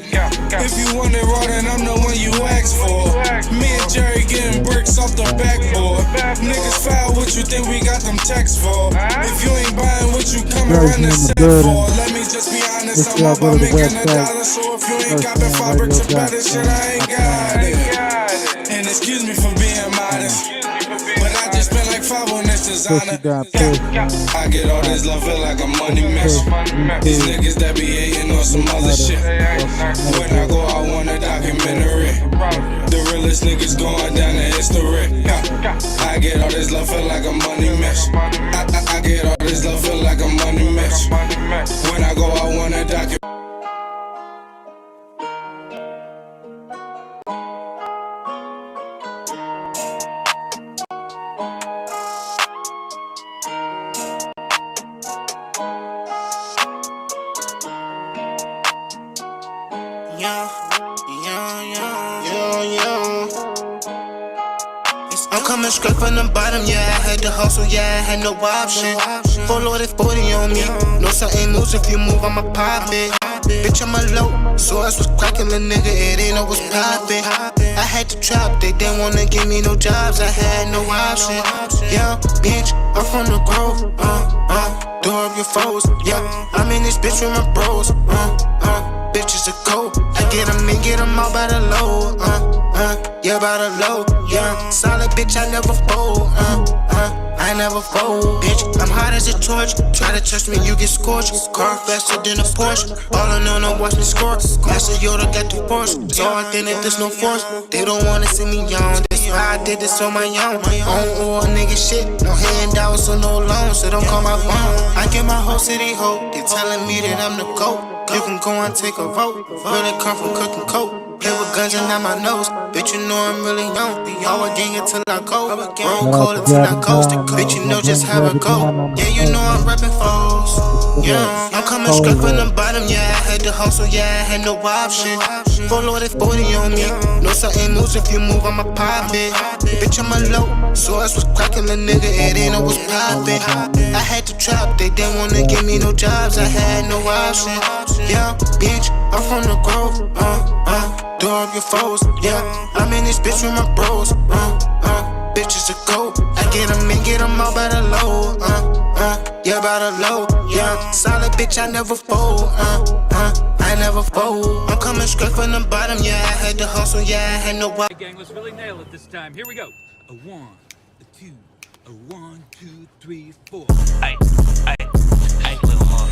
If you want it raw, then I'm the one you asked for. Me and Jerry getting bricks off the backboard. Niggas foul, what you think we got them texts for? If you ain't buying what you come around the set for, let me just be honest, I'm all about making a dollar. So if you ain't got the fabrics or better shit, I ain't got it. And excuse me for being modest, but I just spent like 5 on this designer. I get all this love, feel like a money mess. These niggas that be hating on some other shit. When I go, I want a documentary. The realest niggas going down in history. I get all this love, feel like a money mess. I get all this love, feel like a money mess. When I go, I want a documentary. I'm coming straight from the bottom, yeah, I had to hustle, yeah, I had no option. Full loaded 40 on me, no certain moves, if you move, I'ma pop it. Bitch, I'm a low, so I was cracking, the nigga, it ain't no was poppin'. I had to trap, they didn't wanna give me no jobs, I had no option. Yeah, bitch, I'm from the grove, door up your foes, yeah, I'm in this bitch with my bros, bitches a go, I get them all by the low, yeah, by the low, yeah, solid bitch, I never fold, I never fold, bitch, I'm hot as a torch, try to touch me, you get scorched, car faster than a Porsche, all I know, no watch me score, Master Yoda got the force, so I think that there's no force, they don't wanna see me young, that's why I did this on my own, or nigga shit, no handouts or no loans, so don't call my phone, I get my whole city hope, they telling me that I'm the GOAT, you can go and take a vote, really come from cooking coke. Play with guns and out my nose, bitch, you know I'm really young. I would gang it till I go, roll cold until I coast. Bitch, you know just how it go. Yeah, you know I'm reppin' foes. Yeah, I'm coming straight from the bottom. Yeah, I had to hustle. Yeah, I had no option. Full loaded 40 on me. No certain moves, if you move, I'ma pop it. Bitch, I'm a low, so I was cracking the nigga. It ain't no was poppin'. I had to trap, they didn't wanna give me no jobs. I had no option. Yeah, bitch, I'm from the grove. Door up your foes, yeah. I'm in this bitch with my bros, bitches a go. I get them all by the low, yeah, by the low, yeah. Solid bitch, I never fold, I never fold. I'm coming straight from the bottom, yeah. I had to hustle, yeah, I had no Hey gang, let's really nail it this time. Here we go. A 1, a 2, a 1, 2, 3, 4. Ay, ay, ay,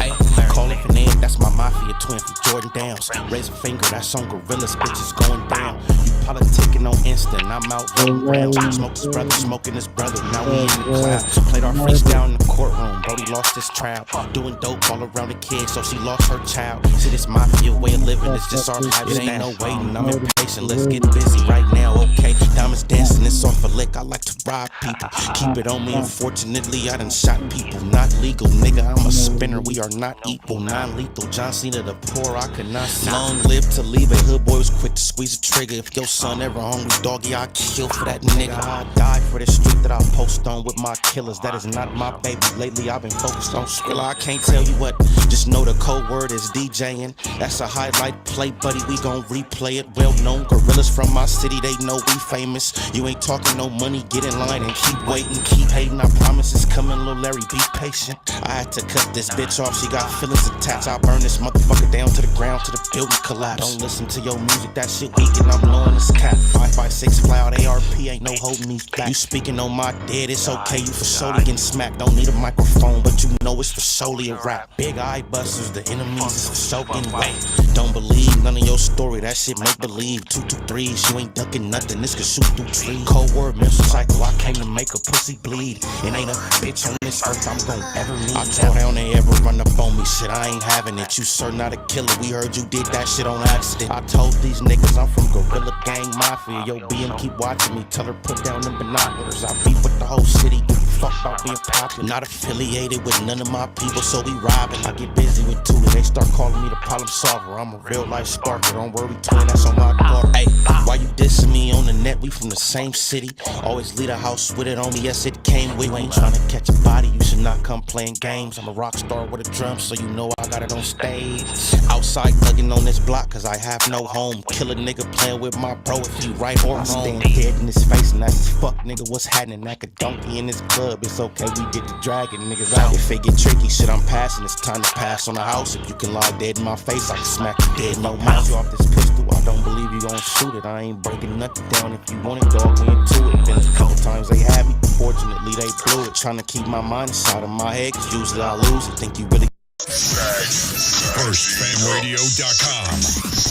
ay. Call it Fernand, that's my mafia twin from Jordan Downs. Raise a finger, that's on Gorillas, bitches going down. You politicking on Insta, and I'm out running rounds. Smoke his brother, smoking his brother, now we in the clouds. Played our freestyle in the courtroom, Brody lost his trial. Doing dope all around the kid, so she lost her child. See, this mafia way of living, it's just our lifestyle. It ain't no waiting, I'm impatient, let's get busy right now, okay? Diamonds dancing, it's off a lick, I like to rob people. Keep it on me, unfortunately, I done shot people. Not legal, nigga, I'm a spinner, we are not equal. Non-lethal, John Cena the poor, I could not see. Long live to leave it, hood boy was quick to squeeze a trigger. If your son ever hungry, doggy, I'll kill for that nigga. I die for this street that I post on with my killers. That is not my baby, lately I've been focused on Skrilla. I can't tell you what, just know the code word is DJing. That's a highlight play, buddy, we gon' replay it. Well known gorillas from my city, they know we famous. You ain't talking no money, get in line and keep waiting, keep hating. I promise it's coming, Lil Larry, be patient. I had to cut this bitch off, she got feelings attached. I burn this motherfucker down to the ground till the building collapse. Don't listen to your music, that shit weak and I'm knowing it's cap. 5.56 fly out ARP, ain't no holding me back. You speaking on my dead, it's okay, you for surely getting smacked. Don't need a microphone, but you know it's for solely a rap. Big eye busters, the enemies is for soaking wet. Don't believe none of your story, that shit make believe. 2 2 3s, you ain't ducking nothing, this could shoot through trees. Cold word, mental cycle, I came to make a pussy bleed. It ain't a bitch on this earth I'm gon' ever need. I tore down they ever run up on me, shit, I ain't having it. You sir not a killer, we heard you did that shit on accident. I told these niggas I'm from Gorilla Gang Mafia. Yo, BM keep watching me, tell her put down them binoculars. I beef with the whole city, give a fuck about being popular. Not affiliated with none of my people, so we robbing. I get busy with Tula, they start calling me the problem solver. I'm a real life sparker, don't worry twin, that's on my guard. Hey, why you dissing me on the net? We from the same city. Always leave a house with it on me, yes it came with. You ain't tryna catch a body, you should not come playing games. I'm a rock star with a drum, so you know I got it on stage. Outside thugging on this block, cause I have no home. Kill a nigga playing with my bro if he right or wrong. Stand dead in his face and that's his fuck nigga, what's happening? Like a donkey in this club, it's okay, we get to dragging niggas out. If it get tricky, shit I'm passing, it's time to pass on the house. If you can lie dead in my face, I can smack you dead, no mouth. You off this pistol, I don't believe you gon' shoot it. I ain't breaking nothing down, if you want it, dog, we into it. Been a couple times they had me, fortunately they blew it. Trying to keep my mind inside of my head, cause usually I lose and think you really. FirstFamRadio.com.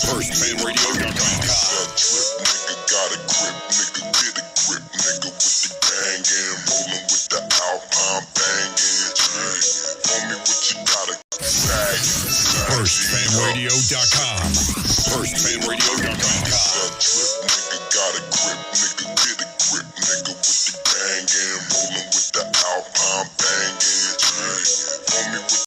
FirstFamRadio.com. Nigga got a grip, nigga get a grip, nigga with the gang and rolling with the Alpine banging. On me what you gotta bag. FirstFamRadio.com. FirstFamRadio.com.